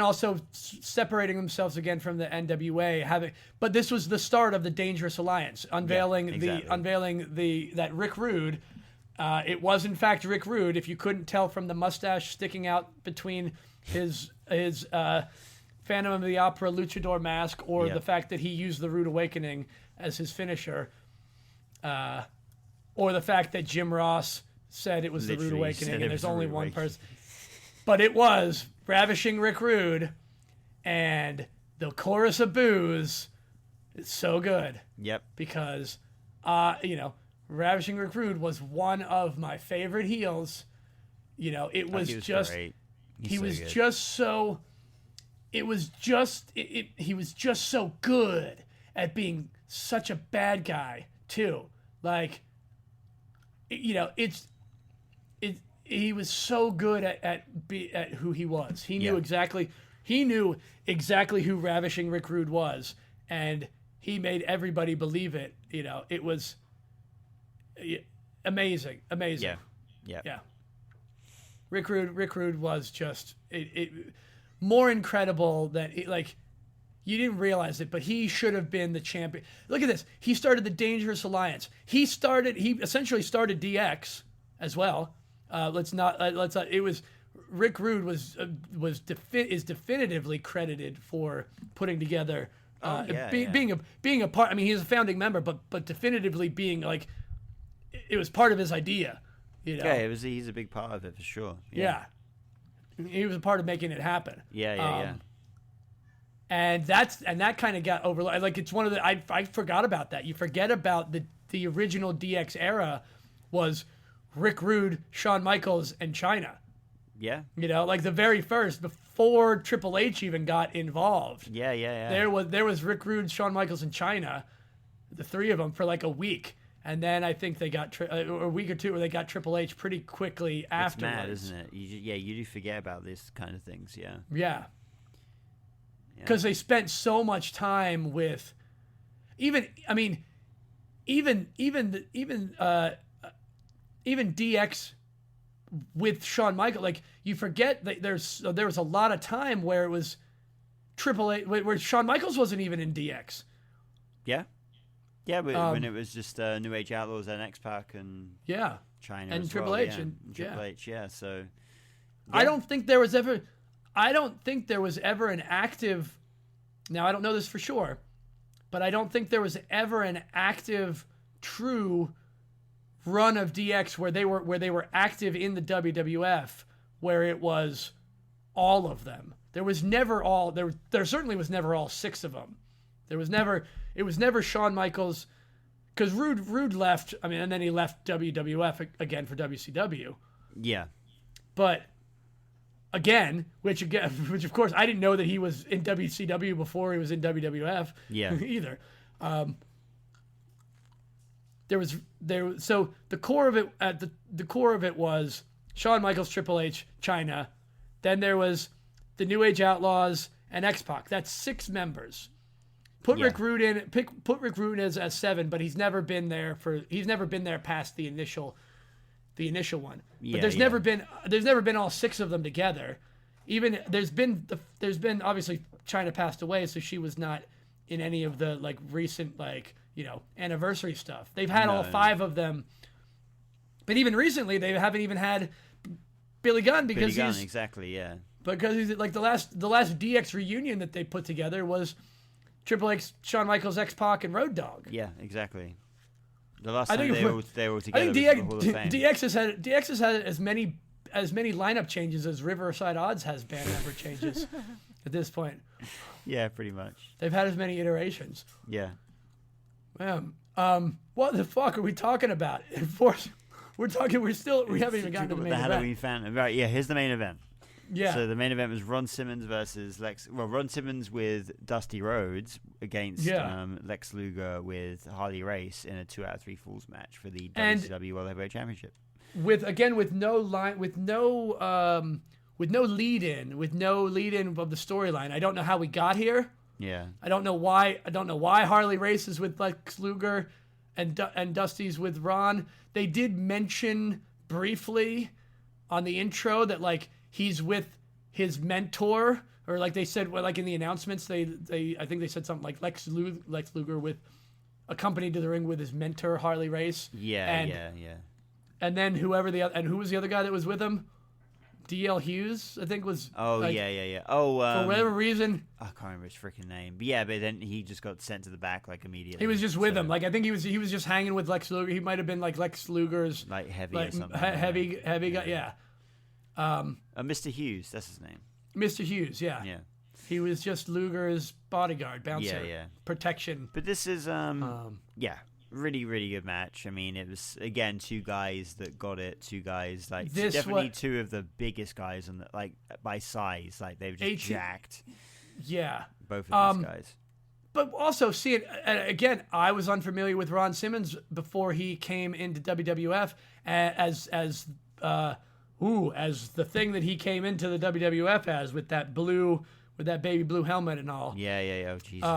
also separating themselves again from the NWA. But this was the start of the Dangerous Alliance, unveiling that Rick Rude. It was in fact Rick Rude. If you couldn't tell from the mustache sticking out between his Phantom of the Opera luchador mask, or the fact that he used the Rude Awakening as his finisher, or the fact that Jim Ross said it was the Rude Awakening and there's only one person. But it was Ravishing Rick Rude, and the chorus of boos is so good. Yep. Because, Ravishing Rick Rude was one of my favorite heels. It was just... Great. He was just so... He was just so good at being such a bad guy too. Like, he was so good at who he was. He knew exactly who Ravishing Rick Rude was, and he made everybody believe it. It was amazing. Yeah. Rick Rude was just more incredible than you didn't realize it, but he should have been the champion. Look at this. He started the Dangerous Alliance. He essentially started DX as well. It was Rick Rude is definitively credited for putting together being a part. I mean, he's a founding member, but definitively being it was part of his idea. Yeah, he's a big part of it for sure. Yeah. He was a part of making it happen. Yeah. And that kind of got overlooked. Like, it's one of the I forgot about that. You forget about the original DX era was Rick Rude, Shawn Michaels, and Chyna. Yeah. Like the very first, before Triple H even got involved. Yeah. There was Rick Rude, Shawn Michaels, and Chyna, the three of them for like a week. And then I think they got a week or two where they got Triple H pretty quickly afterwards. It's mad, isn't it? You do forget about this kind of things. Yeah. Yeah. Because they spent so much time with, even DX with Shawn Michaels. Like, you forget that there was a lot of time where it was Triple H, where Shawn Michaels wasn't even in DX. Yeah. Yeah, but when it was just New Age Outlaws and X-Pac and Chyna and as Triple well, H So I don't think there was ever an active. Now, I don't know this for sure, but I don't think there was ever an active, true run of DX where they were active in the WWF, where it was all of them. There was never all there. There certainly was never all six of them. It was never Shawn Michaels, because Rude left. I mean, and then he left WWF again for WCW. Yeah. But again, which of course I didn't know that he was in WCW before he was in WWF. Yeah. Either. So the core of it the core of it was Shawn Michaels, Triple H, Chyna. Then there was the New Age Outlaws and X-Pac. That's 6 members. Put Rick Rude in as 7, but he's never been there past the initial one. But there's never been all 6 of them together. Even there's been obviously Chyna passed away, so she was not in any of the recent anniversary stuff. They've had all 5 of them, but even recently they haven't even had Billy Gunn because he's exactly because he's the last DX reunion that they put together was Triple H, Shawn Michaels, X-Pac, and Road Dogg. Yeah, exactly. The last time they were together I think was the Hall of Fame. DX has had as many lineup changes as Riverside Odds has band member changes at this point. Yeah, pretty much. They've had as many iterations. Yeah. Man, what the fuck are we talking about? We're talking. We haven't even gotten to the main event. Halloween fan. Right. Yeah. Here's the main event. Yeah. So the main event was Ron Simmons versus Ron Simmons with Dusty Rhodes against Lex Luger with Harley Race in a 2 out of 3 falls match for the WCW World Heavyweight Championship. With no lead in of the storyline. I don't know how we got here. Yeah. I don't know why Harley Race is with Lex Luger and Dusty's with Ron. They did mention briefly on the intro that like he's with his mentor, or like they said, like in the announcements, I think they said something like Lex Luger with accompanied to the ring with his mentor Harley Race. Yeah. And then who was the other guy that was with him? D.L. Hughes, I think was. Oh, like, yeah. Oh, for whatever reason. I can't remember his freaking name. But yeah, but then he just got sent to the back like immediately. He was just with him. Like I think he was just hanging with Lex Luger. He might have been like Lex Luger's like heavy or something. Heavy guy. Yeah. Mr. Hughes, that's his name. Mr. Hughes, yeah. Yeah. He was just Luger's bodyguard, bouncer, protection. But this is really, really good match. I mean, it was again 2 guys that got it. 2 guys like definitely 2 of the biggest guys on like by size. Like they've just jacked. Yeah. Both of these guys. But also see it again. I was unfamiliar with Ron Simmons before he came into WWF as the thing that he came into the WWF as with that baby blue helmet and all. Yeah. Oh Jesus.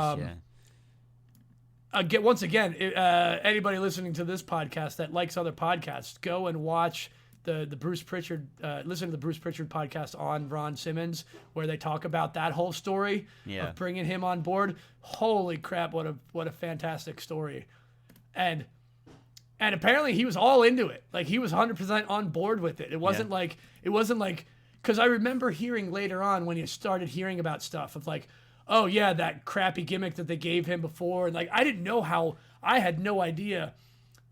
Once again, anybody listening to this podcast that likes other podcasts, go and watch the Bruce Pritchard, listen to the Bruce Pritchard podcast on Ron Simmons, where they talk about that whole story of bringing him on board. Holy crap, what a fantastic story. And apparently he was all into it. Like he was 100% on board with it. It wasn't like, because I remember hearing later on when you started hearing about stuff of like, oh yeah, that crappy gimmick that they gave him before. And like, I had no idea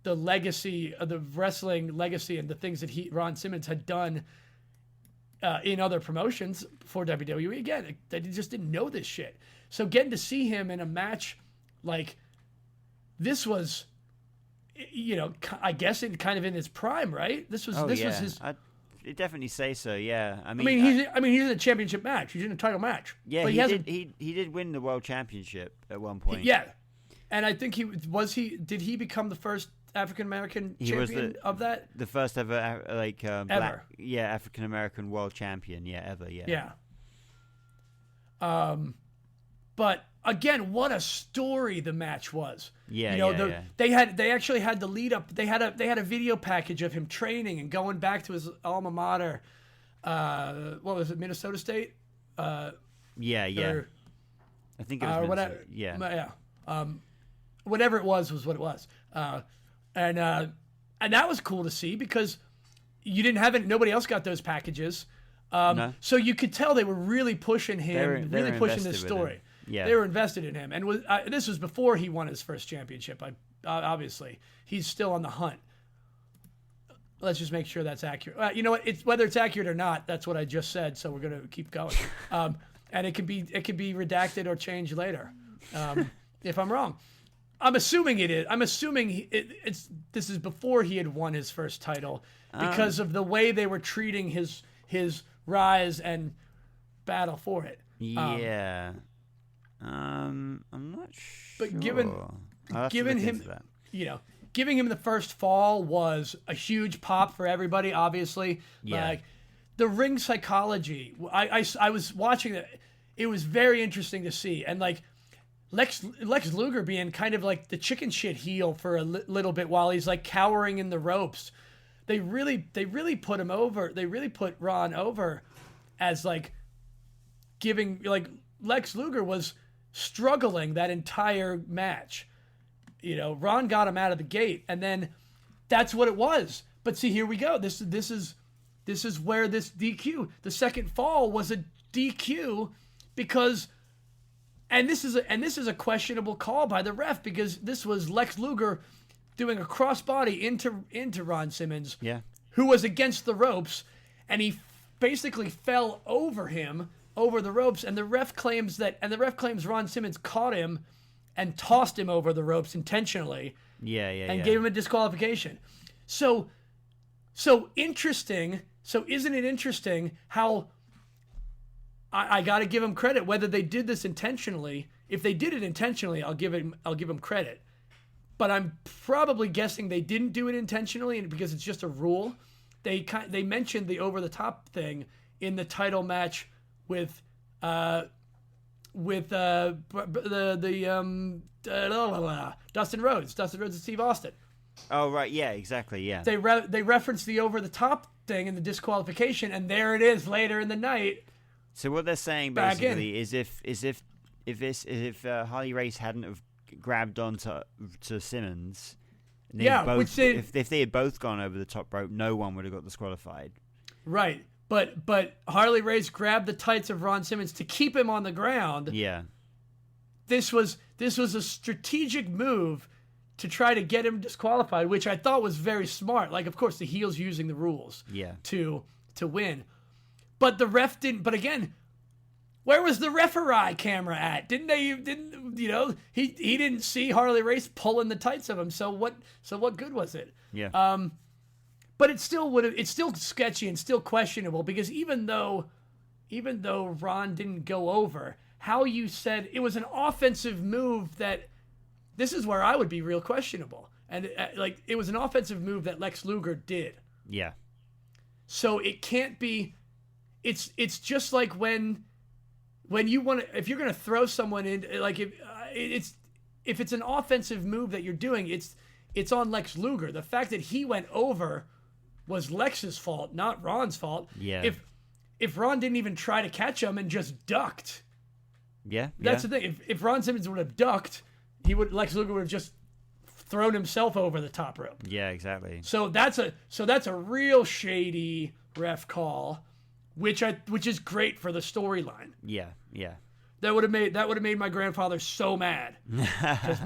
the legacy of the wrestling legacy and the things that Ron Simmons had done in other promotions before WWE. Again, I just didn't know this shit. So getting to see him in a match like this was, I guess it kind of in his prime, right? This was his. I'd definitely say so. Yeah, I mean, he's in a championship match. He's in a title match. Yeah, but he did win the world championship at one point. Yeah, and I think did he become the first African American champion of that? The first ever ever. Black, African American world champion. Yeah, ever. Yeah. Yeah. But again, what a story the match was. Yeah, They actually had the lead up. They had a video package of him training and going back to his alma mater. What was it, Minnesota State? I think it was whatever. Whatever it was what it was. And that was cool to see because you didn't have it. Nobody else got those packages. No. So you could tell they were really pushing him, they were pushing this story. Yeah. They were invested in him. And this was before he won his first championship. Obviously, he's still on the hunt. Let's just make sure that's accurate. You know what? Whether it's accurate or not, that's what I just said. So we're going to keep going. And it could be redacted or changed later if I'm wrong. I'm assuming it is. I'm assuming this is before he had won his first title because of the way they were treating his rise and battle for it. I'm not sure. But given him, giving him the first fall was a huge pop for everybody. Obviously, like the ring psychology. I was watching it. It was very interesting to see, and like Lex Luger being kind of like the chicken shit heel for a little bit while he's like cowering in the ropes. They really put him over. They really put Ron over as like giving like Lex Luger was struggling that entire match. Ron got him out of the gate, and then that's what it was. But see, here we go. This is where this DQ, the second fall, was a DQ because, and this is a questionable call by the ref because this was Lex Luger doing a crossbody into Ron Simmons, who was against the ropes, and he basically fell over him. Over the ropes, and the ref claims Ron Simmons caught him and tossed him over the ropes intentionally. And gave him a disqualification. So So interesting. So isn't it interesting how I got to give them credit whether they did this intentionally. If they did it intentionally, I'll give them credit. But I'm probably guessing they didn't do it intentionally, and because it's just a rule. They mentioned the over the top thing in the title match with Dustin Rhodes and Steve Austin. Oh right, yeah, exactly, yeah. They referenced the over the top thing in the disqualification, and there it is later in the night. So what they're saying basically is if Harley Race hadn't have grabbed onto Simmons, if they had both gone over the top rope, no one would have got disqualified. Right, but Harley Race grabbed the tights of Ron Simmons to keep him on the ground. Yeah, this was a strategic move to try to get him disqualified, which I thought was very smart. Like, of course, the heel's using the rules to win. But the ref didn't. But again, where was the referee camera at? He didn't see Harley Race pulling the tights of him. So what good was it? Yeah. But it's still sketchy and still questionable, because even though Ron didn't go over, how you said it was an offensive move, that this is where I would be real questionable. And it was an offensive move that Lex Luger did. Yeah. So it can't be. It's just like when you want to, if you're going to throw someone in, like if it's an offensive move that you're doing, it's on Lex Luger. The fact that he went over was Lex's fault, not Ron's fault. Yeah. If Ron didn't even try to catch him and just ducked. Yeah. That's the thing. If Ron Simmons would have ducked, Lex Luger would have just thrown himself over the top rope. Yeah, exactly. So that's a real shady ref call, which is great for the storyline. Yeah, yeah. That would have made my grandfather so mad, because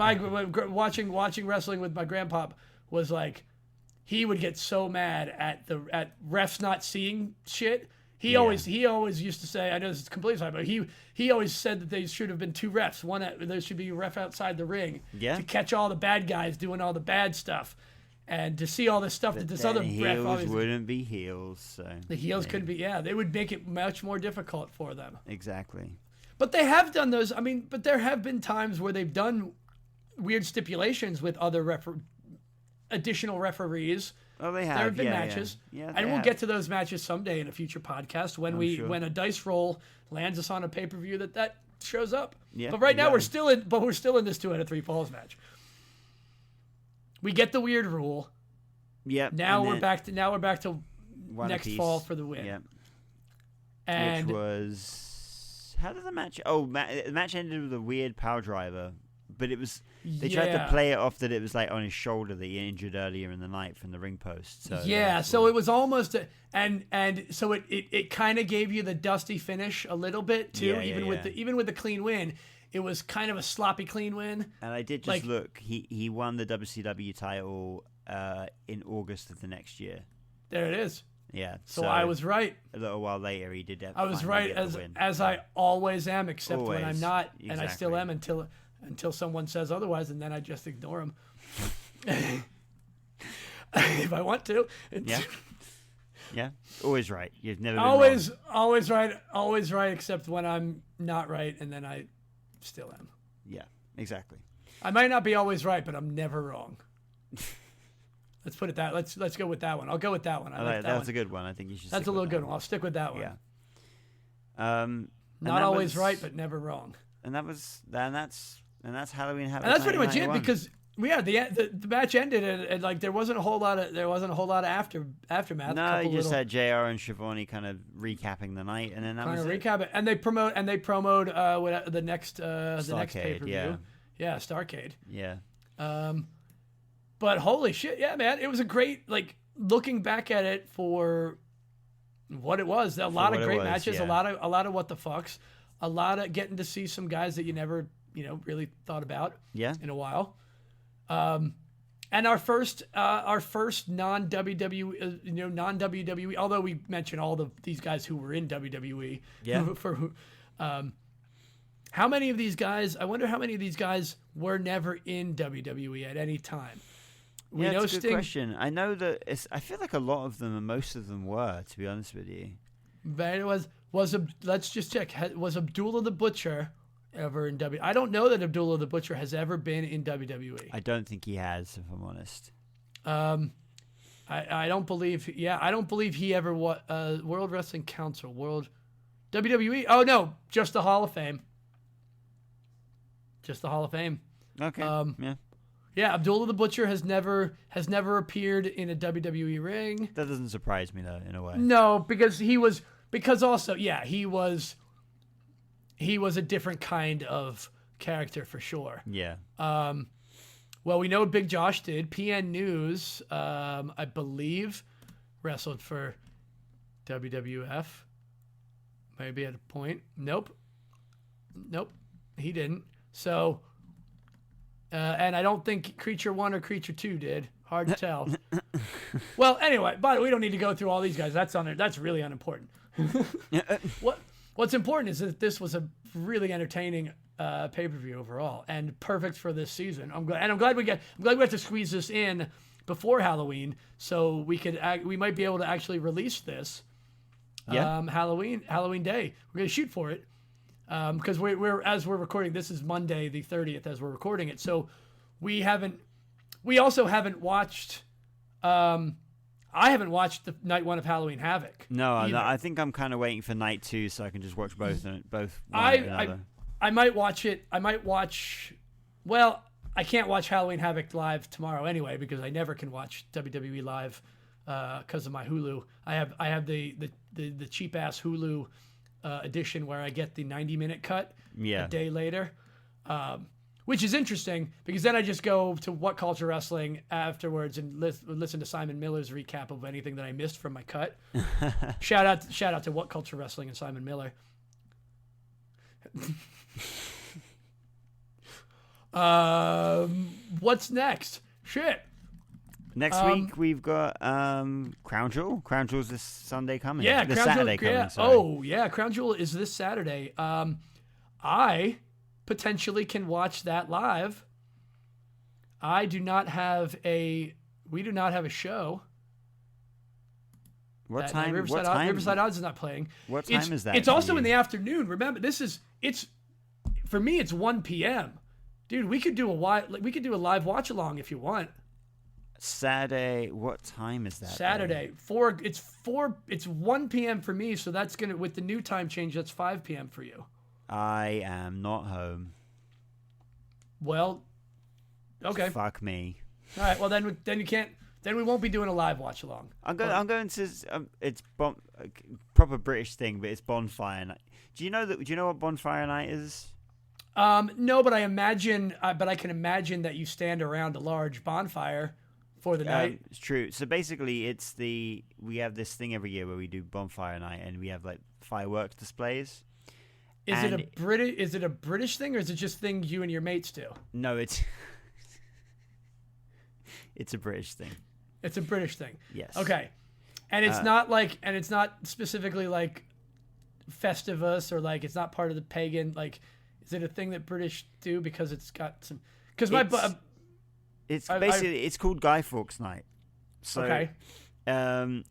watching wrestling with my grandpa was like, he would get so mad at refs not seeing shit. He always used to say, I know this is completely side, but he always said that there should have been two refs. There should be a ref outside the ring to catch all the bad guys doing all the bad stuff. And to see all this stuff that this other ref obviously wouldn't be heels, so the heels couldn't be. Yeah, they would make it much more difficult for them. Exactly. But they have done those. I mean, but there have been times where they've done weird stipulations with other additional referees. Oh, they have. There have been matches, and we'll get to those matches someday in a future podcast when a dice roll lands us on a pay per view that shows up. Yeah, but right now we're still in this 2 out of 3 falls match. We get the weird rule. Yeah. Now we're back to next apiece. fall for the win. Yeah. And which was, how did the match? Oh, the match ended with a weird power driver, but it was they tried to play it off that it was like on his shoulder that he injured earlier in the night from the ring post. So so it was almost and so it kind of gave you the dusty finish a little bit too, even with the clean win. It was kind of a sloppy clean win. And I did just look. He won the WCW title in August of the next year. There it is. Yeah. So I was right. A little while later, he did. I was right as I always am, except when I'm not, and I still am until someone says otherwise, and then I just ignore them if I want to. Yeah. Yeah. Always right. You've never been always right, except when I'm not right, and then I still am. Yeah, exactly. I might not be always right, but I'm never wrong. Let's put it that. Let's go with that one. I'll go with that one. I like that that's one. a good one. I think you should. That's a little good one. I'll stick with that one. Yeah. Not always right, but never wrong. And that's Halloween Havoc. And that's pretty much it, because the match ended and like there wasn't a whole lot of aftermath. No, you just had JR and Schiavone kind of recapping the night, and then that was it. Recap it, and they promoted the next pay per view. Yeah, Starrcade. Yeah. But holy shit, yeah, man, it was a great, like, looking back at it for what it was. A lot of great matches, a lot of what the fucks, a lot of getting to see some guys that you never, really thought about in a while. And our first non WWE, although we mentioned all these guys who were in WWE. Yeah. How many of these guys? I wonder how many of these guys were never in WWE at any time. We yeah, know it's a good Sting. question. I know that I feel like a lot of them, and most of them were, to be honest with you. But it was let's just check. Was Abdullah the Butcher ever in WWE? I don't know that Abdullah the Butcher has ever been in WWE. I don't think he has, if I'm honest. I don't believe. Yeah, I don't believe he ever was World Wrestling Council, World WWE. Oh no, just the Hall of Fame. Just the Hall of Fame. Okay. Yeah. Yeah, Abdullah the Butcher has never appeared in a WWE ring. That doesn't surprise me though, in a way. No, because he was a different kind of character for sure. Yeah. Well, we know what Big Josh did. PN News, I believe, wrestled for WWF. Maybe at a point. Nope, he didn't. So, and I don't think Creature 1 or Creature 2 did. Hard to tell. Well, anyway, by the way, we don't need to go through all these guys. That's really unimportant. What's important is that this was a really entertaining pay-per-view overall and perfect for this season. I'm glad we have to squeeze this in before Halloween so we might be able to actually release this Halloween Day. We're going to shoot for it because we're as we're recording, this is Monday the 30th as we're recording it. So we also haven't watched I haven't watched the night 1 of Halloween Havoc. No, I think I'm kind of waiting for night 2 so I can just watch both one another. I might watch it. Well, I can't watch Halloween Havoc live tomorrow anyway because I never can watch WWE live because of my Hulu. I have the cheap ass Hulu edition where I get the 90-minute cut a day later. Which is interesting because then I just go to What Culture Wrestling afterwards and listen to Simon Miller's recap of anything that I missed from my cut. Shout out to What Culture Wrestling and Simon Miller. What's next? Shit. Next week we've got Crown Jewel. Crown Jewel's this Sunday coming. Yeah, this Crown Saturday Jewel, coming. Sorry. Oh yeah, Crown Jewel is this Saturday. I potentially can watch that live. We do not have a show. What time? Riverside Odds is not playing. What time is that? It's also in the afternoon. Remember, for me. It's 1 p.m. Dude, we could do a live watch along if you want. Saturday. What time is that? Saturday. 4. It's 1 p.m. for me. So that's gonna with the new time change. That's 5 p.m. for you. I am not home. Well, okay. Fuck me. All right. Well, then you can't. Then we won't be doing a live watch along. I'm going to. It's proper British thing, but it's bonfire night. Do you know what bonfire night is? No, but I can imagine that you stand around a large bonfire for the night. It's true. So basically, we have this thing every year where we do bonfire night, and we have like fireworks displays. Is it a British thing, or is it just thing you and your mates do? No, it's a British thing. It's a British thing. Yes. Okay. And it's it's not specifically like Festivus or like it's not part of the pagan. Like, is it a thing that British do because it's got some? Because it's called Guy Fawkes Night. So, okay.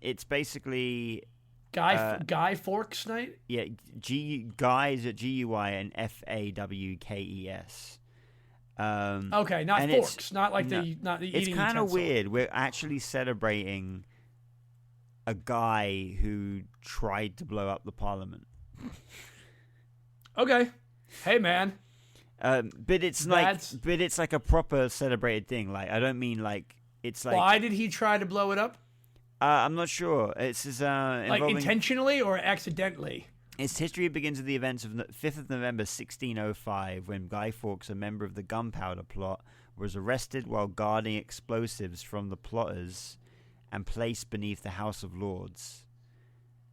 It's basically. Guy Fawkes Night? Yeah, Guy is at GUI and FAWKES. Okay, not forks, not the eating. It's kind of weird. We're actually celebrating a guy who tried to blow up the Parliament. Okay, hey man. But it's like a proper celebrated thing. Like I don't mean like it's like. Why did he try to blow it up? I'm not sure. It's like intentionally or accidentally. Its history begins with the events of 5th of November 1605 when Guy Fawkes, a member of the Gunpowder Plot, was arrested while guarding explosives from the plotters and placed beneath the House of Lords.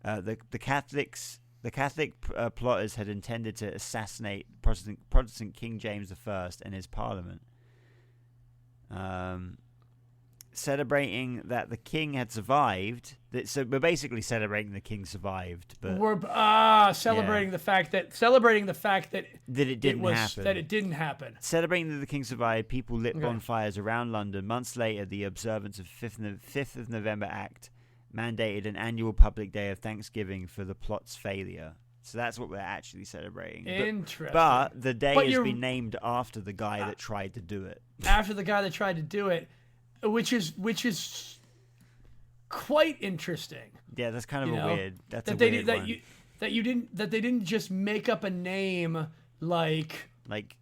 The Catholic plotters had intended to assassinate Protestant King James I and his Parliament. celebrating that the king had survived. So we're basically celebrating the king survived, but we're celebrating the fact that it didn't happen. That it didn't happen. Celebrating that the king survived, people lit bonfires around London. Months later, the observance of 5th of November Act mandated an annual public day of Thanksgiving for the plot's failure. So that's what we're actually celebrating. Interesting. But the day has been named after the guy that tried to do it. After the guy that tried to do it, which is quite interesting. Yeah, that's kind of weird. That's that a weird one. That they didn't just make up a name like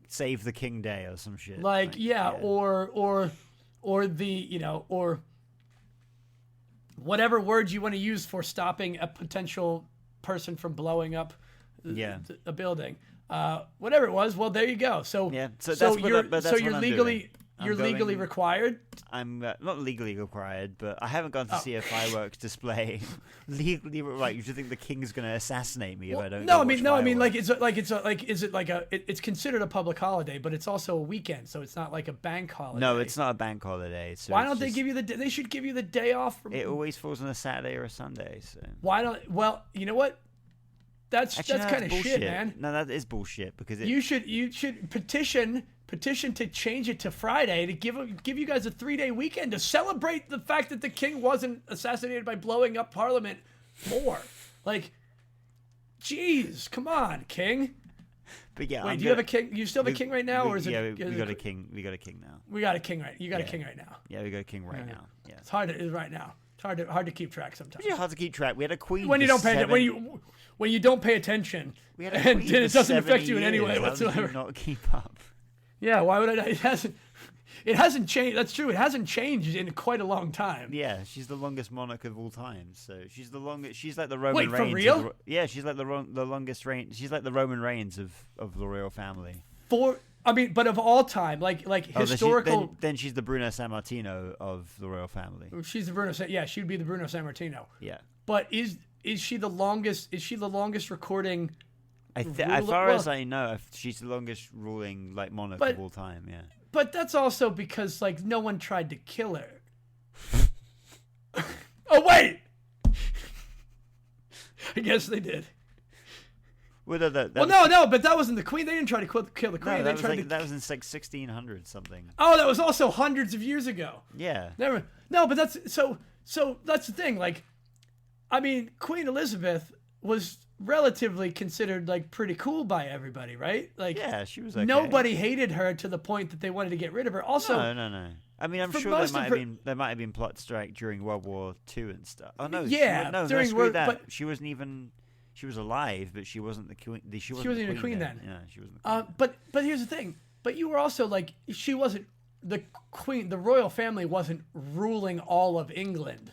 Save the King Day or some shit. Or whatever words you want to use for stopping a potential person from blowing up a building. Whatever it was, well, there you go. So you're legally required. I'm not legally required, but I haven't gone to see a fireworks display. Legally, right? You should think the king's going to assassinate me if I don't. It's considered a public holiday, but it's also a weekend, so it's not like a bank holiday. No, it's not a bank holiday. So why don't they give you they should give you the day off? It always falls on a Saturday or a Sunday. So why don't? Well, you know what? That's kind of shit, man. No, that is bullshit because you should petition to change it to Friday to give you guys a 3-day weekend to celebrate the fact that the king wasn't assassinated by blowing up Parliament more. Like, jeez, come on, king. But yeah, wait, do you have a king? You still have a king right now, or is it? Yeah, we got a king. We got a king now. We got a king right. You got a king right now. Yeah, we got a king right now. Yeah, it's hard right now. It's hard to keep track sometimes. Yeah, hard to keep track. We had a queen when you don't pay when you don't pay attention, and it doesn't affect you in any way whatsoever. How did you not keep up? Yeah, why would I? It hasn't changed. That's true. It hasn't changed in quite a long time. Yeah, she's the longest monarch of all time. So she's the longest. She's like the Roman Reigns. Wait, for real? Yeah, she's like the longest reign. She's like the Roman Reigns of the royal family. But of all time, like historical. Then she's the Bruno Sammartino of the royal family. She's the Bruno. Yeah, she'd be the Bruno Sammartino. Yeah. But is she the longest? Is she the longest recording? As far as I know, she's the longest ruling monarch of all time. Yeah. But that's also because no one tried to kill her. Oh wait, I guess they did. No, but that wasn't the queen. They didn't try to kill the queen. No, that was in 1600 something. Oh, that was also hundreds of years ago. Yeah. No, but that's so that's the thing. Queen Elizabeth was relatively considered pretty cool by everybody, right? Yeah, she was okay. Nobody hated her to the point that they wanted to get rid of her. Also, no. I mean, I'm sure there might have been plot strike during World War II and stuff. Oh no, during that. But she wasn't even. She was alive, but she wasn't the queen. She wasn't even a queen then. Yeah, she wasn't. But here's the thing. But you were also she wasn't the queen. The royal family wasn't ruling all of England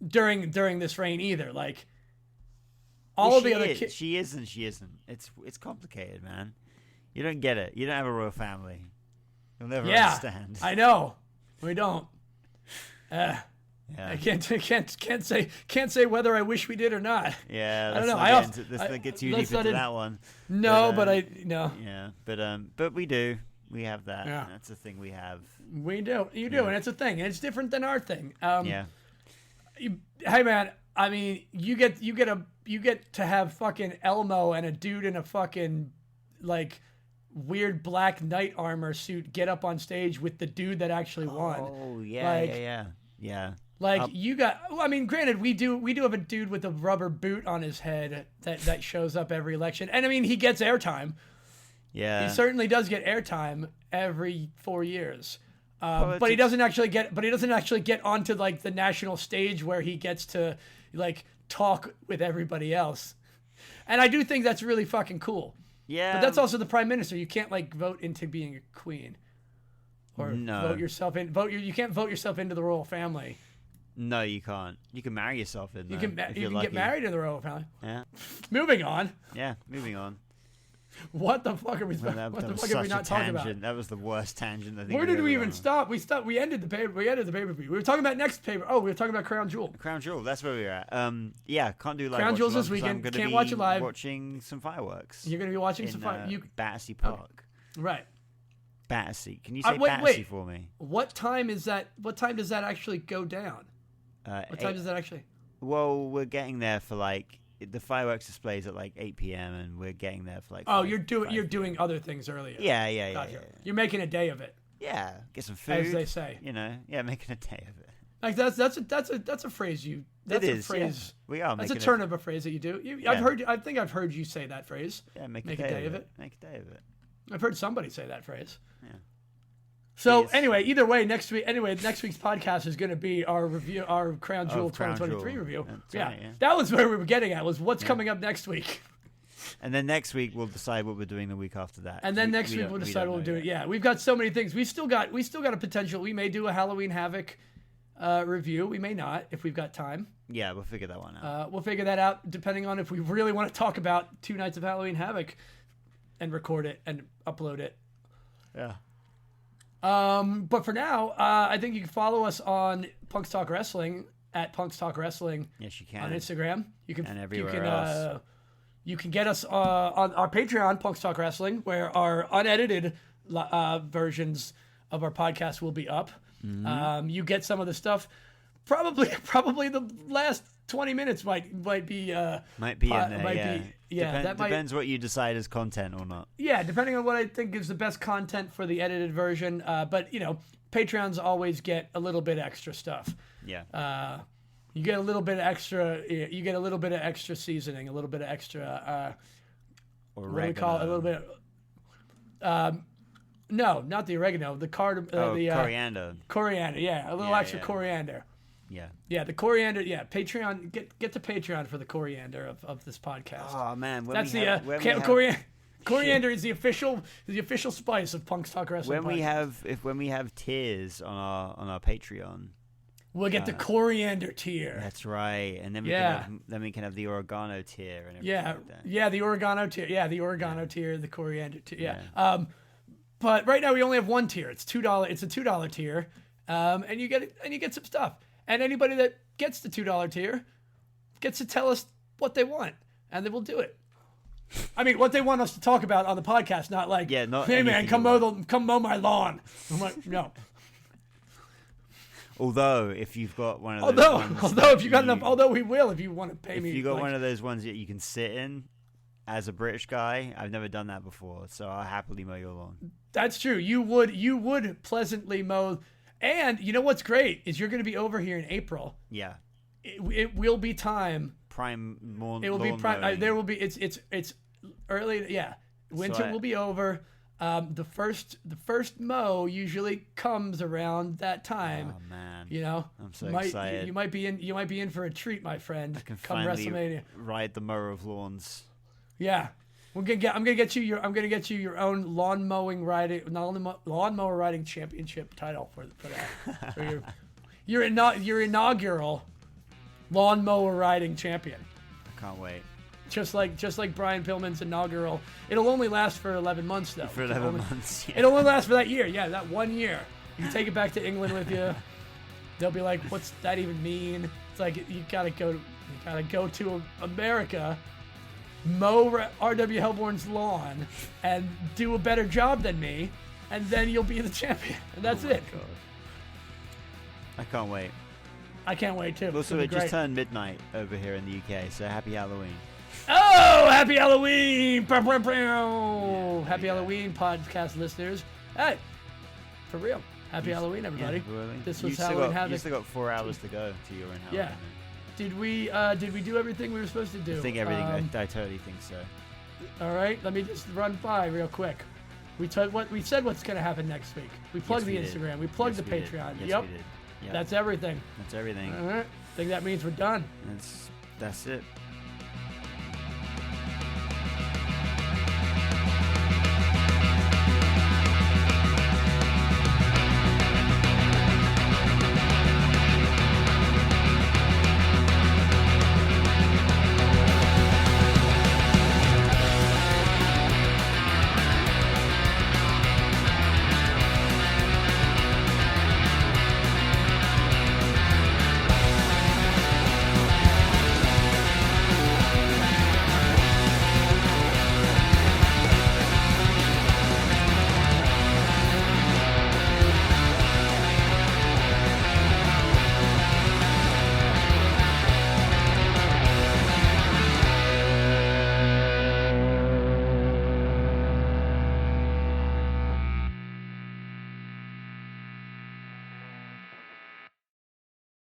during this reign either. All of the other kids. She is and she isn't. It's complicated, man. You don't get it. You don't have a royal family. You'll never understand. I know. We don't. I can't say whether I wish we did or not. Yeah, I don't know. Let's get too deep into that one. No, Yeah, but we do. We have that. Yeah. That's a thing we have. We do. You do, and it's a thing, and it's different than our thing. Yeah. Hey man, I mean, you get to have fucking Elmo and a dude in a fucking weird black knight armor suit get up on stage with the dude that actually won. Oh yeah, yeah. You got. I mean, granted, we do have a dude with a rubber boot on his head that shows up every election, and I mean, he gets airtime. Yeah, he certainly does get airtime every 4 years. But he doesn't actually get onto the national stage where he gets to talk with everybody else. And I do think that's really fucking cool. Yeah. But that's also the prime minister. You can't vote into being a queen. Or vote yourself in. You can't vote yourself into the royal family. No, you can't. You can marry yourself in. You can get married in the royal family. Yeah. Moving on. Yeah, moving on. What the fuck are we? What the fuck are we not talking about? That was the worst tangent. I think. Where did we even stop? We ended the paper. We ended the pay-per-view. We were talking about next paper. Oh, we were talking about Crown Jewel. Crown Jewel. That's where we were at. Yeah, can't do live. Crown Jewel's this weekend. Can't watch it live. Watching some fireworks. You're gonna be watching some fireworks. Battersea Park. Right. Battersea. Can you say wait, Battersea wait. for me? What time is that? What time does that actually go down? What time does that actually? Well, we're getting there for like the fireworks displays at like 8 p.m. and we're getting there for like. Oh, 5, you're doing other things earlier. Yeah. Gotcha. You're making a day of it. Yeah, get some food. As they say. You know, making a day of it. Like that's a phrase you. That's it a is, phrase. Yeah. We are. That's making a turn of a phrase that you do. I think I've heard you say that phrase. Yeah, make a day of it. Make a day of it. I've heard somebody say that phrase. Yeah. So anyway, either way, next week's podcast is going to be our review, our Crown Jewel 2023 review. That's yeah. right, yeah, that was where we were getting at. Was what's coming up next week. And then next week we'll decide what we're doing the week after that. And then next week we'll decide what we're doing. Yeah, we've got so many things. We still got a potential. We may do a Halloween Havoc review. We may not if we've got time. Yeah, we'll figure that one out. We'll figure that out depending on if we really want to talk about 2 nights of Halloween Havoc and record it and upload it. Yeah. But for now, I think you can follow us on Punks Talk Wrestling at Punks Talk Wrestling. Yes, you can. On Instagram. You can and everywhere else. You can get us on our Patreon, Punks Talk Wrestling, where our unedited versions of our podcast will be up. Mm-hmm. You get some of the stuff. Probably the last 20 minutes might be in there. Depends what you decide is content or not. Yeah, depending on what I think is the best content for the edited version. But Patreons always get a little bit extra stuff. Yeah. You get a little bit of extra. You get a little bit of extra seasoning, a little bit of extra. Or what do we call it? A little bit. No, not the oregano. The coriander. Coriander, yeah, a little extra coriander. Yeah. Yeah, the coriander. Yeah, Patreon. Get the Patreon for the coriander of this podcast. Oh man, coriander is the official spice of Punks Talk Wrestling. When we have tiers on our Patreon. We'll get the coriander tier. That's right, and then we can have the oregano tier and everything like that. Yeah, the oregano tier. Yeah, the oregano tier, the coriander tier. Yeah. But right now we only have one tier. It's $2. It's a $2 tier, and you get some stuff. And anybody that gets the $2 tier gets to tell us what they want, and then we'll do it. I mean, what they want us to talk about on the podcast, not like, hey man, come mow my lawn. I'm like, no. Although, if you've got one of those we will if you want to pay me. If you got one of those ones that you can sit in as a British guy, I've never done that before, so I'll happily mow your lawn. That's true. You would pleasantly mow. And you know what's great is you're going to be over here in April. Yeah. It will be time. Prime lawn. It will be prime. There will be. It's early. Yeah. Winter will be over. The first mow usually comes around that time. Oh man, I'm so excited. You might be in for a treat, my friend. I can come finally WrestleMania. ride the mower of lawns. Yeah, I'm gonna get you your own lawnmower riding championship title for that. For your inaugural lawnmower riding champion. I can't wait. Just like Brian Pillman's inaugural. It'll only last for 11 months, though. For 11 months, yeah. It'll only last for that year. Yeah, that 1 year. You can take it back to England with you. They'll be like, what's that even mean? It's like, you gotta go to America, mow R.W. Hellborn's lawn, and do a better job than me, and then you'll be the champion. And that's it. God. I can't wait. I can't wait, too. Also, it just turned midnight over here in the UK, so happy Halloween. Oh, happy Halloween! Happy Halloween, podcast listeners. Hey, for real. Happy Halloween, everybody. Yeah, really. This was Halloween Havoc. You still got 4 hours to go to your own Halloween. Yeah. Did we do everything we were supposed to do? I think everything. I totally think so. All right, let me just run by real quick. We said what's going to happen next week. We plugged the Instagram. We plugged the Patreon. Yes, yep. we did. Yep. That's everything. That's everything. All right. I think that means we're done. That's it.